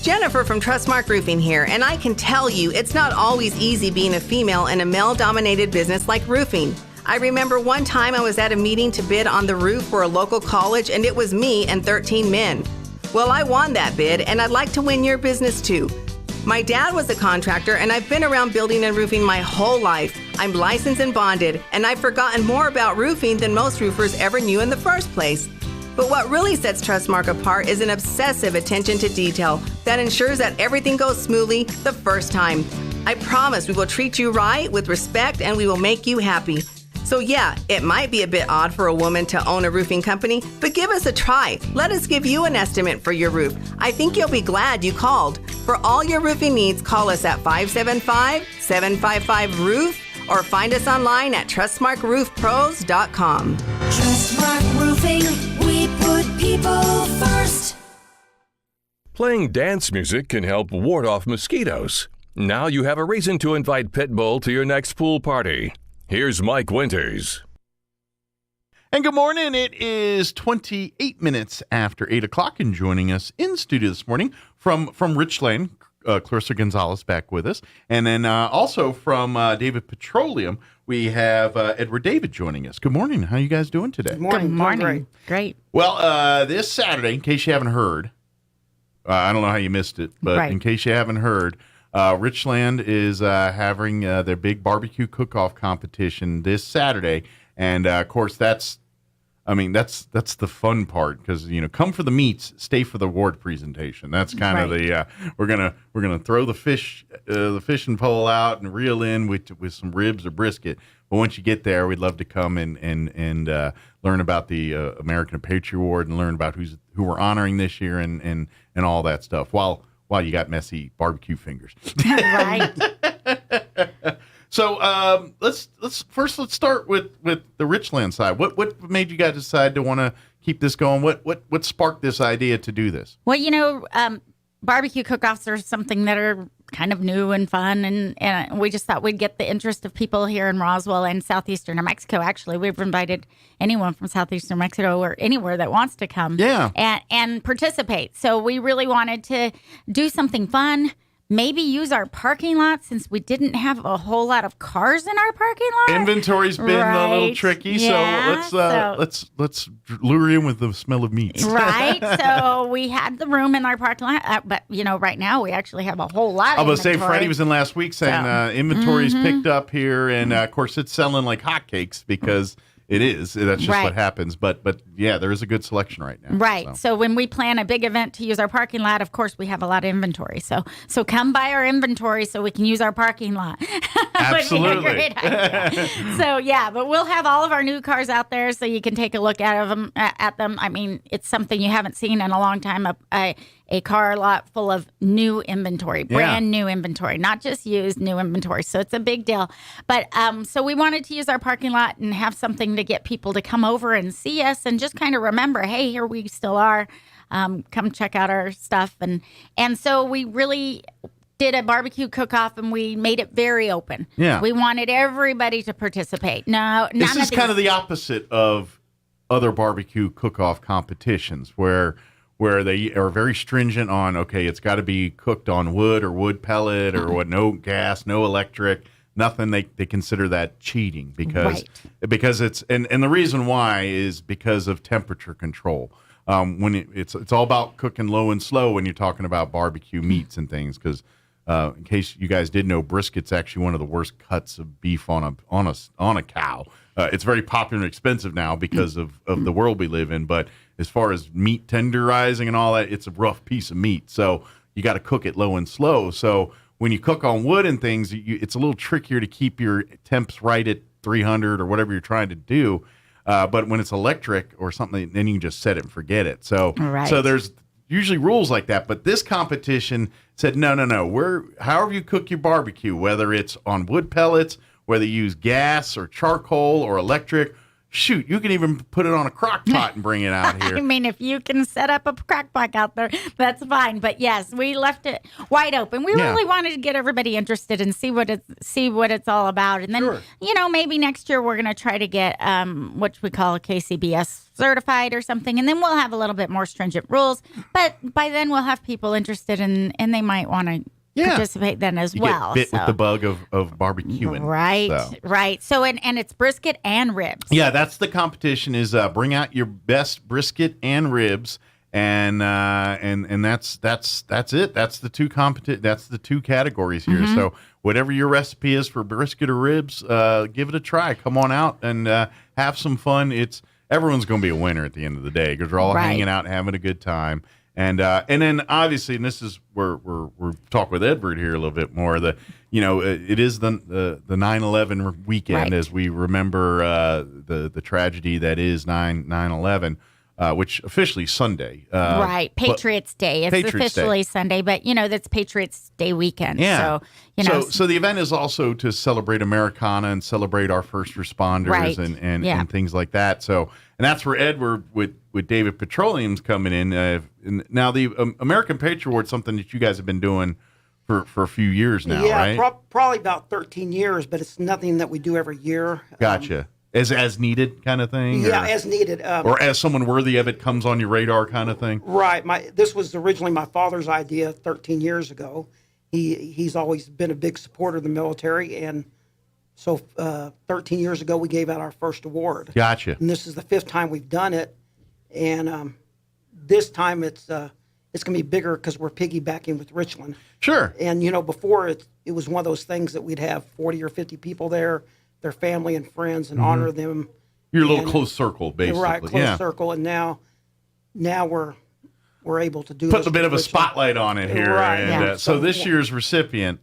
Jennifer from Trustmark Roofing here, and I can tell you it's not always easy being a female in a male-dominated business like roofing. I remember one time I was at a meeting to bid on the roof for a local college, and it was me and 13 men. Well, I won that bid, and I'd like to win your business too. My dad was a contractor, and I've been around building and roofing my whole life. I'm licensed and bonded, and I've forgotten more about roofing than most roofers ever knew in the first place. But what really sets Trustmark apart is an obsessive attention to detail that ensures that everything goes smoothly the first time. I promise we will treat you right with respect, and we will make you happy. So yeah, it might be a bit odd for a woman to own a roofing company, but give us a try. Let us give you an estimate for your roof. I think you'll be glad you called. For all your roofing needs, call us at 575-755-ROOF or find us online at TrustmarkRoofPros.com.
Trustmark Roofing, we put people first.
Playing dance music can help ward off mosquitoes. Now you have a reason to invite Pitbull to your next pool party. Here's Mike Winters.
And good morning. It is 28 minutes after 8 o'clock, and joining us in studio this morning from Richland, Clarissa Gonzalez back with us. And then also from David Petroleum, we have Edward David joining us. Good morning. How you guys doing today?
Good morning. Great.
Well, this Saturday, in case you haven't heard, I don't know how you missed it, but in case you haven't heard, Richland is having their big barbecue cook-off competition this Saturday, and of course that's the fun part, because come for the meats, stay for the award presentation. That's kind of the we're gonna throw the fishing pole out and reel in with some ribs or brisket. But once you get there, we'd love to come and learn about the American Patriot Award and learn about who we're honoring this year and all that stuff. While you got messy barbecue fingers.
Right.
So let's start with the Richland side. What made you guys decide to want to keep this going? What sparked this idea to do this?
Well, barbecue cook-offs are something that are kind of new and fun, and we just thought we'd get the interest of people here in Roswell and southeastern New Mexico. Actually, we've invited anyone from southeastern New Mexico or anywhere that wants to come and participate. So we really wanted to do something fun, maybe use our parking lot, since we didn't have a whole lot of cars in our parking lot.
Inventory's been a little tricky, so let's lure in with the smell of meats.
Right. So we had the room in our parking lot, but right now we actually have a whole lot of inventory.
Say Freddie was in last week saying inventory's picked up here, and of course it's selling like hotcakes because it is. That's just what happens. But yeah, there is a good selection right now.
Right. So when we plan a big event to use our parking lot, of course we have a lot of inventory. So come buy our inventory so we can use our parking lot.
Absolutely.
Would be a great idea. So yeah, but we'll have all of our new cars out there so you can take a look at them. I mean, it's something you haven't seen in a long time. A car lot full of new inventory, brand new inventory, not just used, new inventory. So it's a big deal. But so we wanted to use our parking lot and have something to get people to come over and see us and just kind of remember, hey, here we still are. Come check out our stuff. And so we really did a barbecue cook-off, and we made it very open.
Yeah.
We wanted everybody to participate.
This is kind of the opposite of other barbecue cook-off competitions where they are very stringent on, okay, it's got to be cooked on wood or wood pellet or no gas, no electric, nothing. They consider that cheating because it's and the reason why is because of temperature control. When it's all about cooking low and slow when you're talking about barbecue meats and things, because in case you guys didn't know, brisket's actually one of the worst cuts of beef on a cow. It's very popular and expensive now because of the world we live in, but as far as meat tenderizing and all that, it's a rough piece of meat. So you got to cook it low and slow. So when you cook on wood and things, it's a little trickier to keep your temps right 300 or whatever you're trying to do. But when it's electric or something, then you can just set it and forget it. So there's usually rules like that. But this competition said, no. However you cook your barbecue, whether it's on wood pellets, whether you use gas or charcoal or electric, shoot, you can even put it on a crock pot and bring it out here.
I mean, if you can set up a crock pot out there, that's fine. But yes, we left it wide open. We really wanted to get everybody interested and see what it's all about. And then, maybe next year we're going to try to get what we call a KCBS certified or something. And then we'll have a little bit more stringent rules. But by then we'll have people interested and they might want to participate then as well.
Get bit with the bug of barbecuing.
Right. So and it's brisket and ribs.
Yeah, that's the competition. Is bring out your best brisket and ribs, and that's it. That's the two categories here.
Mm-hmm.
So whatever your recipe is for brisket or ribs, give it a try. Come on out and have some fun. Everyone's going to be a winner at the end of the day because we're all hanging out and having a good time. And then obviously, and this is where we're talking with Edward here a little bit more. It is the 9/11 weekend as we remember the tragedy that is 9/11, which officially Sunday.
Patriots Day. It's officially Sunday, but that's Patriots Day weekend.
Yeah.
So
So the event is also to celebrate Americana and celebrate our first responders and things like that. So. And that's where Edward with David Petroleum's coming in. Now the American Patriot Award is something that you guys have been doing for a few years now, right?
Yeah, probably about 13 years, but it's nothing that we do every year.
Gotcha. As needed kind of thing?
Yeah, as needed.
Or as someone worthy of it comes on your radar kind of thing?
Right. This was originally my father's idea 13 years ago. He's always been a big supporter of the military, and so 13 years ago, we gave out our first award.
Gotcha.
And this is the 5th time we've done it. And this time it's going to be bigger because we're piggybacking with Richland.
Sure.
And, before it was one of those things that we'd have 40 or 50 people there, their family and friends, and honor them.
Your little close circle, basically.
Right, close circle. And now we're able to do
Put a bit of a spotlight on it here.
Right.
And, so this year's recipient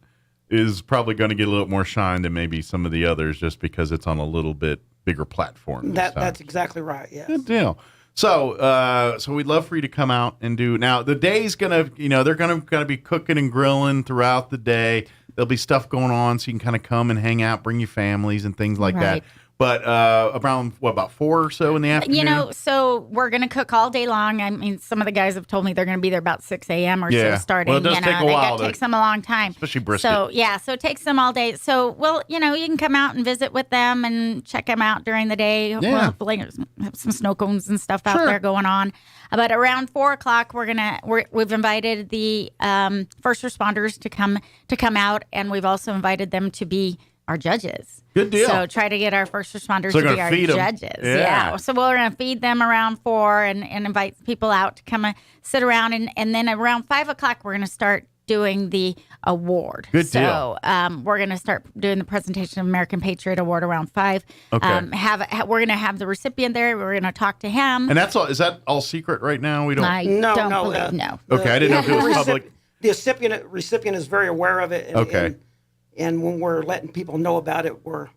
is probably going to get a little more shine than maybe some of the others just because it's on a little bit bigger platform.
That's exactly right, yes.
Good deal. So we'd love for you to come out and do. Now, the day's going to, they're going to be cooking and grilling throughout the day. There'll be stuff going on so you can kind of come and hang out, bring your families and things like that. But around, about 4 or so in the afternoon?
So we're going to cook all day long. I mean, some of the guys have told me they're going to be there about 6 a.m. or so starting.
Well, it does take a while.
It takes them a long time.
Especially brisket.
So it takes them all day. So, you can come out and visit with them and check them out during the day.
Yeah.
We'll hopefully have some snow cones and stuff out there going on. But around 4 o'clock, we've invited the first responders to come out, and we've also invited them to be our judges.
Good deal.
So try to get our first responders to be our judges.
Yeah.
So we're going to feed them around 4 and invite people out to come and sit around. And then around 5 o'clock, we're going to start doing the award.
Good deal.
So we're going to start doing the presentation of American Patriot Award around 5.
Okay.
We're going to have the recipient there. We're going to talk to him.
And that's all. Is that all secret right now? We don't.
I don't believe no.
Okay, I didn't know if it was public.
The recipient is very aware of it. And when we're letting people know about it, we're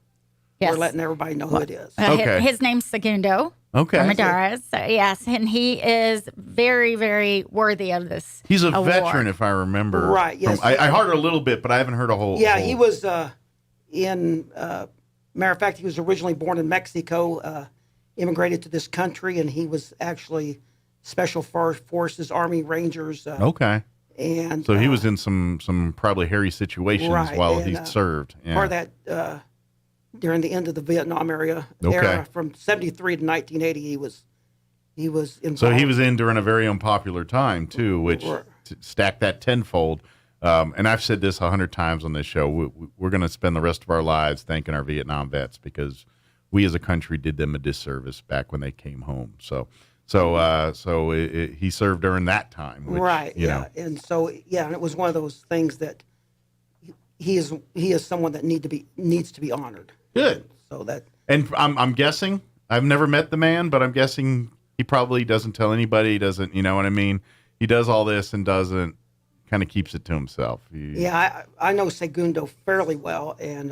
letting everybody know who it is.
His name's Segundo.
Okay.
From Madras. So, yes, and he is very, very worthy of this.
He's a
award.
veteran, if I remember.
Right, yes.
I heard a little bit, but I haven't heard a whole.
Yeah, he was matter of fact, he was originally born in Mexico, immigrated to this country, and he was actually Special Forces, Army Rangers.
Okay.
And
so he was in some probably hairy situations while he served. Yeah.
Part of that during the end of the Vietnam era from 73 to 1980, he was involved.
So he was in during a very unpopular time too, which stacked that tenfold. And I've said this 100 times on this show. We're going to spend the rest of our lives thanking our Vietnam vets because we as a country did them a disservice back when they came home. So he served during that time. Which,
right.
You know.
And so, and it was one of those things that he is someone that needs to be honored.
Good.
So that.
And I'm guessing, I've never met the man, but I'm guessing he probably doesn't tell anybody. He doesn't, you know what I mean? He does all this and doesn't, kind of keeps it to himself.
I know Segundo fairly well, and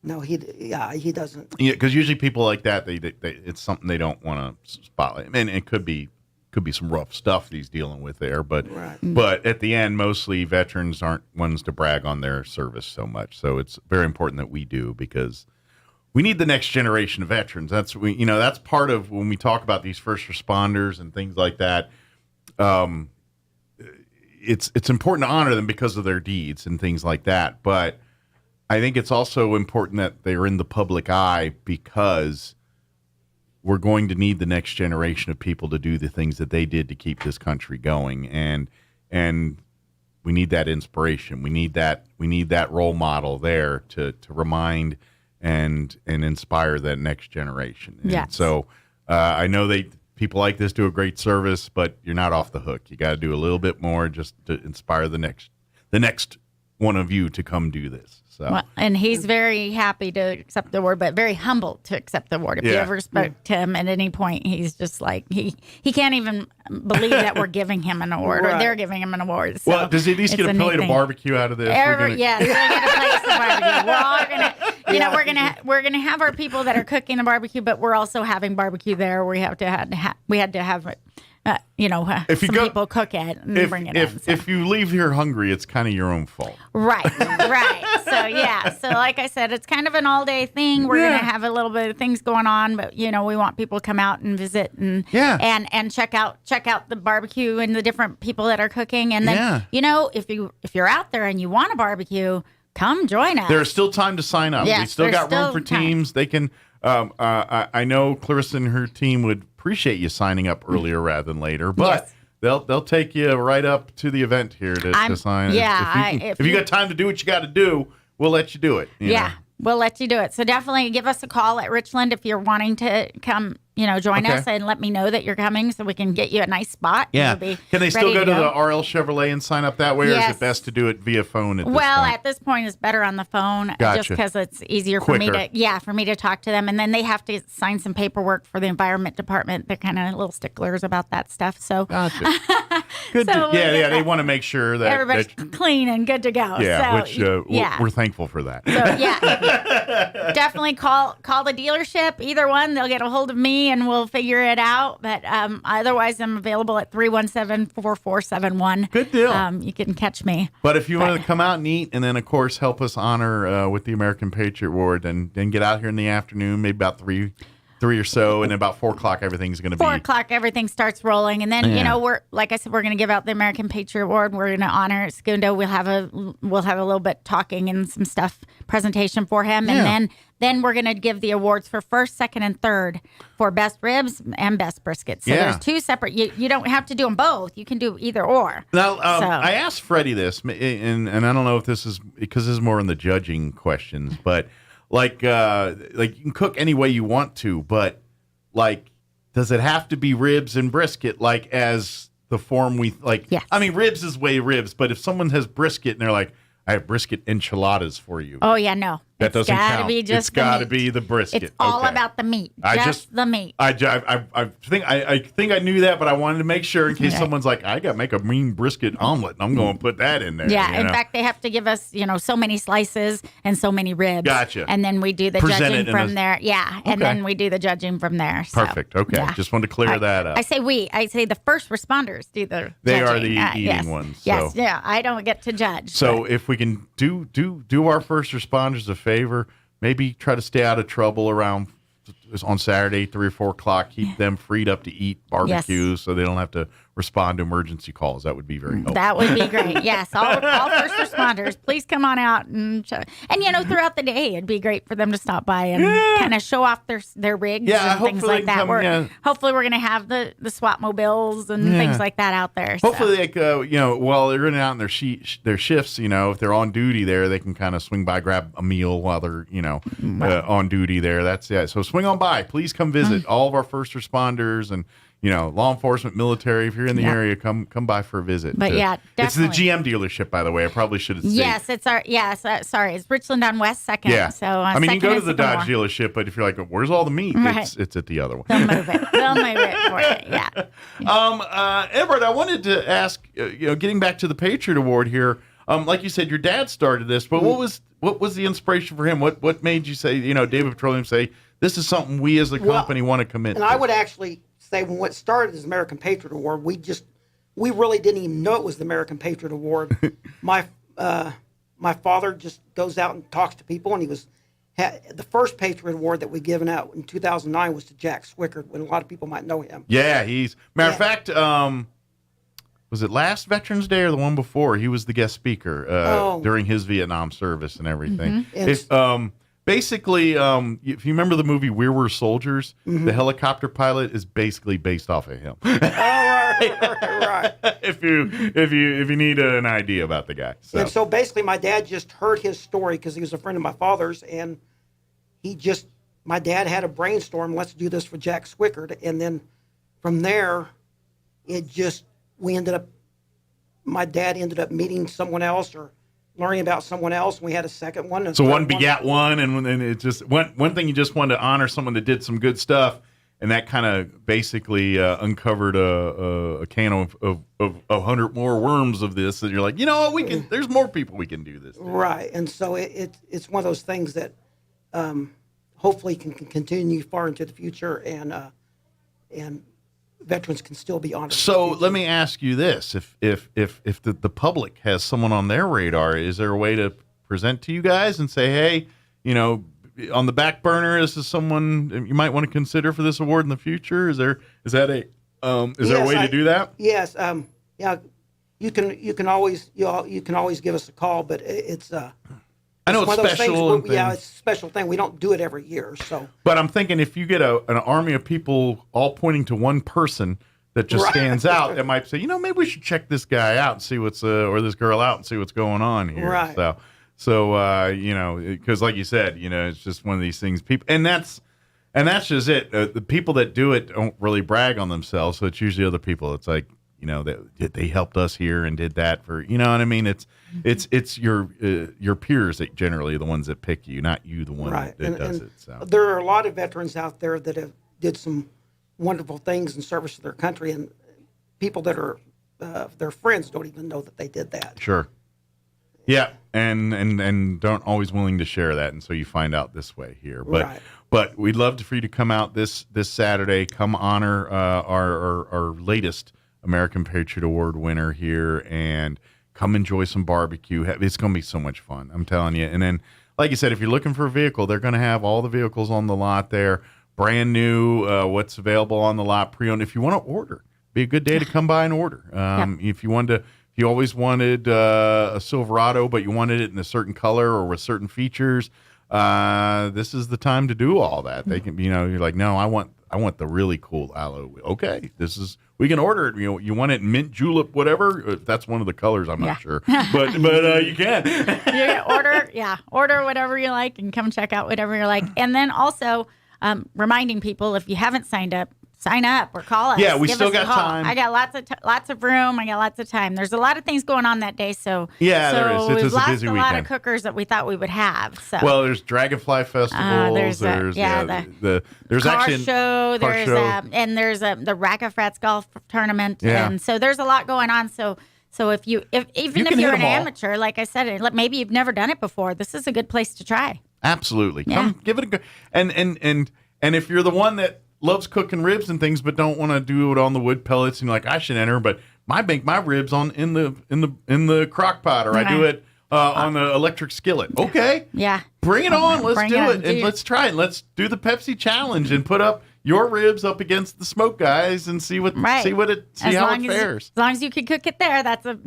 No, he doesn't.
Yeah, because usually people like that, they it's something they don't want to spotlight. And it could be some rough stuff he's dealing with there, but at the end, mostly veterans aren't ones to brag on their service so much. So it's very important that we do, because we need the next generation of veterans. That's part of when we talk about these first responders and things like that. It's important to honor them because of their deeds and things like that, but I think it's also important that they're in the public eye, because we're going to need the next generation of people to do the things that they did to keep this country going, and we need that inspiration. We need that role model there to remind and inspire that next generation.
Yeah.
So I know people like this do a great service, but you're not off the hook. You got to do a little bit more just to inspire the next one of you to come do this. So.
Well, and he's very happy to accept the award, but very humble to accept the award. If you ever spoke to him at any point, he's just like, he can't even believe that we're giving him an award or they're giving him an award. So
well, does he at least get a plate of barbecue out of this?
Yes, he'll get a plate of barbecue. We're all gonna, we're gonna have our people that are cooking the barbecue, but we're also having barbecue there. We had to have it. People cook it and bring it in.
If you leave here hungry, it's kind of your own fault.
Right. So like I said, it's kind of an all-day thing. We're going to have a little bit of things going on, but we want people to come out and visit and check out the barbecue and the different people that are cooking. And then if you're out there and you want a barbecue, come join us.
There's still time to sign up.
Yes,
we still got room for
time.
Teams. They can. I know Clarissa and her team would appreciate you signing up earlier rather than later, but they'll take you right up to the event here to sign. If you got time to do what you got to do, we'll let you do it. You know?
We'll let you do it. So definitely give us a call at Richland if you're wanting to come, join us and let me know that you're coming so we can get you a nice spot.
Yeah. Can they still go to the RL Chevrolet and sign up that way, or is it best to do it via phone at this point?
At this point, it's better on the phone just because it's easier for me to talk to them. And then they have to sign some paperwork for the Environment Department. They're kind of little sticklers about that stuff. So
gotcha. Good. They want to make sure that
everybody's clean and good to go.
Yeah,
so,
we're thankful for that.
So definitely call the dealership. Either one, they'll get a hold of me and we'll figure it out. But otherwise, I'm available at 317-4471.
Good deal.
You can catch me.
But if you want to come out and eat, and then of course help us honor with the American Patriot Award, then get out here in the afternoon, maybe about 3 or so, and about 4 o'clock, everything's going to be
4 o'clock. Everything starts rolling, and then we're like I said, we're going to give out the American Patriot Award. We're going to honor Segundo. We'll have a little bit talking and some stuff presentation for him, and then we're going to give the awards for first, second, and third for best ribs and best brisket. So there's two separate. You don't have to do them both. You can do either or.
Now, I asked Freddie this, and I don't know if this is because this is more in the judging questions, but. Like you can cook any way you want to, but does it have to be ribs and brisket as the form we like?
Yes.
I mean, ribs is ribs, but if someone has brisket and they're like, I have brisket enchiladas for you.
Oh yeah, no.
That doesn't count.
It's
got to be the brisket.
It's all about the meat. Just the meat.
I think I knew that, but I wanted to make sure in case someone's like, I got to make a mean brisket omelet, and I'm going to put that in there.
Yeah. In fact, they have to give us, so many slices and so many ribs.
Gotcha.
And then we do the judging from there. Yeah. And then we do the judging from there. So,
perfect. Okay.
Yeah.
Just wanted to clear that up.
I say the first responders do the
They
judging.
are the eating ones.
Yes.
So.
Yeah. I don't get to judge.
So if we can do our first responders a favor, maybe try to stay out of trouble around on Saturday, 3 or 4 o'clock. Keep them freed up to eat barbecue so they don't have to respond to emergency calls. That would be very helpful.
That would be great. Yes, all first responders, please come on out and throughout the day, it'd be great for them to stop by and kind of show off their rigs and things like that. Hopefully, we're going to have the SWAT mobiles and things like that out there.
Hopefully, while they're in and out in their shifts, if they're on duty there, they can kind of swing by, grab a meal while they're on duty there. That's it. So swing on by. Please come visit all of our first responders and. Law enforcement, military. If you're in the area, come by for a visit.
But definitely.
It's the GM dealership, by the way. I probably should have said.
Yes, it's it's Richland on West 2nd.
Yeah.
So
you can go to the Dodge dealership, but if you're like, where's all the meat?
Right.
It's at the other one.
They'll move it. They'll move it for you. Yeah.
Edward, I wanted to ask. Getting back to the Patriot Award here. Like you said, your dad started this, but what was the inspiration for him? What made you say, David Petroleum say, this is something we as a company want to commit to?
And I would actually say when what started as American Patriot Award, we really didn't even know it was the American Patriot Award. My father just goes out and talks to people, and the first Patriot Award that we given out in 2009 was to Jack Swickard, when a lot of people might know him.
Yeah, matter of fact, was it last Veterans Day or the one before? He was the guest speaker during his Vietnam service and everything.
Mm-hmm.
Basically, if you remember the movie We Were Soldiers, the helicopter pilot is basically based off of him.
Right.
If you need an idea about the guy.
And so basically, my dad just heard his story because he was a friend of my father's, and my dad had a brainstorm. Let's do this for Jack Swickard, and then from there, my dad ended up meeting someone else or learning about someone else, and we had a second one.
So one begat one, and it just one thing you just wanted to honor someone that did some good stuff, and that kind of basically uncovered a can of 100 more worms of this, and you're like, there's more people we can do this to.
Right, and so it's one of those things that hopefully can continue far into the future, and veterans can still be honored.
So let me ask you this: if the public has someone on their radar, is there a way to present to you guys and say, hey, on the back burner, this is someone you might want to consider for this award in the future? Is there a way to do that?
Yes. Yeah. You can always give us a call, but it's
I know it's special.
It's a special thing. We don't do it every year. So,
but I'm thinking if you get an army of people all pointing to one person that just stands out, that might say, maybe we should check this guy out and see what's or this girl out and see what's going on here.
Right.
So because like you said, it's just one of these things. People, and that's just it. The people that do it don't really brag on themselves. So it's usually other people. It's like, that they helped us here and did that for, what I mean? It's your peers that generally are the ones that pick you, not you, the one that does it. So
there are a lot of veterans out there that did some wonderful things in service to their country, and people that are their friends don't even know that they did that.
Sure. Yeah, and don't always willing to share that, and so you find out this way here. But we'd love for you to come out this Saturday. Come honor our latest American Patriot Award winner here, and come enjoy some barbecue. It's going to be so much fun, I'm telling you. And then, like you said, if you're looking for a vehicle, they're going to have all the vehicles on the lot there, brand new, what's available on the lot, pre-owned. If you want to order, be a good day to come by and order. If you always wanted a Silverado, but you wanted it in a certain color or with certain features, this is the time to do all that. They can, you're like, no, I want the really cool aloe. Okay, we can order it. You want it in mint julep, whatever. That's one of the colors. I'm not sure, but you can.
Order whatever you like and come check out whatever you like. And then also reminding people, if you haven't signed up, sign up or call us.
Yeah, we
Give
still
us a
got
call.
time.
I got lots of room. I got lots of time. There's a lot of things going on that day. So
there is. It's
we've
a
lost
busy
a
weekend.
lot of cookers that we thought we would have. So
there's Dragonfly Festival.
there's
there's
car
actually
show.
car
There's
show.
And there's the Rackafrats golf tournament.
Yeah.
And so there's a lot going on. So if you're
can
an
hit 'em all.
amateur, like I said, maybe you've never done it before, this is a good place to try.
Absolutely.
Yeah.
Come give it a go. And if you're the one that loves cooking ribs and things, but don't want to do it on the wood pellets, and you're like, I should enter, but I make my ribs in the crock pot, or I do it on the electric skillet. Okay.
Yeah.
Bring it on. Let's do it. And let's try it. Let's do the Pepsi challenge and put up your ribs up against the smoke guys and see how it fares.
As long as you can cook it there, that's
the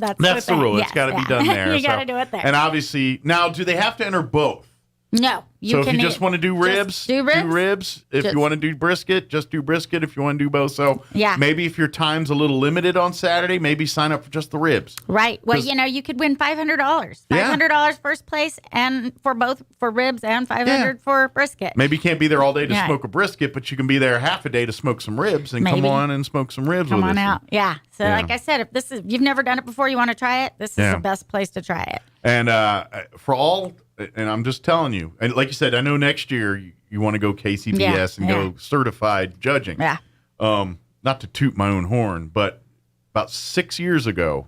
rule. It's got to be done there.
You got to do it there.
And obviously, now, do they have to enter both?
No.
If you just want to do ribs, do ribs. If you want to do brisket, just do brisket. If you want to do both. So maybe if your time's a little limited on Saturday, maybe sign up for just the ribs.
Right. Well, you could win $500. $500 first place, and for ribs, and $500 for brisket.
Maybe you can't be there all day to smoke a brisket, but you can be there half a day to smoke some ribs, and come on and smoke some ribs with us.
Come on out. Yeah. So like I said, if you've never done it before, you want to try it, this is the best place to try it.
And and I'm just telling you, and like you said, I know next year you want to go KCBS and go certified judging.
Yeah.
Not to toot my own horn, but about 7 years ago,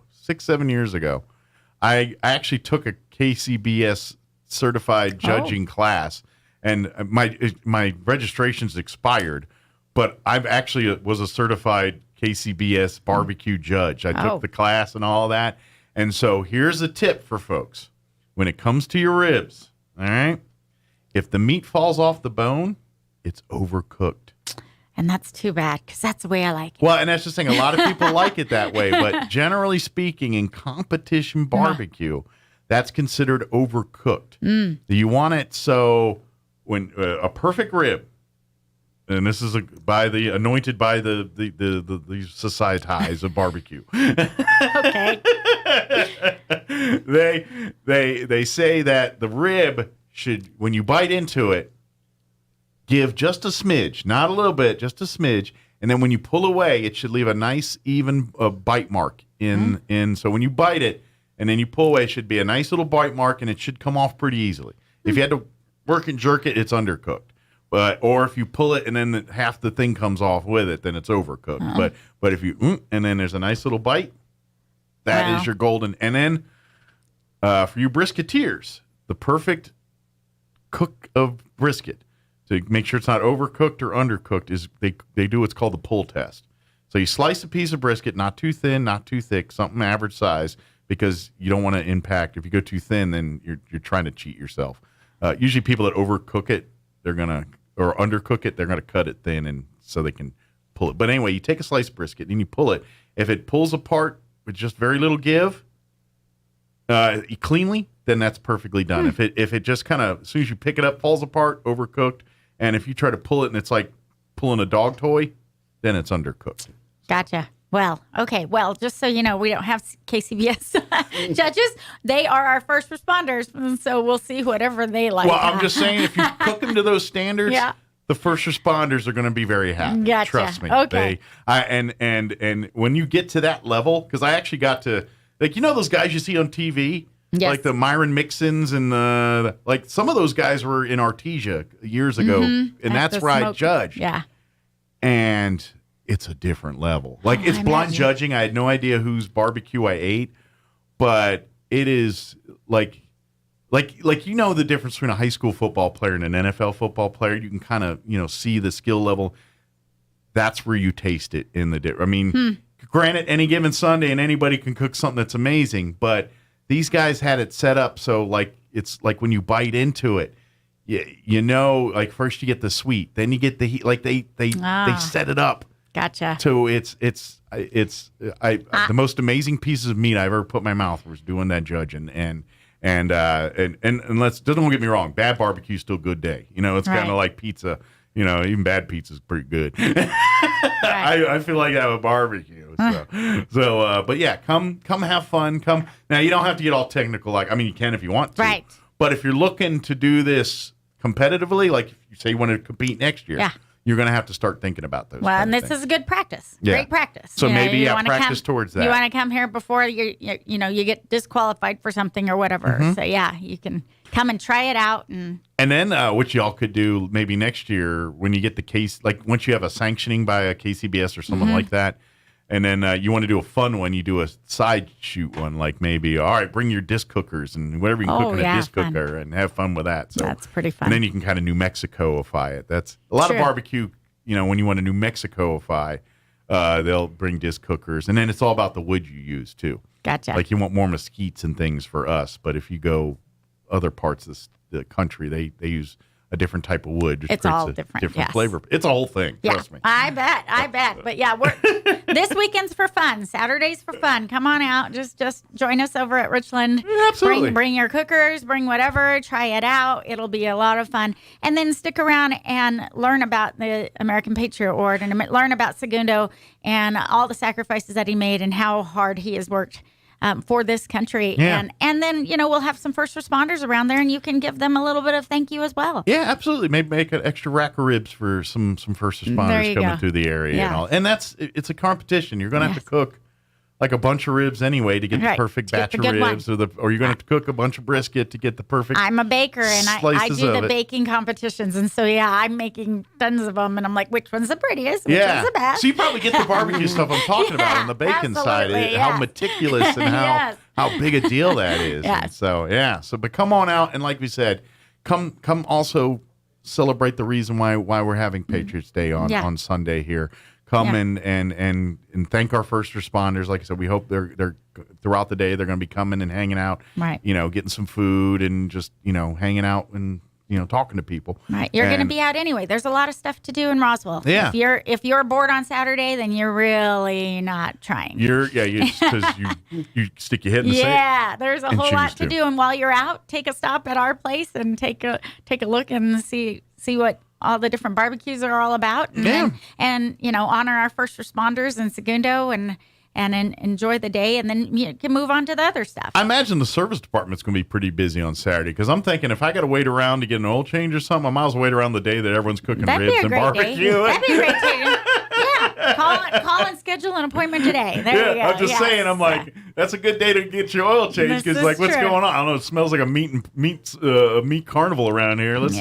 I actually took a KCBS certified judging class, and my registration's expired, but I've actually was a certified KCBS barbecue judge. I took the class and all that. And so here's a tip for folks. When it comes to your ribs, all right, if the meat falls off the bone, it's overcooked.
And that's too bad, because that's the way I like it.
Well, and that's just saying, a lot of people like it that way, but generally speaking, in competition barbecue, that's considered overcooked. You want it so when a perfect rib, and this is anointed by the societies of barbecue.
Okay.
They say that the rib should, when you bite into it, give just a smidge, not a little bit, just a smidge, and then when you pull away, it should leave a nice even bite mark in. So when you bite it and then you pull away, it should be a nice little bite mark, and it should come off pretty easily. If you had to work and jerk it, it's undercooked. Or if you pull it and then half the thing comes off with it, then it's overcooked. But if you and then there's a nice little bite, that is your golden. And then for you brisketeers, the perfect cook of brisket to make sure it's not overcooked or undercooked is they do what's called the pull test. So you slice a piece of brisket, not too thin, not too thick, something average size, because you don't want to impact. If you go too thin, then you're trying to cheat yourself. Usually people that overcook it, or undercook it, they're gonna cut it thin, and so they can pull it. But anyway, you take a sliced brisket and you pull it. If it pulls apart with just very little give, cleanly, then that's perfectly done. If it just kind of, as soon as you pick it up, falls apart, overcooked, and if you try to pull it and it's like pulling a dog toy, then it's undercooked.
Gotcha. Well, okay. Well, just so you know, we don't have KCBS judges. They are our first responders, and so we'll see whatever they like.
Well, I'm just saying, if you cook them to those standards, the first responders are going to be very happy.
Gotcha.
Trust me.
Okay.
And when you get to that level, because I actually got to, those guys you see on TV, like the Myron Mixons and like some of those guys were in Artesia years ago, and that's where I judged.
Yeah.
And it's a different level. Like, it's blind judging. I had no idea whose barbecue I ate, but it is like the difference between a high school football player and an NFL football player. You can kind of see the skill level. That's where you taste it in the granted, any given Sunday and anybody can cook something that's amazing, but these guys had it set up so it's like when you bite into it, like first you get the sweet, then you get the heat. Like they set it up.
Gotcha.
So it's the most amazing pieces of meat I've ever put in my mouth was doing that judging, and let's don't get me wrong, bad barbecue is still good day. It's kind of like pizza. Even bad pizza is pretty good. I feel like that with barbecue. But yeah, come have fun. Come now. You don't have to get all technical. You can if you want to.
Right.
But if you're looking to do this competitively, like if you say you want to compete next year, you're going to have to start thinking about those.
Well, and this is a good practice.
Yeah.
Great practice.
So maybe practice towards that.
You want to come here before you get disqualified for something or whatever.
Mm-hmm.
So yeah, you can come and try it out. And
then what y'all could do maybe next year when you get the case, like once you have a sanctioning by a KCBS or someone like that, and then you want to do a fun one, you do a side shoot one, like maybe, all right, bring your disc cookers and whatever you can cook in a disc cooker and have fun with that. So
that's pretty fun.
And then you can kind of New Mexico-ify it. That's a lot of barbecue, when you want to New Mexico-ify, they'll bring disc cookers. And then it's all about the wood you use, too.
Gotcha.
Like you want more mesquites and things for us, but if you go other parts of the country, they use a different type of wood.
It's all different
flavor. It's a whole thing.
Yeah,
Trust me.
I bet. But yeah, this weekend's for fun. Saturday's for fun. Come on out. Just join us over at Richland.
Absolutely.
Bring your cookers. Bring whatever. Try it out. It'll be a lot of fun. And then stick around and learn about the American Patriot Award and learn about Segundo and all the sacrifices that he made and how hard he has worked for this country.
Yeah.
And then, we'll have some first responders around there and you can give them a little bit of thank you as well.
Yeah, absolutely. Maybe make an extra rack of ribs for some first responders coming through the area and all. And it's a competition. You're going to have to cook like a bunch of ribs anyway to get the
Right,
perfect
to get
batch
the
of
good
ribs, or you're going to cook a bunch of brisket to get the perfect.
I'm a baker, and I
slices
do
of
the
it.
baking competitions, and so I'm making tons of them, and I'm like, which one's the prettiest? Which
Yeah,
one's the best?
so you probably get the barbecue stuff I'm talking about on the bacon side.
absolutely,
How
yes.
meticulous and how big a deal that is.
Yes.
And so but come on out, and like we said, come also celebrate the reason why we're having Patriots Day on Sunday here. Come and thank our first responders. Like I said, we hope they're throughout the day they're going to be coming and hanging out.
Right.
Getting some food and just hanging out and talking to people.
Right. You're going to be out anyway. There's a lot of stuff to do in Roswell.
Yeah.
If you're bored on Saturday, then you're really not trying.
Because you stick your head in the sand.
Yeah, there's a
and
whole lot
choose
to do, and while you're out, take a stop at our place and take a look and see what all the different barbecues are all about, and honor our first responders in Segundo and enjoy the day, and then you can move on to the other stuff.
I imagine the service department's going to be pretty busy on Saturday because I'm thinking if I got to wait around to get an oil change or something, I might as well wait around the day that everyone's cooking
That'd be
ribs
a
and
great
barbecue.
day. That'd be a great day. Yeah, call and schedule an appontment today. There you go.
I'm just saying. I'm like, that's a good day to get your oil change
This
because,
is
like, what's
true.
going on? I don't know. It smells like a meat carnival around here. Let's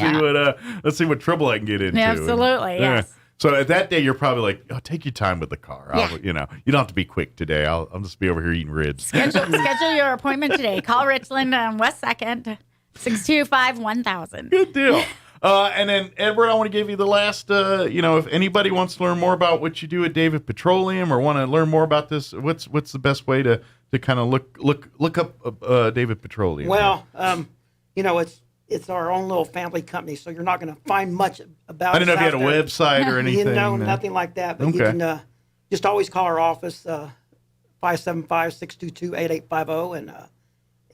see what trouble I can get into.
Absolutely, yes.
So at that day, you're probably like, take your time with the car. You don't have to be quick today. I'll just be over here eating ribs.
Schedule your appointment today. Call Richland on West 2nd, 625-1000.
Good deal. And then, Edward, I want to give you the last, if anybody wants to learn more about what you do at David Petroleum or want to learn more about this, what's the best way to kind of look up David Petroleum?
Well, it's our own little family company, so you're not going to find much about
I didn't know if you had a
out there.
website or anything.
Nothing like that. But you can just always call our office, 575-622-8850,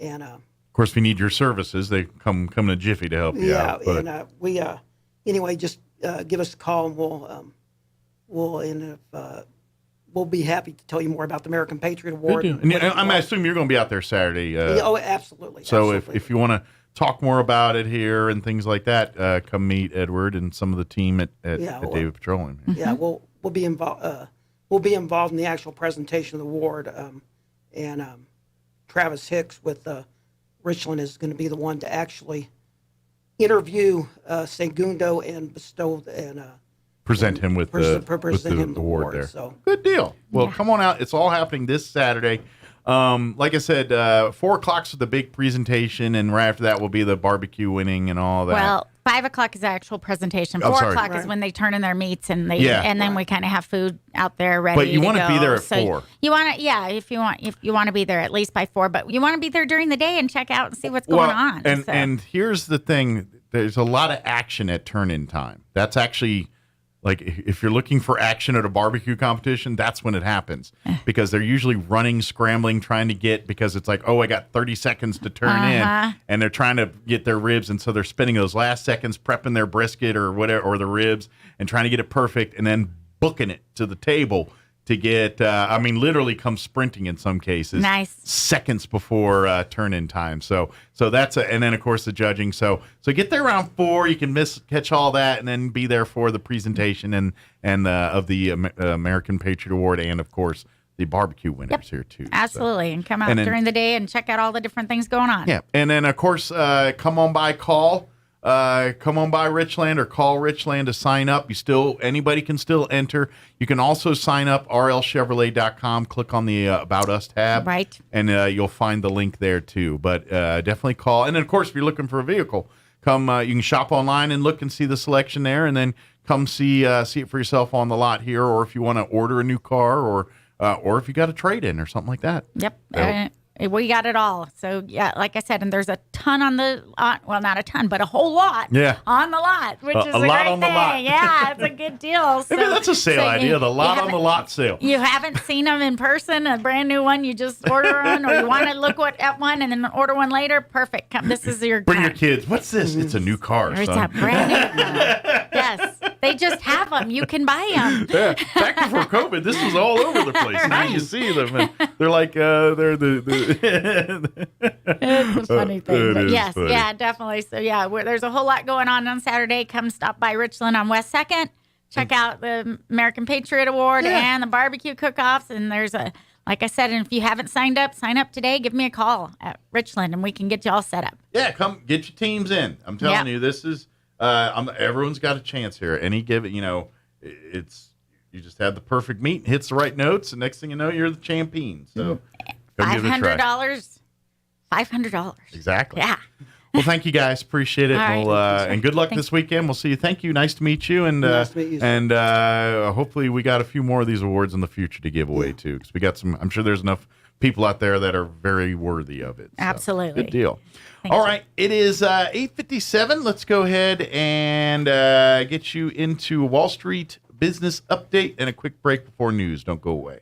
and
of course, if you need your services, they come in a jiffy to help you out. But
and we just give us a call, and we'll be happy to tell you more about the American Patriot Award.
and I assume you're going to be out there Saturday.
Absolutely.
So if you want to talk more about it here and things like that, come meet Edward and some of the team at David Petroleum.
Yeah, we'll be involved. We'll be involved in the actual presentation of the award, and Travis Hicks with Richland is going to be the one to actually interview Segundo and bestow and
present him with the award there.
So
good deal. Well, come on out. It's all happening this Saturday. Like I said, 4:00 is the big presentation, and right after that will be the barbecue winning and all that.
Well, 5 o'clock is the actual presentation. 4 o'clock is when they turn in their meats, and then we kind of have food out there ready.
But you
want to
be there at 4.
You want to, if you want to be there at least by 4, but you want to be there during the day and check out and see what's going on.
And here's the thing: there's a lot of action at turn-in time. That's actually. Like, if you're looking for action at a barbecue competition, that's when it happens. Because they're usually running, scrambling, trying to get, because it's like, I got 30 seconds to turn in. And they're trying to get their ribs. And so they're spending those last seconds prepping their brisket or whatever, or the ribs, and trying to get it perfect, and then booking it to the table to get, literally come sprinting in some cases.
Nice.
Seconds before turn-in time. So that's and then of course the judging. So get there around 4. You can catch all that, and then be there for the presentation and of the American Patriot Award, and of course the barbecue winners here too.
Absolutely, and come out during the day and check out all the different things going on.
Yeah, and then of course come on by Richland or call Richland to sign up. Anybody can still enter. You can also sign up rlchevrolet.com, click on the About Us tab.
Right.
And you'll find the link there too. But definitely call. And then of course, if you're looking for a vehicle, come you can shop online and look and see the selection there, and then come see it for yourself on the lot here, or if you want to order a new car, or if you got a trade-in or something like that.
Yep. We got it all. So, like I said, and there's a ton on the lot. Well, not a ton, but a whole lot on the lot, which is a
lot
great
on the
thing.
lot.
Yeah, it's a good deal. So,
Maybe that's a sale idea, the lot on the lot sale.
You haven't seen them in person, a brand new one, you just order one, or you want to look at one and then order one later, perfect. This is your
Bring your kids. What's this? It's a new car,
It's
son.
a brand new car. Yes. They just have them. You can buy them.
Yeah, back before COVID, this was all over the place. Now you see them, and they're like they're the.
It's a funny thing, but yes,
funny.
yeah, definitely. So there's a whole lot going on Saturday. Come stop by Richland on West 2nd. Check out the American Patriot Award and the barbecue cook-offs, and there's a like I said, and if you haven't signed up, sign up today. Give me a call at Richland, and we can get you all set up.
Yeah, come get your teams in. I'm telling you, this is everyone's got a chance here. Any given, it's you just have the perfect meet, hits the right notes, and next thing you know, you're the champion. So
$500. $500.
Exactly.
Yeah.
Well, thank you guys. Appreciate it.
All right.
And good luck this weekend. We'll see you. Thank you. Nice to meet you. And
Nice to meet you, sir.
and hopefully we got a few more of these awards in the future to give away too, because we got some. I'm sure there's enough people out there that are very worthy of it. So,
Absolutely.
good deal.
Thank
All
you.
right. It is 8:57. Let's go ahead and get you into a Wall Street business update and a quick break before news. Don't go away.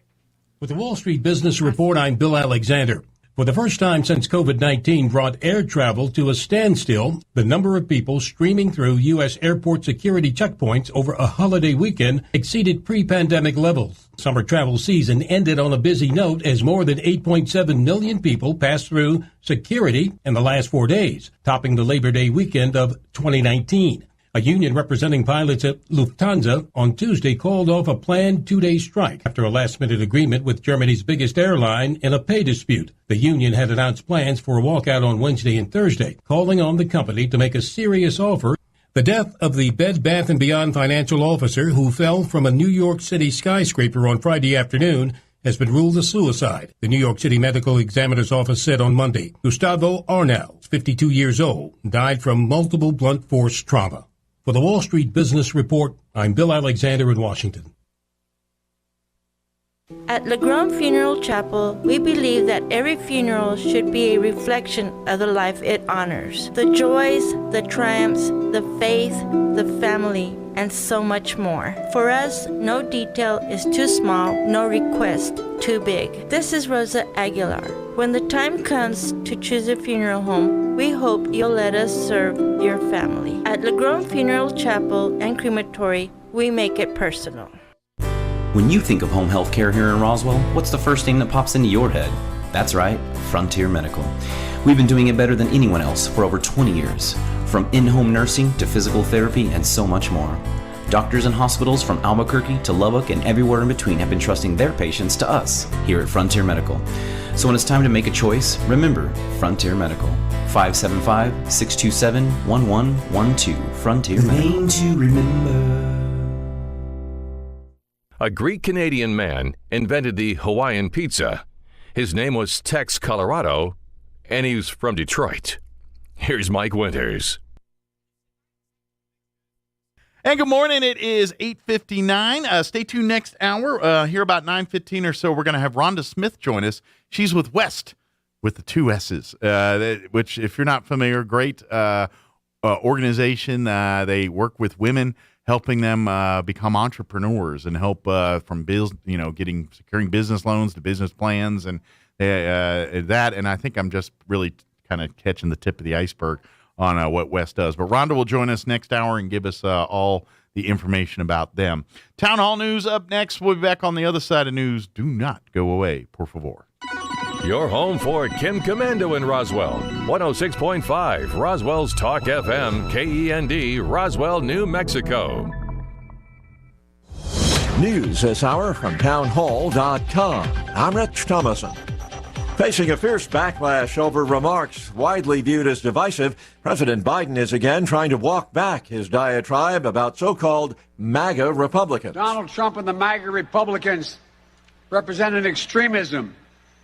With the Wall Street Business Report, I'm Bill Alexander. For the first time since COVID-19 brought air travel to a standstill, the number of people streaming through U.S. airport security checkpoints over a holiday weekend exceeded pre-pandemic levels. Summer travel season ended on a busy note as more than 8.7 million people passed through security in the last 4 days, topping the Labor Day weekend of 2019. A union representing pilots at Lufthansa on Tuesday called off a planned 2-day strike after a last-minute agreement with Germany's biggest airline in a pay dispute. The union had announced plans for a walkout on Wednesday and Thursday, calling on the company to make a serious offer. The death of the Bed Bath & Beyond financial officer who fell from a New York City skyscraper on Friday afternoon has been ruled a suicide, the New York City Medical Examiner's Office said on Monday. Gustavo Arnal, 52 years old, died from multiple blunt force trauma. For the Wall Street Business Report, I'm Bill Alexander in Washington.
At LeGrand Funeral Chapel, we believe that every funeral should be a reflection of the life it honors. The joys, the triumphs, the faith, the family, and so much more. For us, no detail is too small, no request too big. This is Rosa Aguilar. When the time comes to choose a funeral home, we hope you'll let us serve your family. At LeGrand Funeral Chapel and Crematory, we make it personal.
When you think of home health care here in Roswell, what's the first thing that pops into your head? That's right, Frontier Medical. We've been doing it better than anyone else for over 20 years. From in-home nursing to physical therapy and so much more. Doctors and hospitals from Albuquerque to Lubbock and everywhere in between have been trusting their patients to us here at Frontier Medical. So when it's time to make a choice, remember Frontier Medical. 575-627-1112. Frontier Medical. Name to remember.
A Greek-Canadian man invented the Hawaiian pizza. His name was Tex Colorado, and he was from Detroit. Here's Mike Winters.
And good morning. It is 8:59. Stay tuned next hour. Here about 9:15 or so, we're going to have Rhonda Smith join us. She's with West, with the two S's, which, if you're not familiar, great organization. They work with women, helping them become entrepreneurs and help from securing business loans to business plans and that. And I think I'm just really kind of catching the tip of the iceberg on what West does. But Rhonda will join us next hour and give us all the information about them. Town Hall News up next. We'll be back on the other side of news. Do not go away, por favor.
Your home for Kim Commando in Roswell. 106.5 Roswell's Talk FM, KEND, Roswell, New Mexico.
News this hour from townhall.com. I'm Rich Thomason. Facing a fierce backlash over remarks widely viewed as divisive, President Biden is again trying to walk back his diatribe about so-called MAGA Republicans.
Donald Trump and the MAGA Republicans represent an extremism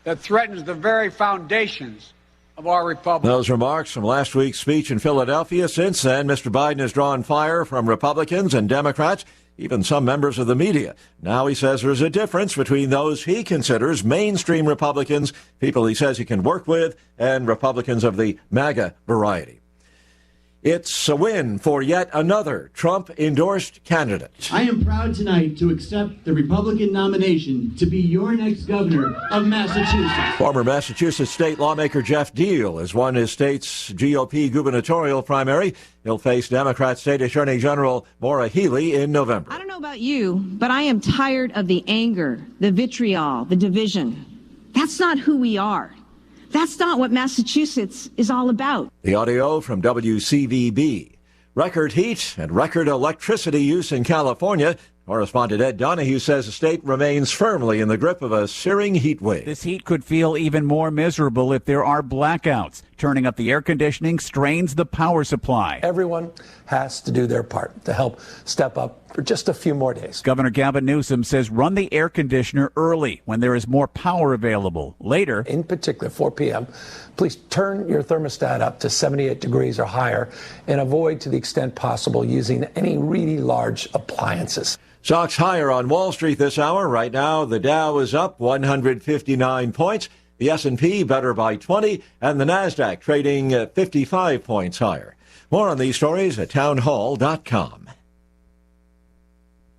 that threatens the very foundations of our republic.
Those remarks from last week's speech in Philadelphia. Since then, Mr. Biden has drawn fire from Republicans and Democrats, even some members of the media. Now he says there's a difference between those he considers mainstream Republicans, people he says he can work with, and Republicans of the MAGA variety. It's a win for yet another Trump-endorsed candidate.
I am proud tonight to accept the Republican nomination to be your next governor of Massachusetts.
Former Massachusetts state lawmaker Jeff Deal has won his state's GOP gubernatorial primary. He'll face Democrat State Attorney General Maura Healey in November.
I don't know about you, but I am tired of the anger, the vitriol, the division. That's not who we are. That's not what Massachusetts is all about.
The audio from WCVB. Record heat and record electricity use in California Correspondent Ed Donahue says the state remains firmly in the grip of a searing heat wave.
This heat could feel even more miserable if there are blackouts. Turning up the air conditioning strains the power supply.
Everyone has to do their part to help step up for just a few more days.
Governor Gavin Newsom says run the air conditioner early when there is more power available. Later,
in particular, 4 p.m., please turn your thermostat up to 78 degrees or higher and avoid, to the extent possible, using any really large appliances.
Stocks higher on Wall Street this hour. Right now, the Dow is up 159 points. The S&P better by 20, and the Nasdaq trading 55 points higher. More on these stories at townhall.com.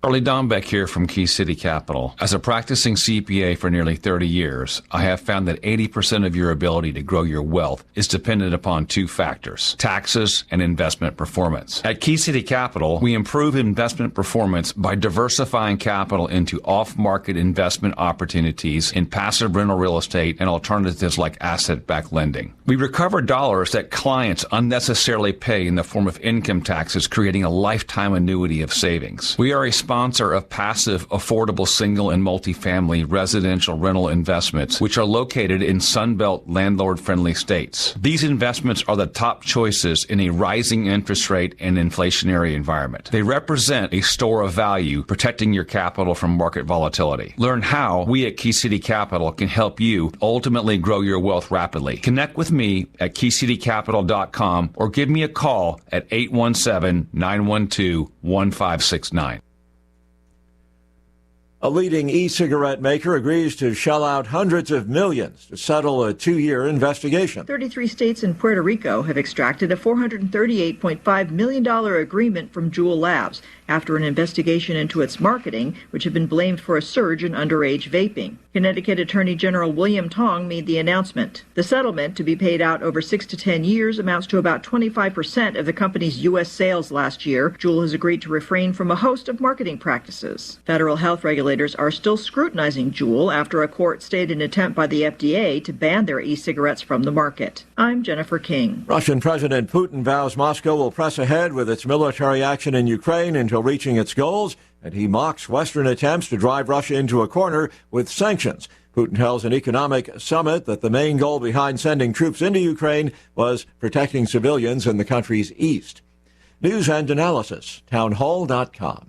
Charlie Dombeck here from Key City Capital. As a practicing CPA for nearly 30 years, I have found that 80% of your ability to grow your wealth is dependent upon two factors: taxes and investment performance. At Key City Capital, we improve investment performance by diversifying capital into off-market investment opportunities in passive rental real estate and alternatives like asset-backed lending. We recover dollars that clients unnecessarily pay in the form of income taxes, creating a lifetime annuity of savings. We are a sponsor of passive, affordable single and multifamily residential rental investments, which are located in Sunbelt landlord-friendly states. These investments are the top choices in a rising interest rate and inflationary environment. They represent a store of value, protecting your capital from market volatility. Learn how we at Key City Capital can help you ultimately grow your wealth rapidly. Connect with me at keycitycapital.com or give me a call at 817-912-1569.
A leading e-cigarette maker agrees to shell out hundreds of millions to settle a 2-year investigation.
33 states and Puerto Rico have extracted a $438.5 million agreement from Juul Labs after an investigation into its marketing, which had been blamed for a surge in underage vaping. Connecticut Attorney General William Tong made the announcement. The settlement, to be paid out over 6 to 10 years, amounts to about 25% of the company's U.S. sales last year. Juul has agreed to refrain from a host of marketing practices. Federal health regulators are still scrutinizing Juul after a court stayed an attempt by the FDA to ban their e-cigarettes from the market. I'm Jennifer King.
Russian President Putin vows Moscow will press ahead with its military action in Ukraine until reaching its goals, and he mocks Western attempts to drive Russia into a corner with sanctions. Putin tells an economic summit that the main goal behind sending troops into Ukraine was protecting civilians in the country's east. News and analysis, townhall.com.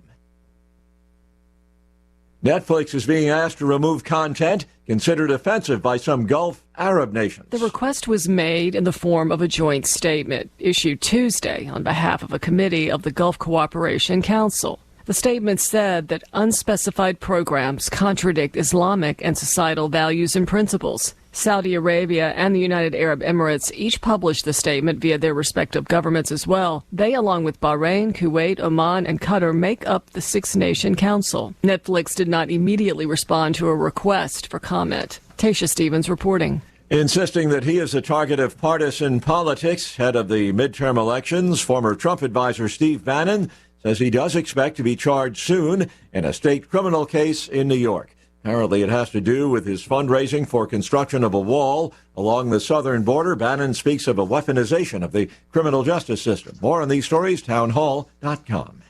Netflix is being asked to remove content considered offensive by some Gulf Arab nations.
The request was made in the form of a joint statement issued Tuesday on behalf of a committee of the Gulf Cooperation Council. The statement said that unspecified programs contradict Islamic and societal values and principles. Saudi Arabia and the United Arab Emirates each published the statement via their respective governments as well. They, along with Bahrain, Kuwait, Oman, and Qatar, make up the Six-Nation Council. Netflix did not immediately respond to a request for comment. Tasha Stevens reporting.
Insisting that he is a target of partisan politics, head of the midterm elections, former Trump advisor Steve Bannon says he does expect to be charged soon in a state criminal case in New York. Apparently, it has to do with his fundraising for construction of a wall along the southern border. Bannon speaks of a weaponization of the criminal justice system. More on these stories, townhall.com.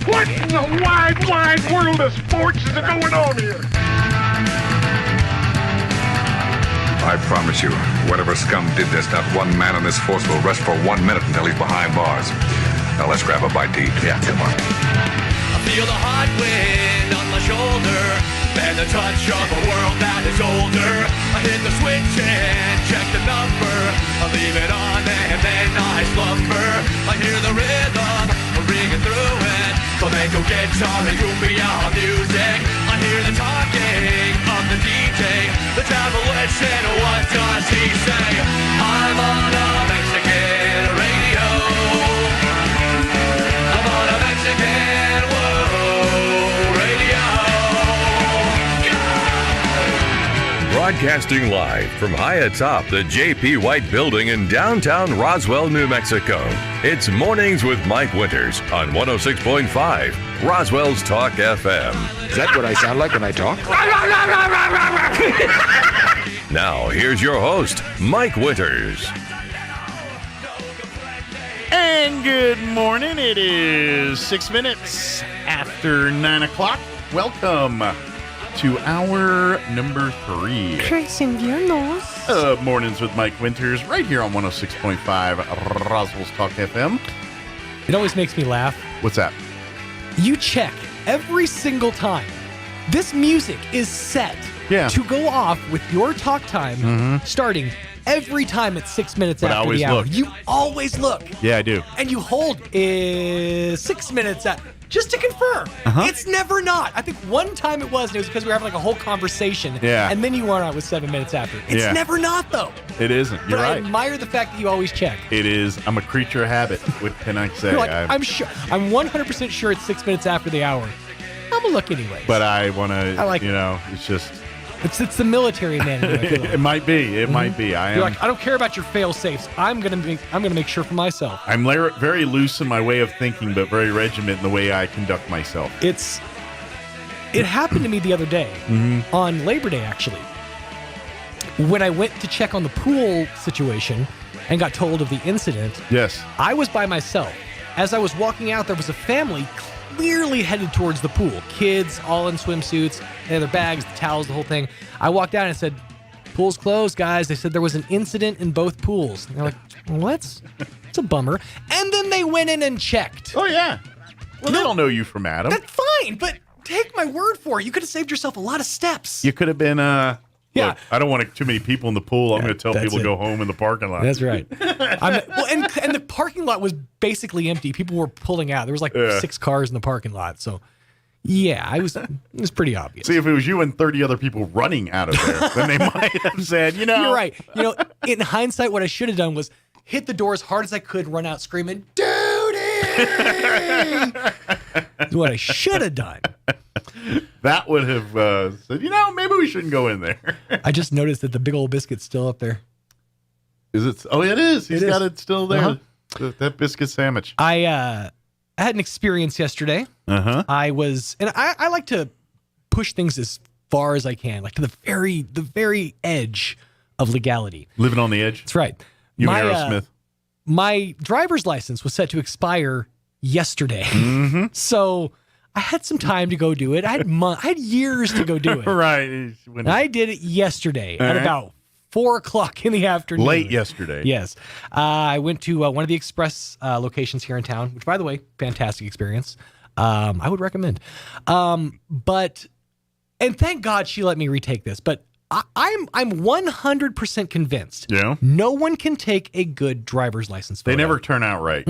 What in the wide, wide world of sports is going on here?
I promise you, whatever scum did this, not one man in this force will rest for 1 minute until he's behind bars. Now let's grab a bite to eat. Yeah, come on.
I feel the hot wind on my shoulder and the touch of a world that is older. I hit the switch and check the number. I leave it on and then I slumber. I hear the rhythm ringing through it. Flamenco guitar and cumbia music. I hear the talking of the DJ. The travel listen, what does he say? I'm on a Mexican radio. I'm on a Mexican radio.
Broadcasting live from high atop the J.P. White Building in downtown Roswell, New Mexico. It's Mornings with Mike Winters on 106.5 Roswell's Talk FM.
Is that what I sound like when I talk?
Now, here's your host, Mike Winters.
And good morning. It is 6 minutes after 9 o'clock. Welcome to hour number 3.
Tres inviernos.
Mornings with Mike Winters, right here on 106.5 Roswell Talk FM.
It always makes me laugh.
What's that?
You check every single time. This music is set to go off with your talk time starting every time at 6 minutes after the hour.
Look.
You always look.
Yeah, I do.
And you hold 6 minutes just to confirm. It's never not. I think one time it was, and it was because we were having like a whole conversation.
Yeah.
And then you went out with 7 minutes after. It's never not, though.
It isn't. You're
but
right.
I admire the fact that you always check.
It is. I'm a creature of habit. What can I say?
You're like, I'm sure. I'm 100% sure it's 6 minutes after the hour. I'm gonna look anyway.
But I want to,
like
it's just...
It's the military man.
It might be. It might be.
You're like, I don't care about your fail safes. I'm gonna make sure for myself.
I'm very loose in my way of thinking, but very regiment in the way I conduct myself.
It happened to me the other day on Labor Day, actually, when I went to check on the pool situation and got told of the incident.
Yes,
I was by myself. As I was walking out, there was a family clearly headed towards the pool. Kids, all in swimsuits, they had their bags, the towels, the whole thing. I walked out and said, "Pool's closed, guys." They said there was an incident in both pools. And they're like, "What? It's a bummer." And then they went in and checked.
Oh, yeah. Well, they don't know you from Adam.
That's fine, but take my word for it. You could have saved yourself a lot of steps.
You could have been, look, I don't want too many people in the pool. I'm going to tell people to go home in the parking lot.
That's right. And the parking lot was basically empty. People were pulling out. There was like 6 cars in the parking lot. So, yeah, it was pretty obvious.
See, if it was you and 30 other people running out of there, then they might have said,
You're right. In hindsight, what I should have done was hit the door as hard as I could, run out screaming, "Duty!" That's what I should have done.
That would have said, maybe we shouldn't go in there.
I just noticed that the big old biscuit's still up there.
Is it? Oh, it is. He's got it still there. That biscuit sandwich.
I had an experience yesterday. I like to push things as far as I can, like to the very edge of legality.
Living on the edge.
That's right.
You and Aerosmith.
My driver's license was set to expire yesterday. So I had some time to go do it. I had years to go do it.
Right.
And I did it yesterday at about 4 o'clock in the afternoon.
Late yesterday.
Yes. I went to one of the express locations here in town, which, by the way, fantastic experience. I would recommend. And thank God she let me retake this. But I'm 100% convinced.
Yeah.
No one can take a good driver's license photo.
They never turn out right.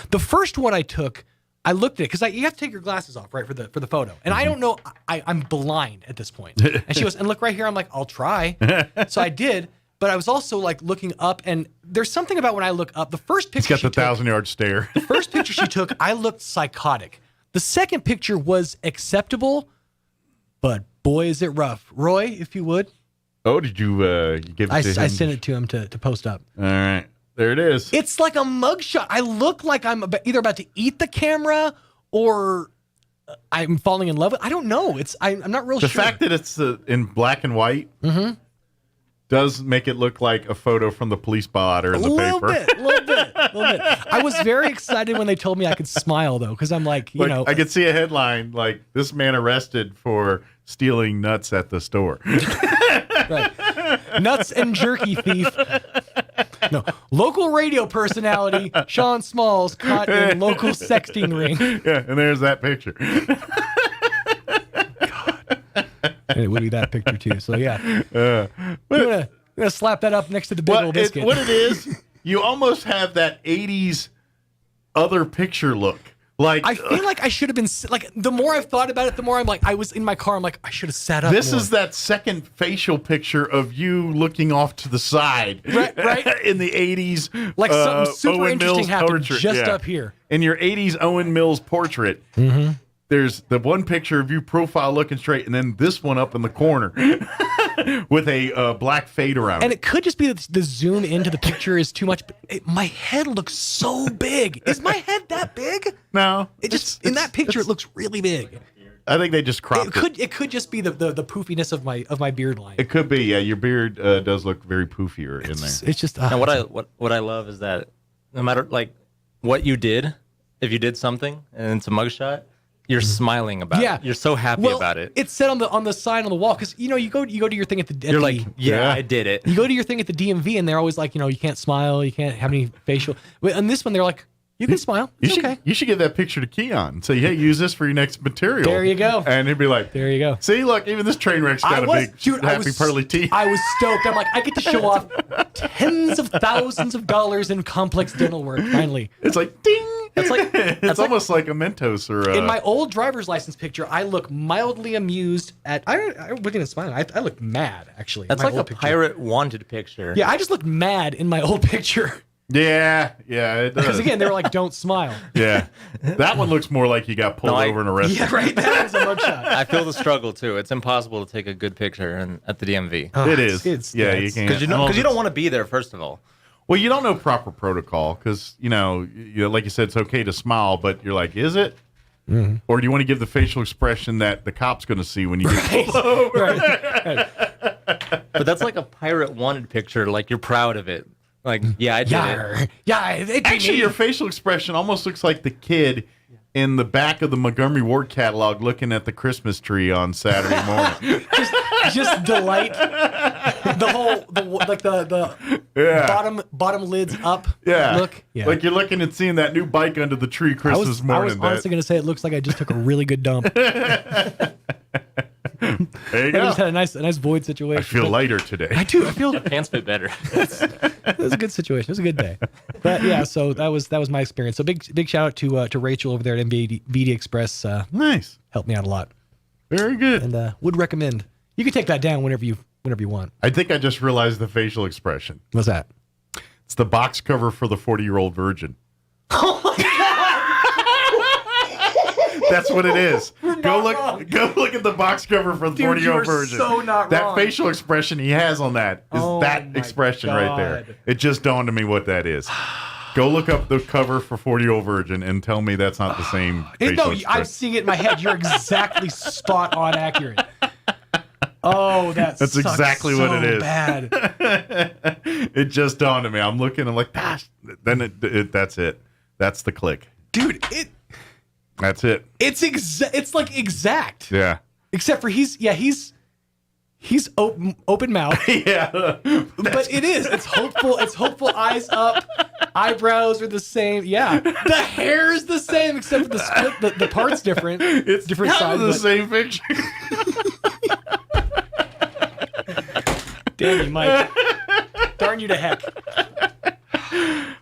The first one I took, I looked at it because you have to take your glasses off, right, for the photo. And I don't know, I'm blind at this point. And she goes, "And look right here." I'm like, "I'll try." So I did, but I was also like looking up, and there's something about when I look up. The first picture
He's got the 1,000-yard stare.
The first picture she took, I looked psychotic. The second picture was acceptable, but boy, is it rough. Roy, if you would.
Oh, did you give it to him?
I sent it to him to post up.
All right. There it is.
It's like a mugshot. I look like I'm either about to eat the camera or I'm falling in love with. I don't know. I'm not real sure.
The fact that it's in black and white does make it look like a photo from the police blotter in the paper.
A little bit. I was very excited when they told me I could smile, though, because I'm like,
I could see a headline like, "This man arrested for stealing nuts at the store."
Right. Nuts and jerky thief. No, local radio personality Sean Smalls caught in local sexting ring.
Yeah, and there's that picture.
God. And it would be that picture too. So yeah, I'm gonna slap that up next to the big old biscuit.
What it is, you almost have that '80s other picture look. Like,
I feel like I should have been like. The more I've thought about it, the more I'm like. I was in my car. I'm like, I should have sat up.
This
more.
is that second facial picture of you looking off to the side,
right?
In the '80s,
like something super
Owen
interesting
Mills
happened
portrait.
just up here.
In your '80s Owen Mills portrait, there's the one picture of you profile looking straight, and then this one up in the corner with a black fade around.
And it could just be that the zoom into the picture is too much. But my head looks so big. Is my head that big?
No.
In that picture, it looks really big.
I think they just cropped it.
It could just be the poofiness of my beard line.
It could be, yeah. Your beard does look very poofier in there.
It's just.
And what I love is that no matter like what you did, if you did something and it's a mugshot, you're smiling about it. You're so happy about it.
It's said on the sign on the wall because you go to your thing at the.
You're like, I did it.
You go to your thing at the DMV and they're always like, you can't smile, you can't have any facial. But on this one, they're like, you can smile. It's okay.
You should give that picture to Keon and say, hey, use this for your next material.
There you go.
And he'd be like,
there you go.
See, look, even this train wreck's got a big, happy pearly teeth.
I was stoked. I'm like, I get to show off tens of thousands of dollars in complex dental work, finally.
It's like, ding.
It's
almost like a Mentos or
in my old driver's license picture, I look mildly amused at. I wasn't smiling. I look mad, actually.
That's like a pirate wanted picture.
Yeah, I just look mad in my old picture.
Yeah, it does.
Because again, they were like, "Don't smile."
Yeah, that one looks more like you got pulled over and arrested.
Yeah, right. That was a mugshot.
I feel the struggle too. It's impossible to take a good picture at the DMV.
It is. You can't.
Because you don't want to be there. First of all.
Well, you don't know proper protocol because like you said, it's okay to smile, but you're like, is it? Mm-hmm. Or do you want to give the facial expression that the cop's going to see when you get pulled over?
Right. But that's like a pirate wanted picture. Like you're proud of it. Like, yeah, I did it.
Yeah,
actually, your facial expression almost looks like the kid in the back of the Montgomery Ward catalog looking at the Christmas tree on Saturday morning.
just delight. The bottom lids up.
Yeah,
look. Yeah.
Like you're looking and seeing that new bike under the tree Christmas morning.
I was honestly going to say it looks like I just took a really good dump.
There you go.
I just had a nice void situation.
I feel lighter today.
I do. I feel
your pants fit better.
It was a good situation. It was a good day. But yeah, so that was my experience. So big shout out to Rachel over there at MVD Express.
Nice.
Helped me out a lot.
Very good.
And would recommend. You can take that down whenever you want.
I think I just realized the facial expression.
What's that?
It's the box cover for the 40-year-old virgin.
Oh my God.
That's what it is. Go look at the box cover for the 40-year-old virgin.
So not
that
wrong.
facial expression he has on that is that expression right there. It just dawned on me what that is. Go look up the cover for 40-year-old virgin and tell me that's not the same facial expression.
I'm seeing it in my head. You're exactly spot on accurate. Oh, that's
exactly what it is.
Bad.
It just dawned on me. I'm looking. I'm like, gosh. Then that's it. That's the click,
dude.
That's it.
It's like exact.
Yeah.
Except for he's open mouth.
Yeah.
But it is. It's hopeful. It's hopeful. Eyes up. Eyebrows are the same. Yeah. The hair is the same except for the split. The part's different.
It's
different size.
The same picture.
Damn you, Mike. Darn you to heck.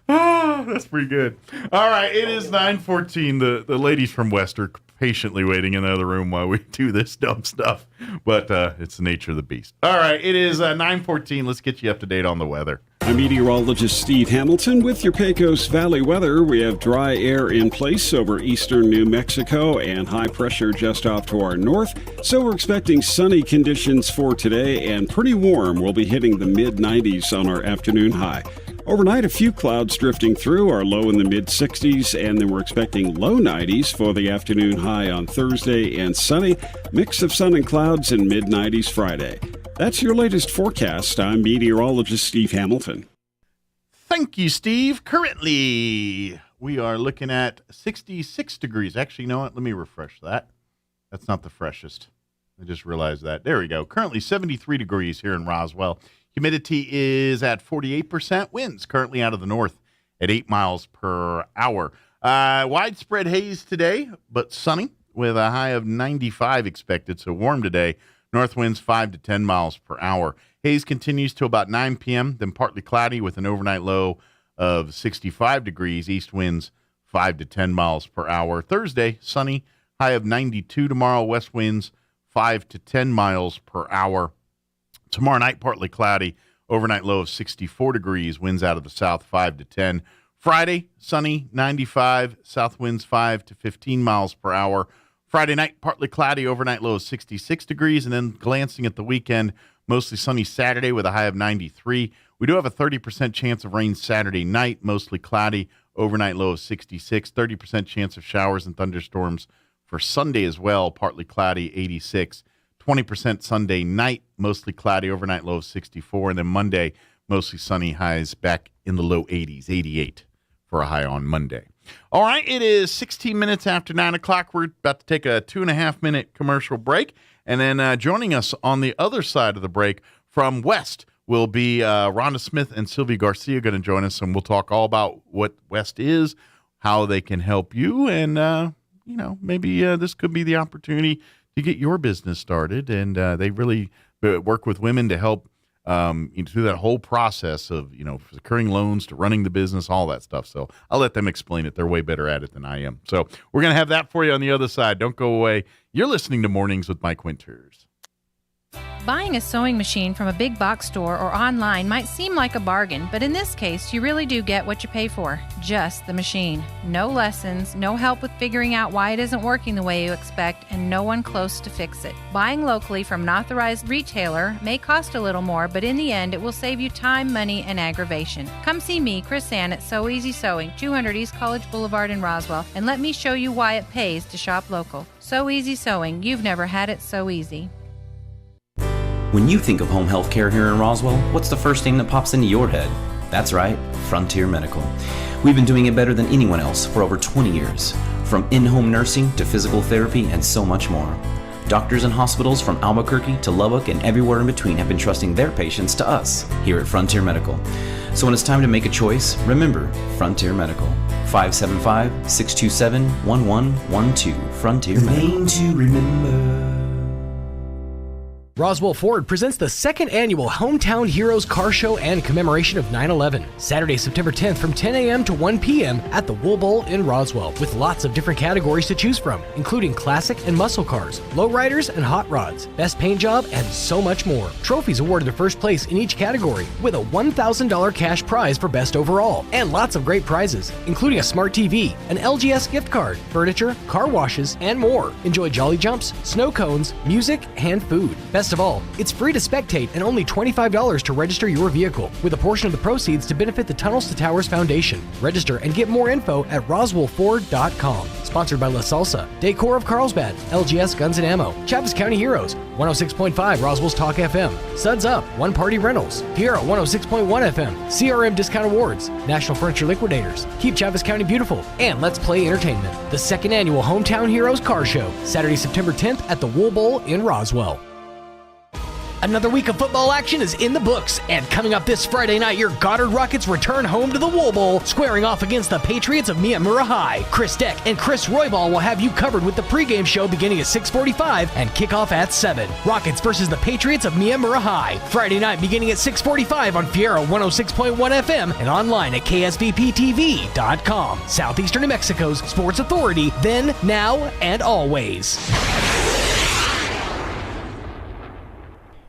Oh, that's pretty good. All right, it is 9:14. The ladies from West are patiently waiting in the other room while we do this dumb stuff, but it's the nature of the beast. All right, it is 9:14. Let's get you up to date on the weather.
I'm meteorologist Steve Hamilton with your Pecos Valley weather. We have dry air in place over eastern New Mexico and high pressure just off to our north. So we're expecting sunny conditions for today and pretty warm. We'll be hitting the mid-90s on our afternoon high. Overnight, a few clouds drifting through, our low in the mid-60s, and then we're expecting low 90s for the afternoon high on Thursday and sunny. Mix of sun and clouds and mid-90s Friday. That's your latest forecast. I'm meteorologist Steve Hamilton.
Thank you, Steve. Currently, we are looking at 66 degrees. Actually, you know what? Let me refresh that. That's not the freshest. I just realized that. There we go. Currently 73 degrees here in Roswell. Humidity is at 48%. Winds currently out of the north at 8 miles per hour. Widespread haze today, but sunny with a high of 95 expected. So warm today. North winds 5 to 10 miles per hour. Haze continues to about 9 p.m., then partly cloudy with an overnight low of 65 degrees. East winds 5 to 10 miles per hour. Thursday, sunny, high of 92 tomorrow. West winds 5 to 10 miles per hour. Tomorrow night, partly cloudy, overnight low of 64 degrees, winds out of the south 5 to 10. Friday, sunny, 95, south winds 5 to 15 miles per hour. Friday night, partly cloudy, overnight low of 66 degrees, and then glancing at the weekend, mostly sunny Saturday with a high of 93. We do have a 30% chance of rain Saturday night, mostly cloudy, overnight low of 66, 30% chance of showers and thunderstorms for Sunday as well, partly cloudy, 86. 20% Sunday night, mostly cloudy, overnight low of 64. And then Monday, mostly sunny, highs back in the low 80s, 88 for a high on Monday. All right, it is 16 minutes after 9 o'clock. We're about to take a 2.5-minute commercial break. And then joining us on the other side of the break from West will be Rhonda Smith and Sylvia Garcia going to join us, and we'll talk all about what West is, how they can help you, and, maybe this could be the opportunity to get your business started. And they really work with women to help through that whole process of, securing loans to running the business, all that stuff. So I'll let them explain it. They're way better at it than I am. So we're going to have that for you on the other side. Don't go away. You're listening to Mornings with Mike Winters.
Buying a sewing machine from a big box store or online might seem like a bargain, but in this case, you really do get what you pay for. Just the machine. No lessons, no help with figuring out why it isn't working the way you expect, and no one close to fix it. Buying locally from an authorized retailer may cost a little more, but in the end, it will save you time, money, and aggravation. Come see me, Chris Ann, at So Easy Sewing, 200 East College Boulevard in Roswell, and let me show you why it pays to shop local. So Easy Sewing. You've never had it so easy.
When you think of home health care here in Roswell, what's the first thing that pops into your head? That's right, Frontier Medical. We've been doing it better than anyone else for over 20 years. From in-home nursing to physical therapy and so much more. Doctors and hospitals from Albuquerque to Lubbock and everywhere in between have been trusting their patients to us here at Frontier Medical. So when it's time to make a choice, remember Frontier Medical. 575-627-1112. Frontier Medical. Name to remember.
Roswell Ford presents the second annual Hometown Heroes Car Show and commemoration of 9/11. Saturday, September 10th from 10 a.m. to 1 p.m. at the Wool Bowl in Roswell, with lots of different categories to choose from, including classic and muscle cars, lowriders and hot rods, best paint job, and so much more. Trophies awarded to first place in each category, with a $1,000 cash prize for best overall, and lots of great prizes, including a smart TV, an LGS gift card, furniture, car washes, and more. Enjoy jolly jumps, snow cones, music, and food. Best of all, it's free to spectate and only $25 to register your vehicle, with a portion of the proceeds to benefit the Tunnels to Towers Foundation. Register and get more info at roswellford.com. Sponsored by La Salsa, Decor of Carlsbad, LGS Guns and Ammo, Chaves County Heroes, 106.5 Roswell's Talk FM, Suds Up, One Party Rentals, Fiero 106.1 FM, CRM Discount Awards, National Furniture Liquidators, Keep Chaves County Beautiful, and Let's Play Entertainment. The second annual Hometown Heroes Car Show, Saturday, September 10th at the Wool Bowl in Roswell. Another week of football action is in the books, and coming up this Friday night, your Goddard Rockets return home to the Wool Bowl, squaring off against the Patriots of Miyamura High. Chris Deck and Chris Roybal will have you covered with the pregame show beginning at 6:45 and kickoff at 7. Rockets versus the Patriots of Miyamura High, Friday night beginning at 6:45 on Fiero 106.1 FM and online at ksvptv.com. Southeastern New Mexico's sports authority, then, now, and always.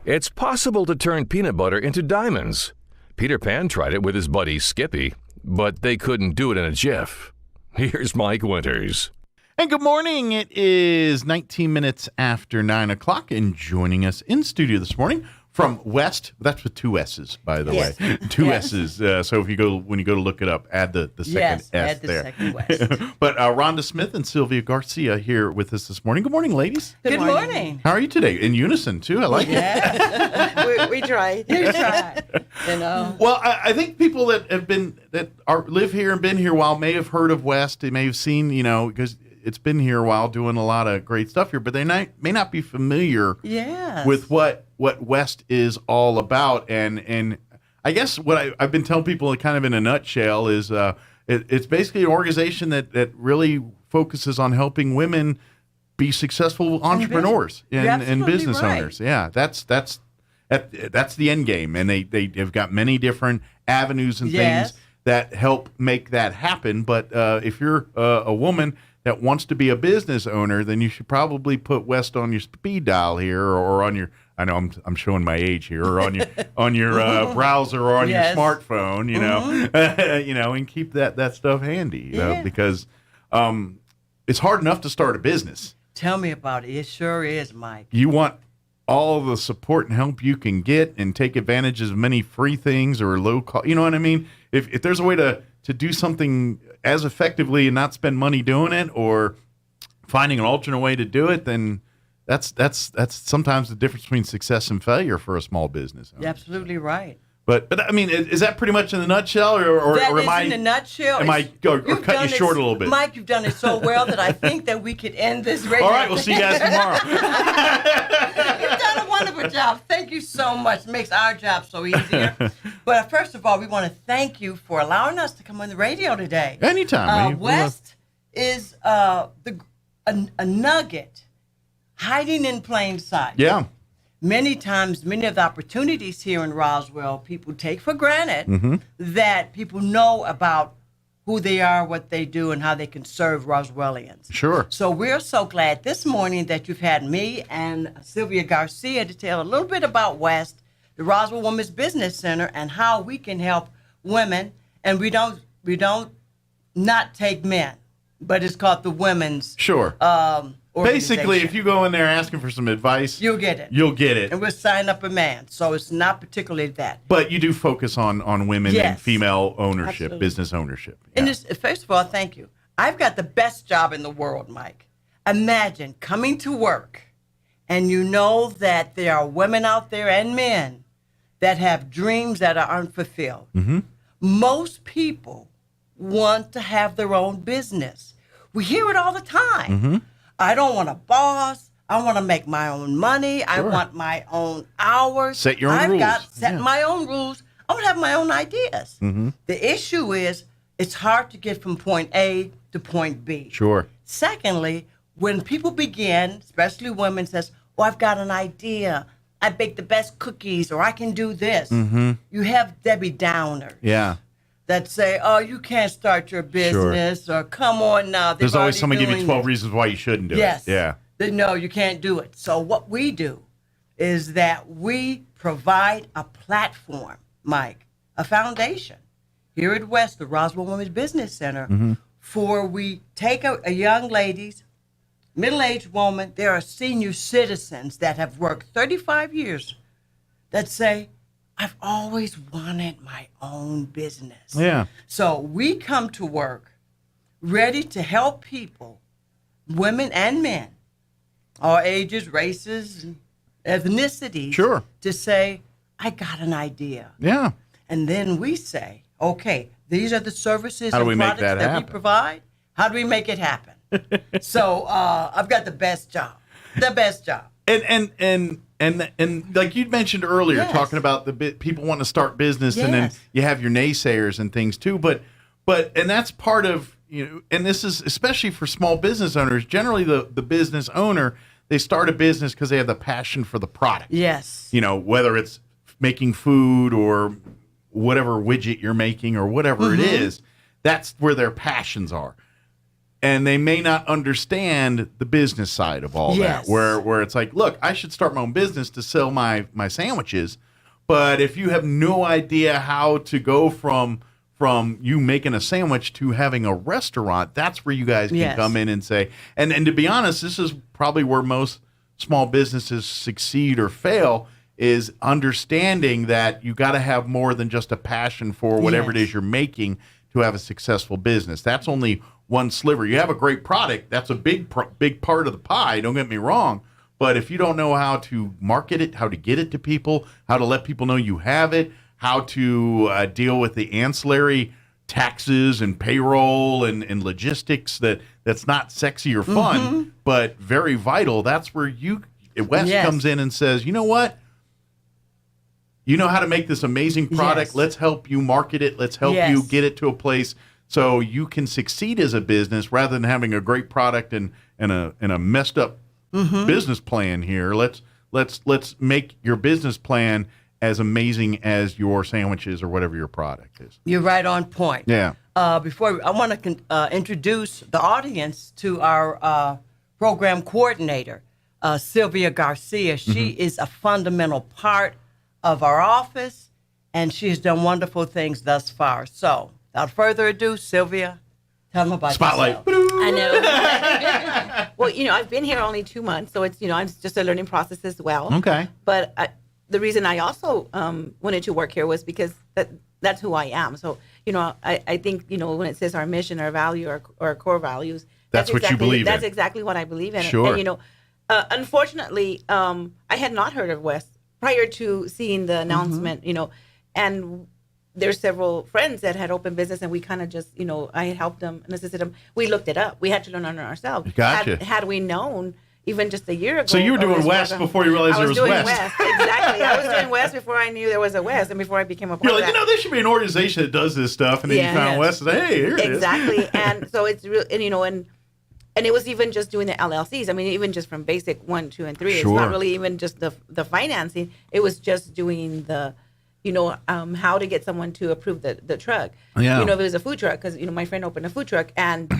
It's possible to turn peanut butter into diamonds. Peter Pan tried it with his buddy Skippy, but they couldn't do it in a jiff. Here's Mike Winters.
And good morning. It is 19 minutes after 9 o'clock, and joining us in studio this morning from West, that's with two S's, by the way. Two S's. So if you go, when you go to look it up, add the second S
add the
there.
Second West.
But Rhonda Smith and Sylvia Garcia here with us this morning. Good morning, ladies.
Good morning.
How are you today? In unison, too. I like it.
we tried. We tried.
Well, I think people that live here and been here a while may have heard of West. They may have seen, because it's been here a while doing a lot of great stuff here, but they may not be familiar with what West is all about. And I guess what I've been telling people kind of in a nutshell is it's basically an organization that really focuses on helping women be successful entrepreneurs and business owners. Yeah, that's the end game. And they've got many different avenues and things that help make that happen. But if you're a woman that wants to be a business owner, then you should probably put West on your speed dial here, or on your, I know I'm showing my age here, or on your browser or on your smartphone, and keep that stuff handy, because it's hard enough to start a business.
Tell me about it. It sure is, Mike.
You want all the support and help you can get, and take advantage of many free things or low cost. You know what I mean? If there's a way to do something as effectively and not spend money doing it, or finding an alternate way to do it, then that's sometimes the difference between success and failure for a small business owner.
You're absolutely right.
But I mean, is that pretty much in the nutshell, or
That
am
is
I
in a nutshell.
Am I or cut you short a little bit?
Mike, you've done it so well that I think that we could end this radio.
All right, we'll see you guys tomorrow.
You've done a wonderful job. Thank you so much. It makes our job so easier. But first of all, we want to thank you for allowing us to come on the radio today.
Anytime.
West is a nugget hiding in plain sight.
Yeah.
Many times, many of the opportunities here in Roswell, people take for granted that people know about who they are, what they do, and how they can serve Roswellians.
Sure.
So we're so glad this morning that you've had me and Sylvia Garcia to tell a little bit about West, the Roswell Women's Business Center, and how we can help women. And we don't not take men, but it's called the Women's
Sure. Basically, if you go in there asking for some advice,
you'll get it.
You'll get it.
And we'll sign up a man. So it's not particularly that.
But you do focus on women and
Yes.
female ownership,
Absolutely.
business ownership.
And first of all, thank you. I've got the best job in the world, Mike. Imagine coming to work and you know that there are women out there and men that have dreams that are unfulfilled. Most people want to have their own business. We hear it all the time. I don't want a boss. I want to make my own money. I want my own hours.
Set your own
I've
rules.
got set my own rules. I want to have my own ideas. The issue is it's hard to get from point A to point B.
Sure.
Secondly, when people begin, especially women, says, "Oh, I've got an idea. I bake the best cookies, or I can do this." You have Debbie Downer
Yeah.
that say, "Oh, you can't start your business," or "Come on now."
There's always someone give you 12 reasons why you shouldn't do
Yes.
it. Yeah.
That, no, you can't do it. So what we do is that we provide a platform, Mike, a foundation here at West, the Roswell Women's Business Center, for we take a young ladies, middle-aged woman, there are senior citizens that have worked 35 years that say, "I've always wanted my own business."
Yeah.
So we come to work ready to help people, women and men, all ages, races, and ethnicities,
Sure.
to say, "I got an idea."
Yeah.
And then we say, "Okay, these are the services
How do
and
we make
products
that
that
happen?"
we provide. How do we make it happen?" So I've got the best job. The best job.
And like you'd mentioned earlier,
Yes.
talking about people wanting to start business, and then
Yes.
you have your naysayers and things too. But that's part of, and this is especially for small business owners. Generally, the business owner, they start a business because they have the passion for the product.
Yes.
Whether it's making food or whatever widget you're making or whatever it is, that's where their passions are. And they may not understand the business side of all
Yes.
that, where it's like, look, I should start my own business to sell my sandwiches, but if you have no idea how to go from you making a sandwich to having a restaurant, that's where you guys can
Yes.
come in and say, and to be honest, this is probably where most small businesses succeed or fail, is understanding that you got to have more than just a passion for whatever it
Yes.
is you're making to have a successful business. That's only one sliver. You have a great product, that's a big part of the pie, don't get me wrong, but if you don't know how to market it, how to get it to people, how to let people know you have it, how to deal with the ancillary taxes and payroll and logistics that's not sexy or fun, but very vital, that's where Wes
Yes.
comes in and says, you know what? You know how to make this amazing product.
Yes.
Let's help you market it. Let's help
Yes.
you get it to a place so you can succeed as a business rather than having a great product and a messed up business plan here. Let's make your business plan as amazing as your sandwiches or whatever your product is.
You're right on point.
Yeah.
Before I want to introduce the audience to our program coordinator, Sylvia Garcia. She is a fundamental part of our office, and she has done wonderful things thus far. So, without further ado, Sylvia, tell them about
Spotlight.
yourself.
I know. Well, I've been here only 2 months, so it's, it's just a learning process as well.
Okay.
But the reason I also wanted to work here was because that's who I am. So, I think, when it says our mission, our value, our core values,
That's what you believe in.
That's exactly what I believe in.
Sure.
And, unfortunately, I had not heard of West prior to seeing the announcement, and there's several friends that had opened business, and we kind of just, I had helped them and assisted them. We looked it up. We had to learn on it ourselves.
Gotcha.
Had we known even just a year ago.
So you were doing West before you realized there was West.
Exactly. I was doing West before I knew there was a West, and before I became a part
You're
of
like,
that.
there should be an organization that does this stuff, and then you found West and hey, here it is.
Exactly. And so it's real, and it was even just doing the LLCs. I mean, even just from basic 1, 2, and 3. It's not really even just the financing. It was just doing the, how to get someone to approve the truck.
Yeah.
If it was a food truck, because, my friend opened a food truck and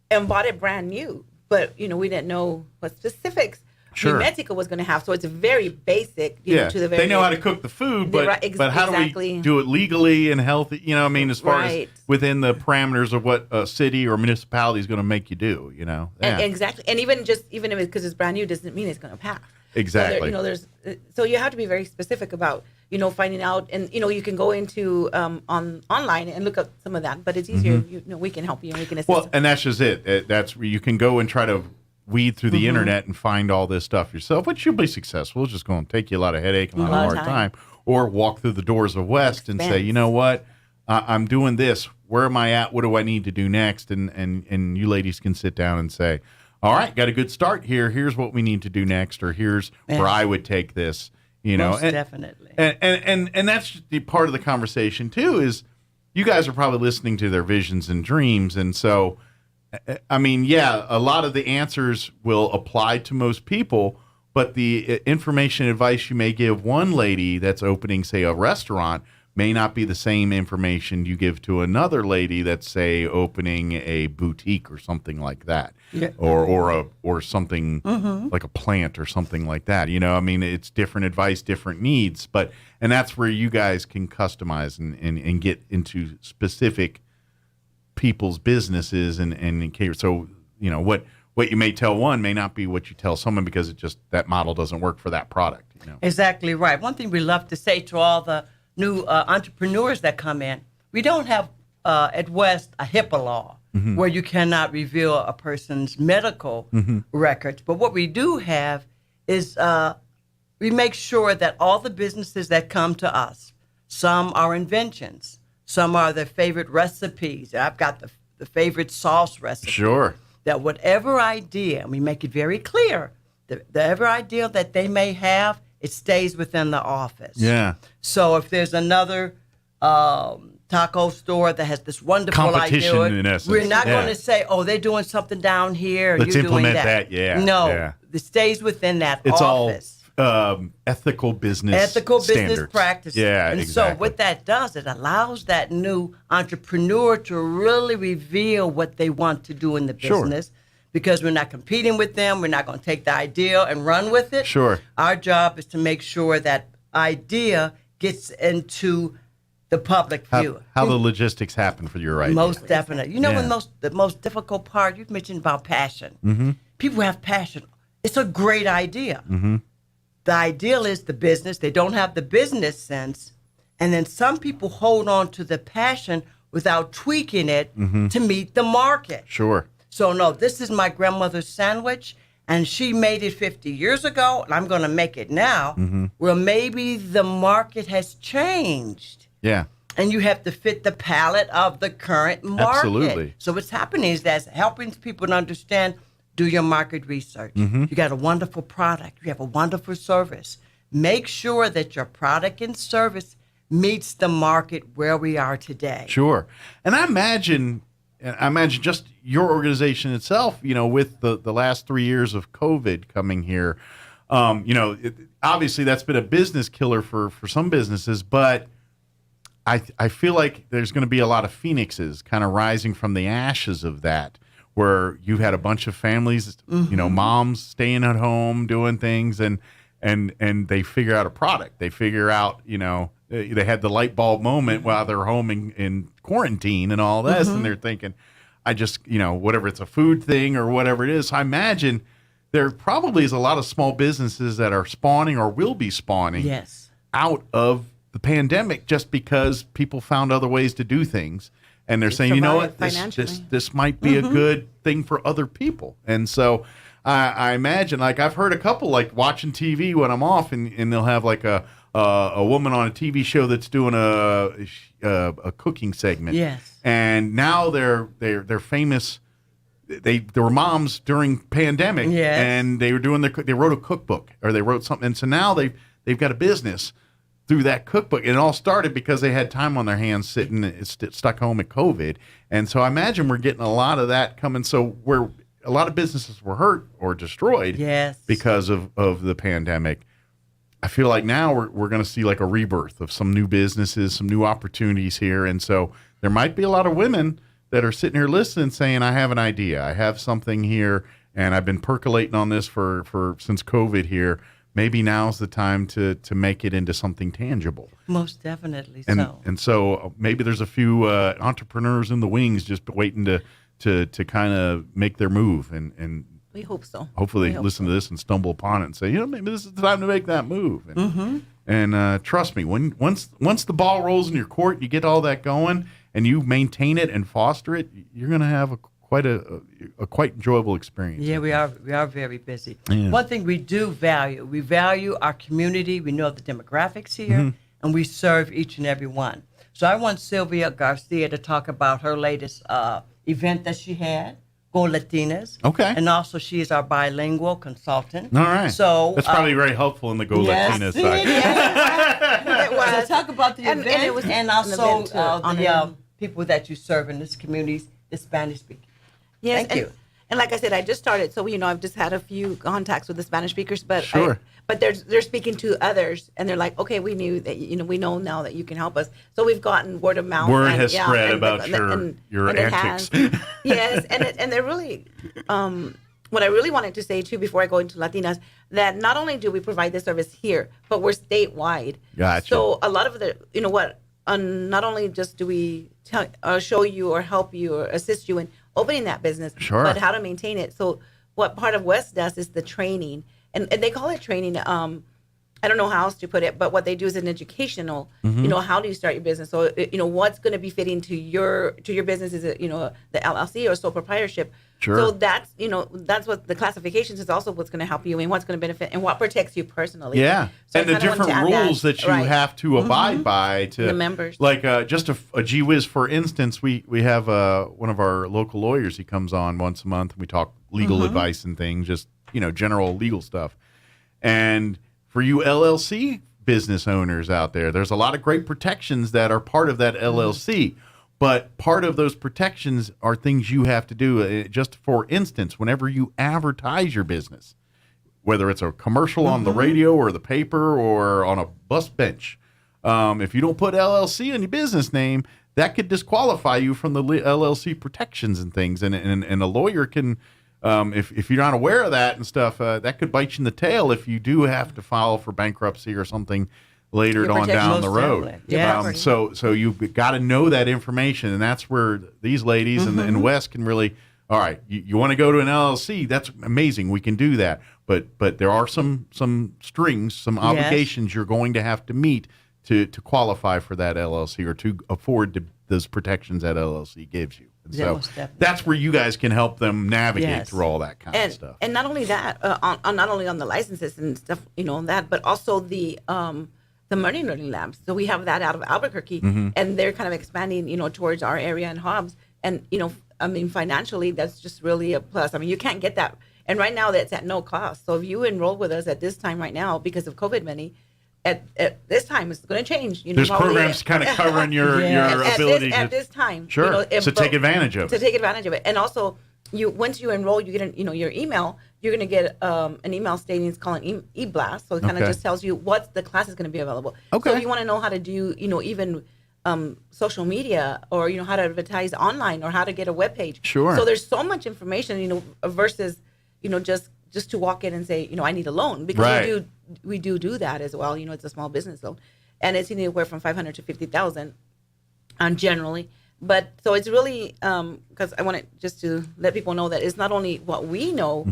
bought it brand new. But, we didn't know what specifics New Mexico was going to have. So it's very basic, to the very...
They know how to cook the food, but how do we do it legally and healthy? As far as within the parameters of what a city or municipality is going to make you do, Yeah.
Exactly. And even if because it's brand new doesn't mean it's going to pass.
Exactly.
So so you have to be very specific about, finding out, and, you can go into online and look up some of that, but it's easier. We can help you and we can assist.
Well, and that's just it. That's where you can go and try to weed through the internet and find all this stuff yourself, which you'll be successful. It's just going to take you a lot of headache and a lot of hard time. Or walk through the doors of West and say, you know what, I'm doing this. Where am I at? What do I need to do next? And you ladies can sit down and say, all right, got a good start here. Here's what we need to do next, or here's where I would take this.
Most definitely.
And that's the part of the conversation too. Is you guys are probably listening to their visions and dreams, and so. I mean, a lot of the answers will apply to most people, but the information advice you may give one lady that's opening, say, a restaurant may not be the same information you give to another lady that's, say, opening a boutique or something like that, or something like a plant or something like that. I mean, it's different advice, different needs, and that's where you guys can customize and get into specific people's businesses and cater. So what you may tell one may not be what you tell someone, because it just that model doesn't work for that product.
Exactly right. One thing we love to say to all the new entrepreneurs that come in, we don't have at West a HIPAA law where you cannot reveal a person's medical records, but what we do have is we make sure that all the businesses that come to us, some are inventions, some are their favorite recipes. I've got the favorite sauce recipe.
Sure.
That whatever idea, and we make it very clear, whatever idea that they may have, it stays within the office.
Yeah.
So if there's another taco store that has this wonderful
competition
idea,
in essence.
we're not going to say, they're doing something down here.
Let's
you're
implement
doing that.
Yeah.
No, it stays within that
it's
office.
All ethical business
business practices.
Yeah,
and
exactly.
So what that does, it allows that new entrepreneur to really reveal what they want to do in the business, because we're not competing with them. We're not going to take the idea and run with it.
Sure.
Our job is to make sure that idea gets into the public view.
How the logistics happen for your idea.
Most definitely. When the most difficult part, you mentioned about passion. People have passion. It's a great idea. The ideal is the business. They don't have the business sense. And then some people hold on to the passion without tweaking it to meet the market.
Sure.
So, no, this is my grandmother's sandwich, and she made it 50 years ago, and I'm going to make it now. Well, maybe the market has changed.
Yeah.
And you have to fit the palette of the current market.
Absolutely.
So what's happening is that's helping people to understand. Do your market research. You got a wonderful product. You have a wonderful service. Make sure that your product and service meets the market where we are today.
Sure. And I imagine just your organization itself, with the last 3 years of COVID coming here, obviously that's been a business killer for some businesses, but I feel like there's going to be a lot of phoenixes kind of rising from the ashes of that, where you've had a bunch of families, moms staying at home doing things, and they figure out a product. They figure out, they had the light bulb moment while they're home in quarantine and all this, and they're thinking, I just, whatever, it's a food thing or whatever it is. I imagine there probably is a lot of small businesses that are spawning or will be spawning out of the pandemic, just because people found other ways to do things. And they're saying, you know what, this might be a good thing for other people. And so I imagine, like, I've heard a couple, like, watching TV when I'm off, and they'll have like a a woman on a TV show that's doing a cooking segment.
Yes.
And now they're famous. They were moms during pandemic.
Yes.
And they wrote a cookbook, or they wrote something. And so now they've got a business through that cookbook. And it all started because they had time on their hands stuck home at COVID. And so I imagine we're getting a lot of that coming. So a lot of businesses were hurt or destroyed because of the pandemic. I feel like now we're going to see like a rebirth of some new businesses, some new opportunities here. And so there might be a lot of women that are sitting here listening saying, I have an idea. I have something here, and I've been percolating on this for since COVID here. Maybe now's the time to make it into something tangible.
Most definitely
so. And so maybe there's a few entrepreneurs in the wings just waiting to kind of make their move. And
we hope so.
Hopefully they listen to this and stumble upon it and say, maybe this is the time to make that move. And trust me, once the ball rolls in your court, you get all that going, and you maintain it and foster it, you're going to have a quite enjoyable experience.
Yeah, we are very busy.
Yeah.
One thing we do value, we value our community. We know the demographics here, and we serve each and every one. So I want Sylvia Garcia to talk about her latest event that she had, Go Latinas.
Okay.
And also she is our bilingual consultant.
All right.
So
that's probably very helpful in the Go Latinas side.
It was. So talk about the event
and it was
and also the people that you serve in this community, the Spanish speaking.
Yes,
Thank you.
And like I said, I just started, so I've just had a few contacts with the Spanish speakers, but
Sure.
but they're speaking to others, and they're like, okay, we knew that we know now that you can help us. So we've gotten word of mouth.
Word has spread about your antics.
Yes, and they're really. What I really wanted to say too before I go into Latinas, that not only do we provide this service here, but we're statewide.
Gotcha.
So a lot of not only just do we show you or help you or assist you in opening that business,
Sure.
but how to maintain it. So what part of West does is the training, and they call it training. I don't know how else to put it, but what they do is an educational. How do you start your business? So what's going to be fitting to your business? Is it the LLC or sole proprietorship?
Sure.
So that's what the classifications is also what's going to help you and what's going to benefit and what protects you personally.
Yeah,
So
and the different rules that you have to abide by to
the members.
Like just a gee whiz, for instance, we have one of our local lawyers. He comes on once a month and we talk legal advice and things, just general legal stuff. And for you LLC business owners out there, there's a lot of great protections that are part of that LLC. But part of those protections are things you have to do. Just for instance, whenever you advertise your business, whether it's a commercial on the radio or the paper or on a bus bench, if you don't put LLC in your business name, that could disqualify you from the LLC protections and things. And a lawyer can, if you're not aware of that and stuff, that could bite you in the tail if you do have to file for bankruptcy or something later on down the road. So you've got to know that information, and that's where these ladies and Wes can really, all right, you want to go to an LLC, that's amazing, we can do that. But there are some strings, some obligations you're going to have to meet to qualify for that LLC or to afford those protections that LLC gives you. And so that's where you guys can help them navigate through all that kind of stuff.
And not only that, not only on the licenses and stuff, that, but also the learning labs. So we have that out of Albuquerque, and they're kind of expanding, towards our area in Hobbs. And, financially, that's just really a plus. You can't get that. And right now, that's at no cost. So if you enroll with us at this time right now, because of COVID money, at this time, it's going to change.
There's programs kind of covering your ability
at this time.
Sure. So take advantage of it.
To take advantage of it. And also, once you enroll, you get your email. You're going to get an email stating it's called an e-blast. So it kind of just tells you what the class is going to be available.
Okay.
So if you want to know how to do, even social media or, how to advertise online or how to get a web page.
Sure.
So there's so much information, versus, just to walk in and say, I need a loan. Because we do that as well. It's a small business loan. And it's anywhere from $500 to $50,000 generally. But so it's really because I wanted just to let people know that it's not only what we know,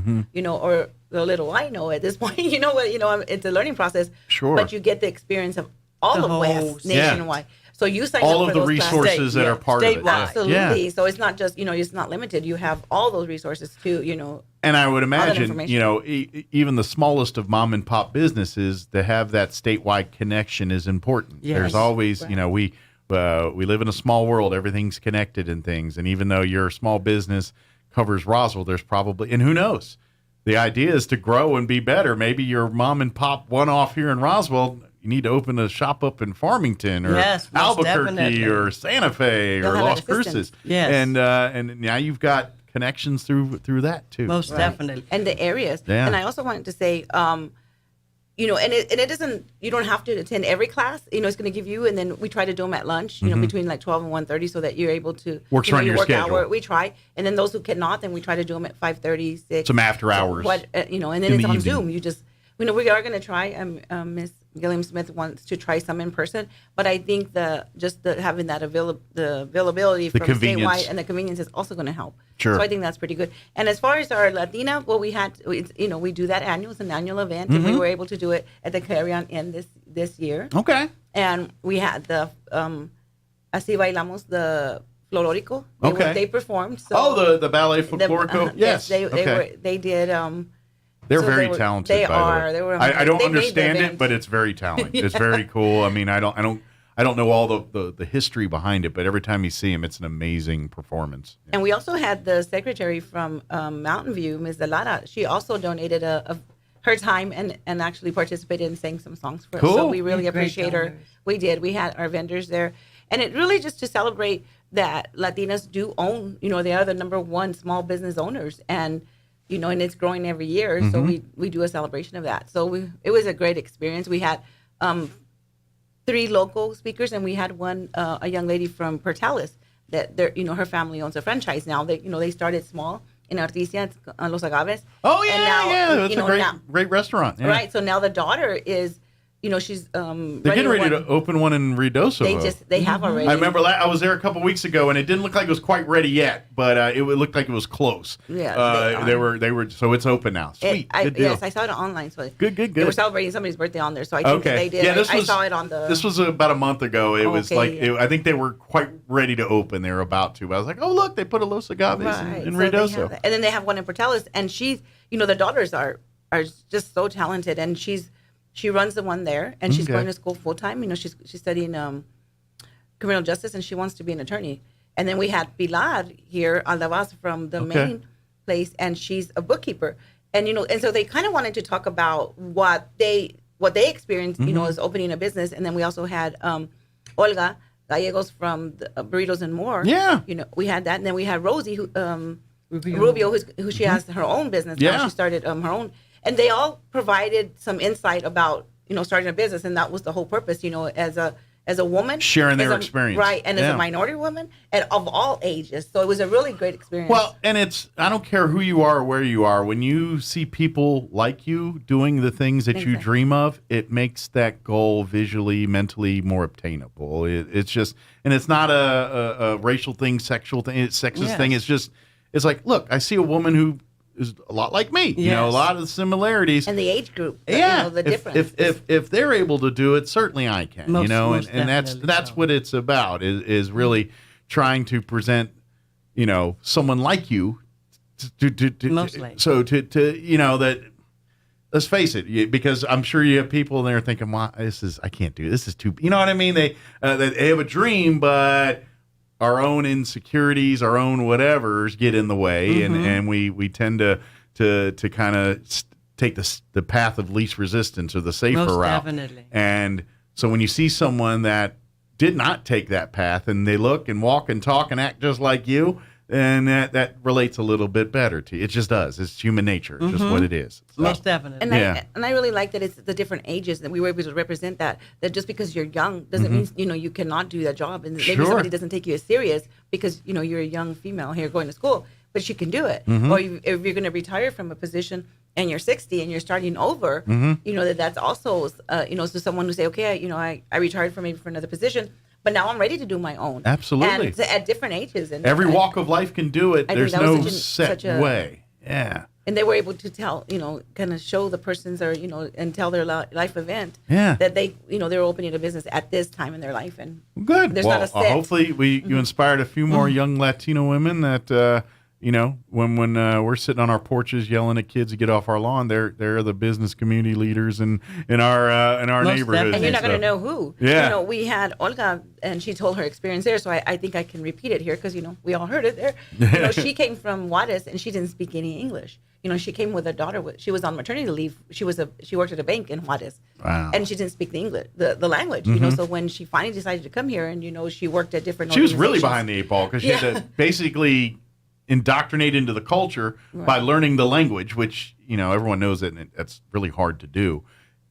or the little I know at this point, it's a learning process.
Sure.
But you get the experience of all of West nationwide. So you sign
all
up
of
for
the
those
resources that are part of it.
Absolutely. So it's not just, it's not limited. You have all those resources too,
And I would imagine,
information.
you know, even the smallest of mom and pop businesses, to have that statewide connection is important.
Yes.
There's always, you know, we live in a small world. Everything's connected and things. And even though your small business covers Roswell, there's probably, and who knows, the idea is to grow and be better. Maybe your mom and pop one-off here in Roswell, you need to open a shop up in Farmington or
Yes, most
Albuquerque
definitely.
or Santa Fe
You'll
or
have an
Las
assistant.
Cruces.
Yes.
And now you've got connections through that too.
Most definitely.
And the areas.
Yeah.
And I also wanted to say, you know, and it doesn't, you don't have to attend every class. You know, it's going to give you, and then we try to do them at lunch, you know, between like 12 and 1:30 so that you're able to.
Works
you know,
around your
work
schedule.
Hour. We try. And then those who cannot, then we try to do them at 5:30, 6.
Some after hours.
You know, and then
in
it's
the
on
evening.
Zoom. You just, you know, we are going to try, Miss Gilliam Smith wants to try some in person, but I think having that availability
The
from
convenience.
statewide and the convenience is also going to help.
Sure.
So I think that's pretty good. And as far as our Latina, well, we do that annual. It's an annual event, and we were able to do it at the Carry-On Inn this year.
Okay.
And we had the Así Bailamos, the Folklorico.
Okay.
They performed. So
the ballet folklorico. Yes.
They did.
They're
so
very
they were-
talented.
they
by
are.
The
They
way.
were.
I don't
they made the
understand it,
event.
but it's very talented. It's
Yeah.
very cool. I mean, I don't know all the history behind it, but every time you see him, it's an amazing performance.
And we also had the secretary from Mountain View, Ms. Delara. She also donated her time and actually participated and sang some songs for us.
Cool.
So we really
Great
appreciate her.
donors.
We did. We had our vendors there. And it really just to celebrate that Latinas do own, you know, they are the number one small business owners. And, you know, and it's growing every year. So we do a celebration of that. So it was a great experience. We had 3 local speakers, and we had one, a young lady from Portales that her family owns a franchise now. They started small in Artesia, Los Agaves.
Oh yeah,
and now,
that's a great restaurant. Yeah.
Right. So now the daughter is, she's
They're getting ready to open one in Ruidoso.
They have already.
I remember I was there a couple weeks ago, and it didn't look like it was quite ready yet, but it looked like it was close.
Yeah,
they were. So it's open now. Sweet, good deal.
Yes, I saw it online. So
Good.
They were celebrating somebody's birthday on there, so I think that they did.
Yeah,
I saw it on the.
This was about a month ago. It was I think they were quite ready to open. They were about to. But I was like, oh look, they put a Los Agaves in
So
Ruidoso.
and then they have one in Portales, and she's, the daughters are just so talented, and she runs the one there, and she's going to school full time. She's studying criminal justice, and she wants to be an attorney. And then we had Pilar here, Aldavas from the main place, and she's a bookkeeper. And and so they kind of wanted to talk about what they experienced, as opening a business. And then we also had Olga Gallegos from the, Burritos and More.
Yeah,
we had that, and then we had Rosie, who Rubio, who she has her own business now.
Yeah.
She started her own. And they all provided some insight about, starting a business. And that was the whole purpose, as a woman.
Sharing their experience.
Right. And as a minority woman, and of all ages. So it was a really great experience.
Well, and I don't care who you are or where you are. When you see people like you doing the things that you dream of, it makes that goal visually, mentally more obtainable. It's just, and it's not a racial thing, sexual thing, sexist thing. It's like, look, I see a woman who is a lot like me, a lot of the similarities.
And the age group, the difference.
If they're able to do it, certainly I can,
Most
and that's what it's about is really trying to present, someone like you
Mostly.
So to that, let's face it, because I'm sure you have people there thinking, well, I can't do this is too, you know what I mean? They have a dream, but our own insecurities, our own whatevers get in the way, and we tend to kind of take the path of least resistance or the safer
Most
route.
definitely.
And so when you see someone that did not take that path, and they look and walk and talk and act just like you, and that relates a little bit better to you. It just does. It's human nature. It's just what it is. So,
Most definitely.
And I really like that it's the different ages that we were able to represent that just because you're young doesn't mean, you cannot do that job. And maybe somebody doesn't take you as serious because, you're a young female here going to school, but you can do it. Or if you're going to retire from a position and you're 60 and you're starting over, that's also, so someone who say, okay, I retired from another position, but now I'm ready to do my own.
Absolutely.
And at different ages. And
every walk of life can do it.
I
There's
think that
no
was
set way. Yeah.
And they were able to tell, kind of show the persons or, and tell their life event that they, they were opening a business at this time in their life. And
good.
There's not a set.
Hopefully you inspired a few more young Latino women that, when we're sitting on our porches yelling at kids to get off our lawn, they're the business community leaders in our neighborhoods.
And you're not going to know who.
Yeah.
We had Olga, and she told her experience there, so I think I can repeat it here because, we all heard it there. She came from Juarez, and she didn't speak any English. She came with her daughter. She was on maternity leave. She worked at a bank in Juarez.
Wow.
And she didn't speak the English, the language. So when she finally decided to come here, and she worked at different.
She was really behind the eight ball because she had to basically indoctrinate into the culture by learning the language, which everyone knows that that's really hard to do.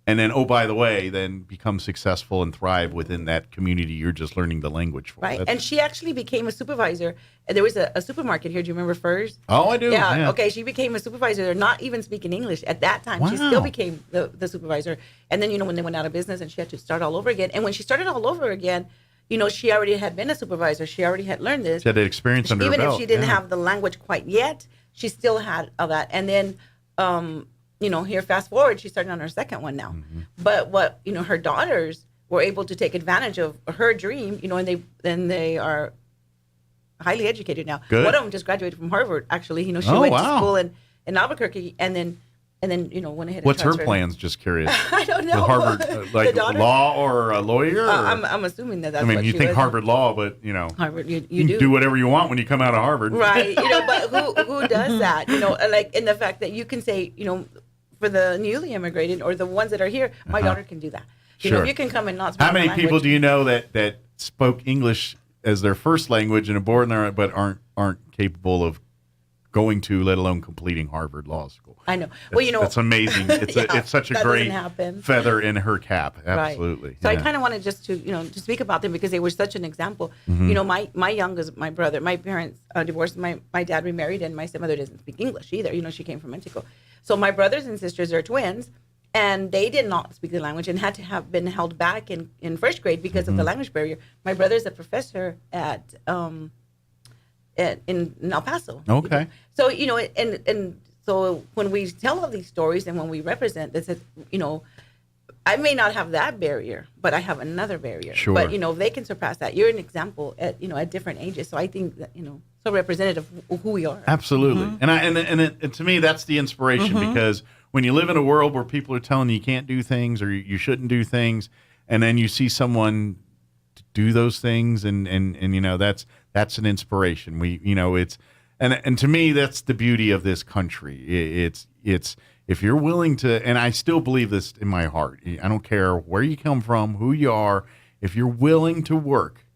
And then, oh, by the way, then become successful and thrive within that community you're just learning the language for.
Right. And she actually became a supervisor. There was a supermarket here. Do you remember Furs?
Oh, I do.
Yeah. Okay. She became a supervisor, not even speaking English at that time.
Wow.
She still became the supervisor. And then, when they went out of business and she had to start all over again. And when she started all over again, she already had been a supervisor. She already had learned this.
She had experience under her belt.
Even if she didn't have the language quite yet, she still had all that. And then, here, fast forward, she's starting on her second one now.
Mm-hmm.
But what, her daughters were able to take advantage of her dream, and they are highly educated now.
Good.
One of them just graduated from Harvard, actually. She went to school in Albuquerque and then went ahead and
What's her
transferred.
plans? Just curious.
I don't know.
The Harvard,
The daughter?
law or a lawyer? Or?
I'm assuming that's what
you
she
think
was.
Harvard law, but,
Harvard, you
you
do.
do whatever you want when you come out of Harvard.
Right. But who does that? Like in the fact that you can say, for the newly immigrated or the ones that are here, my daughter can do that.
Sure.
If you can come and not speak
How many
the
people
language.
do you know that spoke English as their first language and are born there, but aren't capable of going to, let alone completing Harvard Law School?
I know. Well,
that's amazing. It's such a
that
great
doesn't happen.
feather in her cap. Absolutely.
Right. So
yeah.
I kind of wanted just to, to speak about them because they were such an example.
Mhm.
My youngest, my brother, my parents divorced. My dad remarried, and my stepmother doesn't speak English either. She came from Mexico. So my brothers and sisters are twins, and they did not speak the language and had to have been held back in first grade because of the language barrier. My brother's a professor in El Paso.
Okay.
So and so when we tell all these stories and when we represent this, I may not have that barrier, but I have another barrier.
Sure.
But if they can surpass that, you're an example at different ages. So I think that so representative of who we are.
Absolutely.
Mhm.
And to me, that's the inspiration
Mhm.
because when you live in a world where people are telling you can't do things or you shouldn't do things, and then you see someone do those things, and that's an inspiration. And to me, that's the beauty of this country. It's if you're willing to, and I still believe this in my heart. I don't care where you come from, who you are. If you're willing to work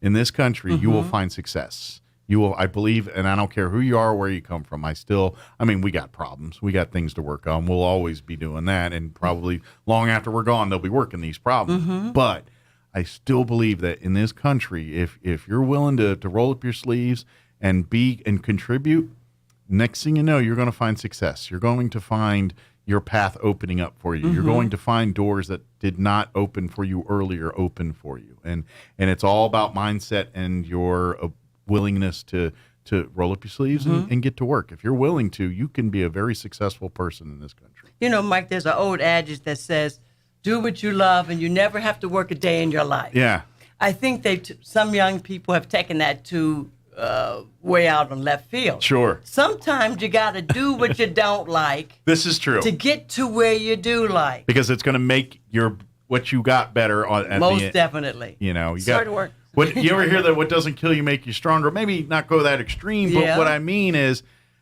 in this country, you will find success. You will, I believe, and I don't care who you are, where you come from. We got problems. We got things to work on. We'll always be doing that. And probably long after we're gone, they'll be working these problems.
Mhm.
But I still believe that in this country, if you're willing to roll up your sleeves and contribute, next thing you know, you're going to find success. You're going to find your path opening up for you. You're
Mhm.
going to find doors that did not open for you earlier open for you. And it's all about mindset and your willingness to roll up your sleeves and get to work. If you're willing to, you can be a very successful person in this country.
Mike, there's an old adage that says, do what you love and you never have to work a day in your life.
Yeah.
I think some young people have taken that to way out on left field.
Sure.
Sometimes you got to do what you don't like
This is true.
to get to where you do like.
Because it's going to make what you got better at the end.
Most definitely.
You
It's hard work.
You ever hear that what doesn't kill you make you stronger? Maybe not go that extreme, but
Yeah.
what I mean is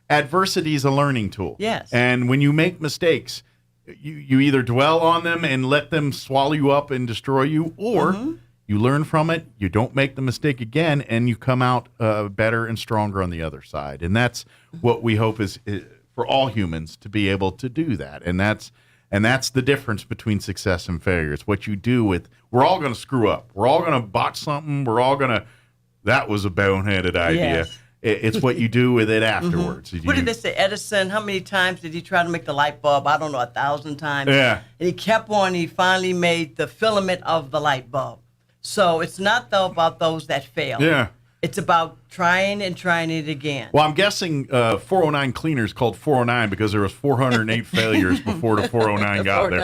adversity is a learning tool.
Yes.
And when you make mistakes, you either dwell on them and let them swallow you up and destroy you, or you learn from it, you don't make the mistake again, and you come out better and stronger on the other side. And that's what we hope is for all humans to be able to do that. And that's the difference between success and failure. It's what you do with, we're all going to screw up. We're all going to botch something. That was a boneheaded idea.
Yes.
It's what you do with it afterwards.
What did they say? Edison, how many times did he try to make the light bulb? I don't know, 1,000 times.
Yeah.
And he kept on, he finally made the filament of the light bulb. So it's not though about those that fail.
Yeah.
It's about trying and trying it again.
Well, I'm guessing 409 cleaners called 409 because there was 408 failures before the 409 got there.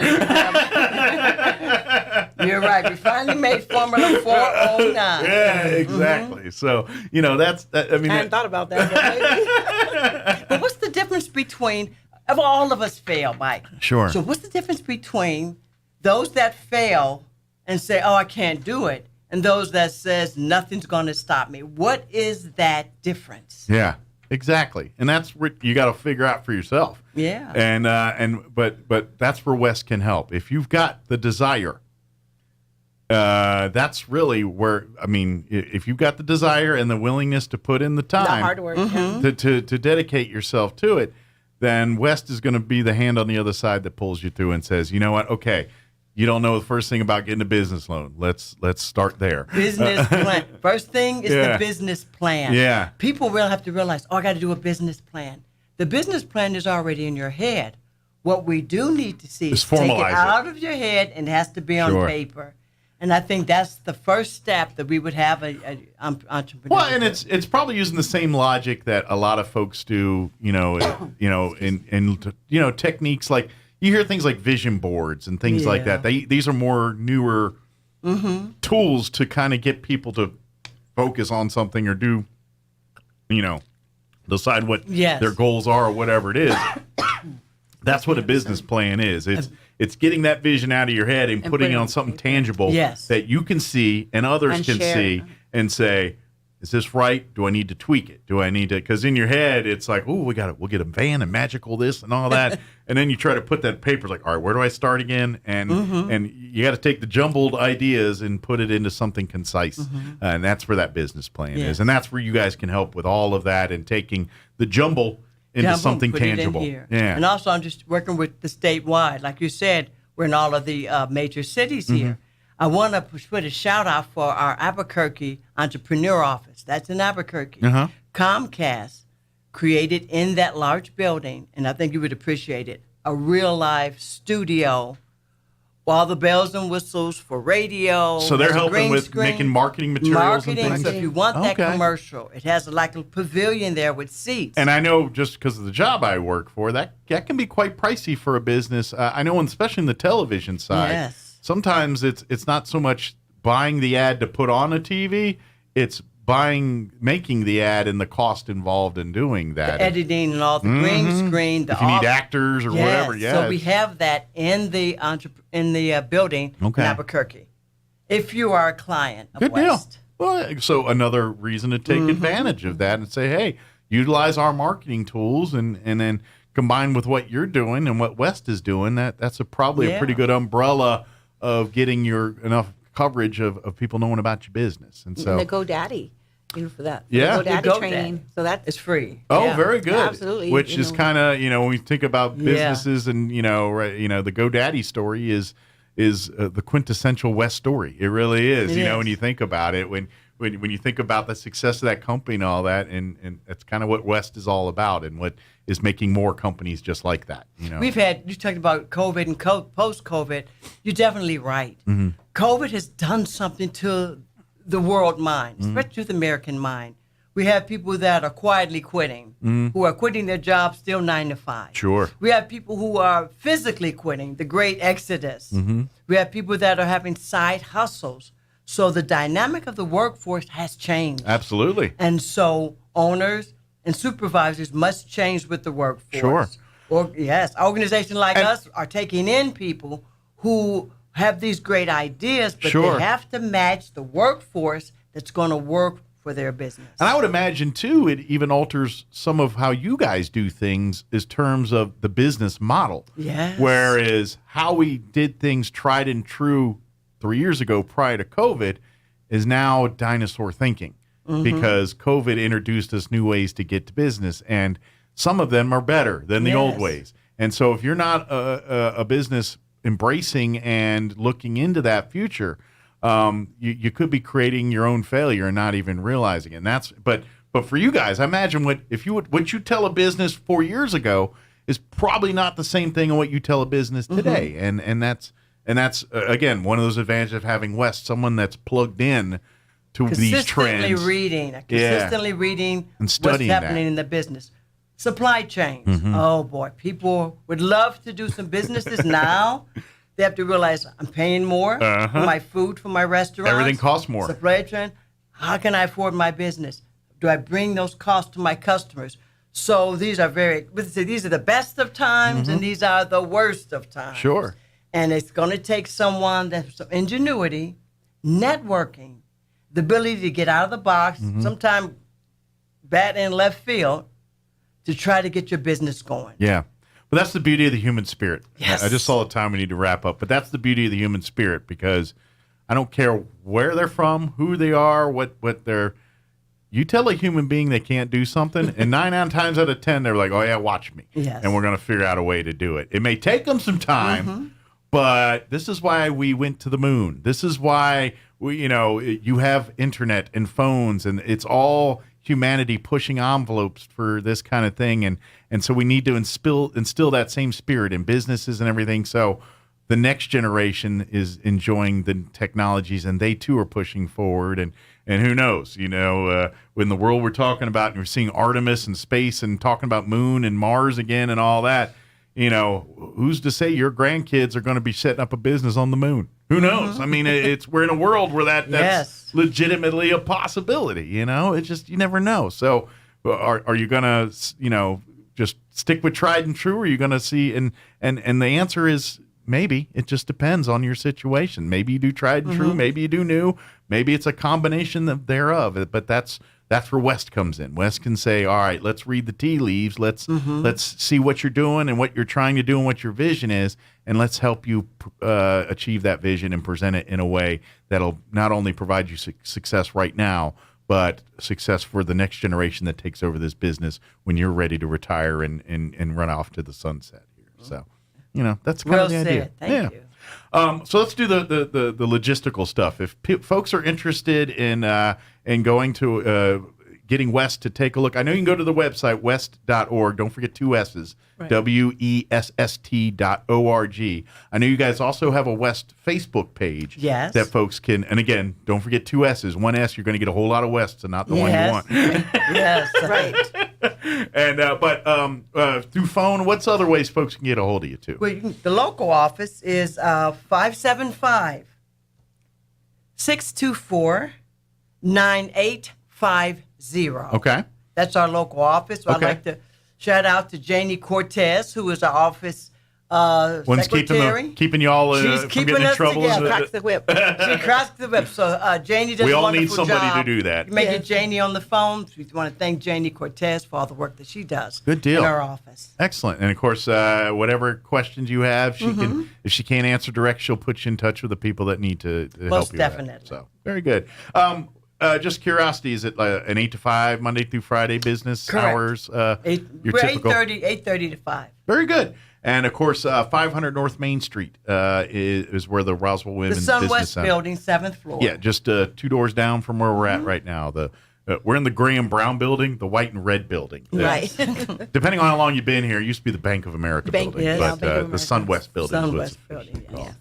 You're right. We finally made Formula 409.
Yeah, exactly. So, that's, I
hadn't thought about that. But what's the difference between, all of us fail, Mike.
Sure.
So what's the difference between those that fail and say, oh, I can't do it, and those that says nothing's going to stop me? What is that difference?
Yeah, exactly. And that's what you got to figure out for yourself.
Yeah.
But that's where West can help. If you've got the desire, that's really where, if you've got the desire and the willingness to put in the time,
the hard work,
to dedicate yourself to it, then West is going to be the hand on the other side that pulls you through and says, you know what, okay, you don't know the first thing about getting a business loan. Let's start there.
Business plan. First thing is the business plan.
Yeah.
People will have to realize, I got to do a business plan. The business plan is already in your head. What we do need to see is take it out of your head, and it has to be on paper. And I think that's the first step that we would have an entrepreneur.
Well, and it's probably using the same logic that a lot of folks do, in techniques like, you hear things like vision boards and things like that. These are more newer tools to kind of get people to focus on something or do, decide what their goals are or whatever it is. That's what a business plan is. It's getting that vision out of your head and putting it on something tangible that you can see and others can see and say, is this right? Do I need to tweak it? Do I need to? Because in your head, it's like, oh, we'll get a van and magical this and all that. And then you try to put that paper, like, all right, where do I start again? And you got to take the jumbled ideas and put it into something concise. And that's where that business plan is. And that's where you guys can help with all of that and taking the jumble into something tangible.
Yeah. And also, I'm just working with the statewide. Like you said, we're in all of the major cities here. I want to put a shout out for our Albuquerque Entrepreneur Office. That's in Albuquerque. Comcast created in that large building, and I think you would appreciate it, a real live studio. All the bells and whistles for radio.
So they're helping with making marketing materials and things?
So if you want that commercial, it has like a pavilion there with seats.
And I know just because of the job I work for, that can be quite pricey for a business. I know, especially in the television side, sometimes it's not so much buying the ad to put on a TV, it's making the ad and the cost involved in doing that.
The editing and all the green screen.
If you need actors or whatever,
So we have that in the building in Albuquerque. If you are a client of West.
Well, so another reason to take advantage of that and say, hey, utilize our marketing tools and then combine with what you're doing and what West is doing. That's probably a pretty good umbrella of getting your enough coverage of people knowing about your business. And so
the GoDaddy. For that.
Yeah.
The GoDaddy training. So
it's free.
Oh, very good.
Absolutely.
Which is kind of, when we think about businesses and, the GoDaddy story is the quintessential West story. It really is, when you think about it, when you think about the success of that company and all that, and that's kind of what West is all about and what is making more companies just like that.
You talked about COVID and post-COVID. You're definitely right. COVID has done something to the world mind, especially to the American mind. We have people that are quietly quitting, who are quitting their jobs still 9 to 5.
Sure.
We have people who are physically quitting, the great exodus. We have people that are having side hustles. So the dynamic of the workforce has changed.
Absolutely.
And so owners and supervisors must change with the workforce.
Sure.
Organizations like us are taking in people who have these great ideas, but they have to match the workforce that's going to work for their business.
And I would imagine, too, it even alters some of how you guys do things in terms of the business model.
Yes.
Whereas how we did things tried and true 3 years ago prior to COVID is now dinosaur thinking because COVID introduced us new ways to get to business, and some of them are better than the old ways. And so if you're not a business embracing and looking into that future, you could be creating your own failure and not even realizing it. And that's but for you guys, I imagine what you tell a business 4 years ago is probably not the same thing on what you tell a business today. And that's again one of those advantages of having West, someone that's plugged in to these trends,
consistently reading
and studying
what's happening in the business. Supply chains. Oh boy, people would love to do some businesses now. They have to realize I'm paying more for my food, for my restaurant.
Everything costs more.
Supply chain. How can I afford my business? Do I bring those costs to my customers? So these are these are the best of times, and these are the worst of times.
Sure.
And it's going to take someone that has some ingenuity, networking, the ability to get out of the box, sometimes bat in left field, to try to get your business going.
Yeah. But that's the beauty of the human spirit.
Yes.
I just saw the time we need to wrap up. But that's the beauty of the human spirit, because I don't care where they're from, who they are, what they're... You tell a human being they can't do something, and 9 times out of 10, they're like, oh, yeah, watch me.
Yes.
And we're going to figure out a way to do it. It may take them some time, but this is why we went to the moon. This is why, you have internet and phones, and it's all humanity pushing envelopes for this kind of thing. And so we need to instill that same spirit in businesses and everything. So the next generation is enjoying the technologies, and they too are pushing forward. And who knows, when the world we're talking about, and we're seeing Artemis and space and talking about moon and Mars again and all that, who's to say your grandkids are going to be setting up a business on the moon? Who knows? I mean, we're in a world where that's legitimately a possibility. It's just, you never know. So are you going to, just stick with tried and true? Or are you going to see, and the answer is, maybe. It just depends on your situation. Maybe you do tried and true. Maybe you do new. Maybe it's a combination thereof. But that's where West comes in. West can say, all right, let's read the tea leaves. Let's see what you're doing and what you're trying to do and what your vision is, and let's help you achieve that vision and present it in a way that'll not only provide you success right now, but success for the next generation that takes over this business when you're ready to retire and run off to the sunset here. So. That's kind of the idea.
Thank you.
So let's do the logistical stuff. If folks are interested in going to getting West to take a look, I know you can go to the website, west.org. Don't forget 2 S's, right. WESST.org. I know you guys also have a West Facebook page that folks can, and again, don't forget 2 S's. 1 S, you're going to get a whole lot of Wests and not the one you want.
Yes, right.
And but through phone, what's other ways folks can get a hold of you too?
Well, the local office is 575-624-9850.
Okay.
That's our local office. So I'd like to shout out to Janie Cortez, who is our office secretary.
Keeping you all
She's
from
keeping
getting in
us
trouble.
together. Cracks the whip. She cracks the whip. So Janie does
We
a
all
wonderful
need somebody
job.
to do that.
You may get Janie on the phone. We want to thank Janie Cortez for all the work that she does.
Good deal.
In our office.
Excellent. And of course, whatever questions you have, she can. If she can't answer direct, she'll put you in touch with the people that need to help you.
Most
with
definitely.
that. So very good. Just curiosity, is it an 8 to 5 Monday through Friday business hours?
We're 8:30 to 5.
Very good. And of course, 500 North Main Street is where the Roswell Women's
the
Business
SunWest
Center.
Building, 7th floor.
Yeah, just 2 doors down from where we're at right now. We're in the gray and brown building, the white and red building.
Right.
Depending on how long you've been here, it used to be the Bank of America building, but the SunWest building.
SunWest building, yeah.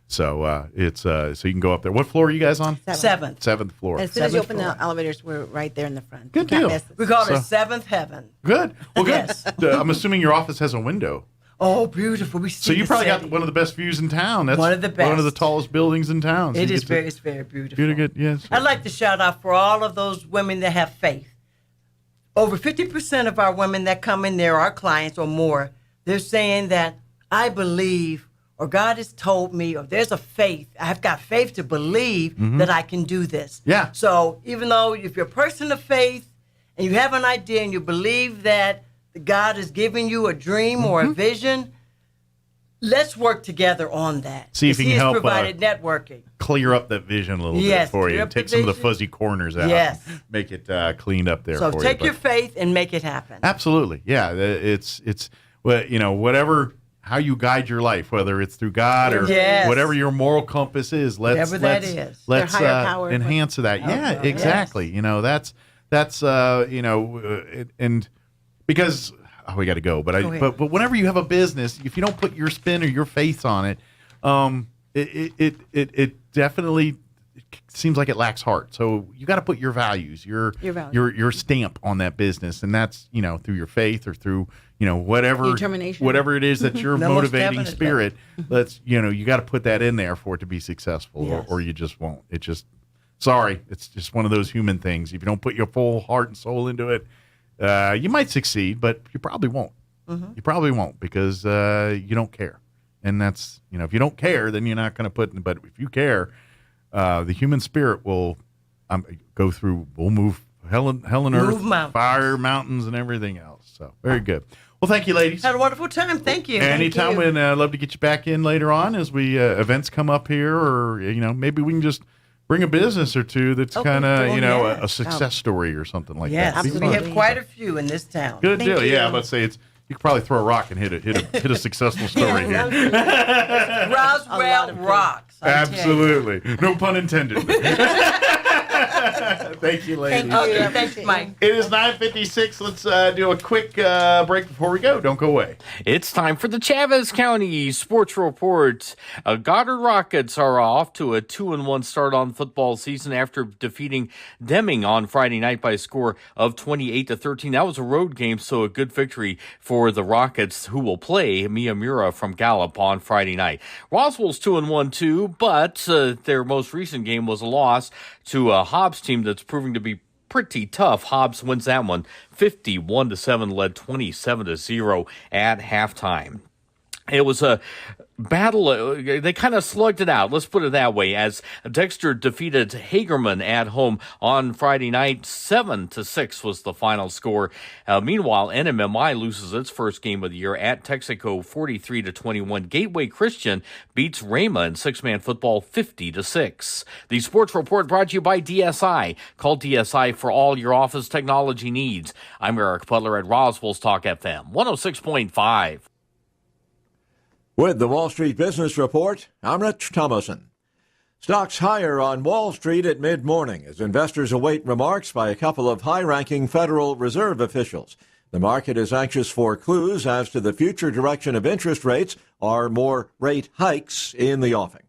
So it's so you can go up there. What floor are you guys on?
7th.
7th floor.
As soon as you open the elevators, we're right there in the front.
Good deal.
We call it 7th heaven.
Good. Well, good.
Yes.
I'm assuming your office has a window.
Oh, beautiful. We see
So you
the
probably
city.
got one of the best views in town. That's
one of the best.
One of the tallest buildings in town. So
It's very beautiful.
Really good, yes.
I'd like to shout out for all of those women that have faith. Over 50% of our women that come in there, our clients or more, they're saying that I believe, or God has told me, or there's a faith. I've got faith to believe that I can do this.
Yeah.
So even though if you're a person of faith and you have an idea and you believe that God has given you a dream or a vision, let's work together on that.
See if you can
He has
help
provided networking.
Clear up that vision a little bit for you. And take some of the fuzzy corners out.
Yes.
Make it cleaned up there
So
for you.
take your faith and make it happen.
Absolutely. Yeah. It's whatever, how you guide your life, whether it's through God or whatever your moral compass is, let's
higher power
enhance that. Yeah, exactly.
Yes.
That's and because we got to go, but whenever you have a business, if you don't put your spin or your faith on it, it definitely seems like it lacks heart. So you got to put your values, your stamp on that business, and that's through your faith or through whatever it is that your motivating spirit. Let's you got to put that in there for it to be successful, or you just won't. It's just one of those human things. If you don't put your full heart and soul into it, you might succeed, but you probably won't. You probably won't because you don't care. And that's, if you don't care, then you're not going to but if you care, the human spirit will we'll move hell and earth,
mountains.
Fire, mountains, and everything else. So very good. Well, thank you, ladies.
Had a wonderful time. Thank you.
Anytime, we'd love to get you back in later on as we events come up here, or maybe we can just bring a business or two that's kind of a success story or something like that.
Yes, we have quite a few in this town.
Good deal. Yeah, let's say you could probably throw a rock and hit a successful story here.
Roswell rocks.
Absolutely. No pun intended. Thank you, ladies.
Thank you. Thanks, Mike.
It is 9:56. Let's do a quick break before we go. Don't go away.
It's time for the Chavez County Sports Report. Goddard Rockets are off to a 2-1 start on football season after defeating Deming on Friday night by a score of 28-13. That was a road game, so a good victory for the Rockets, who will play Miyamura from Gallup on Friday night. Roswell's 2-1 too, but their most recent game was a loss to a Hobbs team that's proving to be pretty tough. Hobbs wins that one 51-7, led 27-0 at halftime. It was a battle. They kind of slugged it out. Let's put it that way. As Dexter defeated Hagerman at home on Friday night, 7-6 was the final score. Meanwhile, NMMI loses its first game of the year at Texaco, 43-21. Gateway Christian beats Rhema in six-man football, 50-6. The Sports Report brought to you by DSI. Call DSI for all your office technology needs. I'm Eric Butler at Roswell's Talk FM 106.5.
With the Wall Street Business Report, I'm Rich Thomason. Stocks higher on Wall Street at mid-morning as investors await remarks by a couple of high-ranking Federal Reserve officials. The market is anxious for clues as to the future direction of interest rates or more rate hikes in the offing.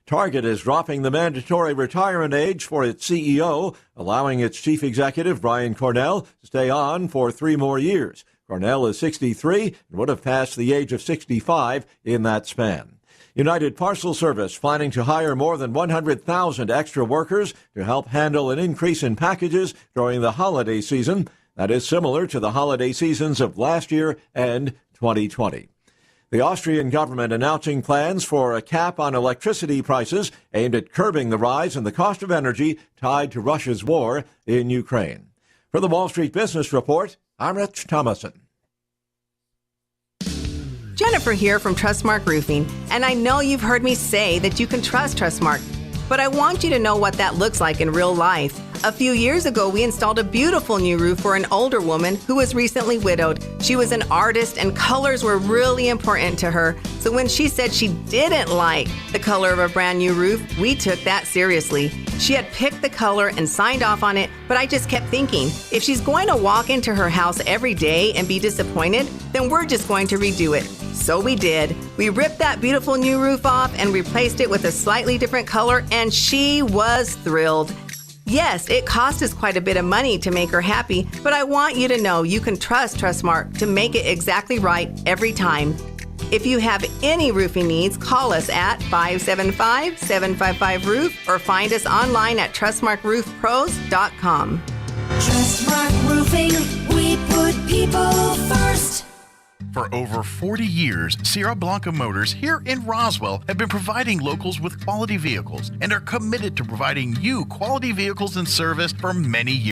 Target is dropping the mandatory retirement age for its CEO, allowing its chief executive, Brian Cornell, to stay on for 3 more years. Cornell is 63 and would have passed the age of 65 in that span. United Parcel Service planning to hire more than 100,000 extra workers to help handle an increase in packages during the holiday season. That is similar to the holiday seasons of last year and 2020. The Austrian government announcing plans for a cap on electricity prices aimed at curbing the rise in the cost of energy tied to Russia's war in Ukraine. For the Wall Street Business Report, I'm Rich Thomason.
Jennifer here from Trustmark Roofing, and I know you've heard me say that you can trust Trustmark, but I want you to know what that looks like in real life. A few years ago, we installed a beautiful new roof for an older woman who was recently widowed. She was an artist, and colors were really important to her. So when she said she didn't like the color of a brand new roof, we took that seriously. She had picked the color and signed off on it, but I just kept thinking, if she's going to walk into her house every day and be disappointed, then we're just going to redo it. So we did. We ripped that beautiful new roof off and replaced it with a slightly different color, and she was thrilled. Yes, it cost us quite a bit of money to make her happy, but I want you to know you can trust Trustmark to make it exactly right every time. If you have any roofing needs, call us at 575-755-ROOF or find us online at trustmarkroofpros.com.
Trustmark Roofing, we put people first.
For over 40 years, Sierra Blanca Motors here in Roswell have been providing locals with quality vehicles and are committed to providing you quality vehicles and service for many years.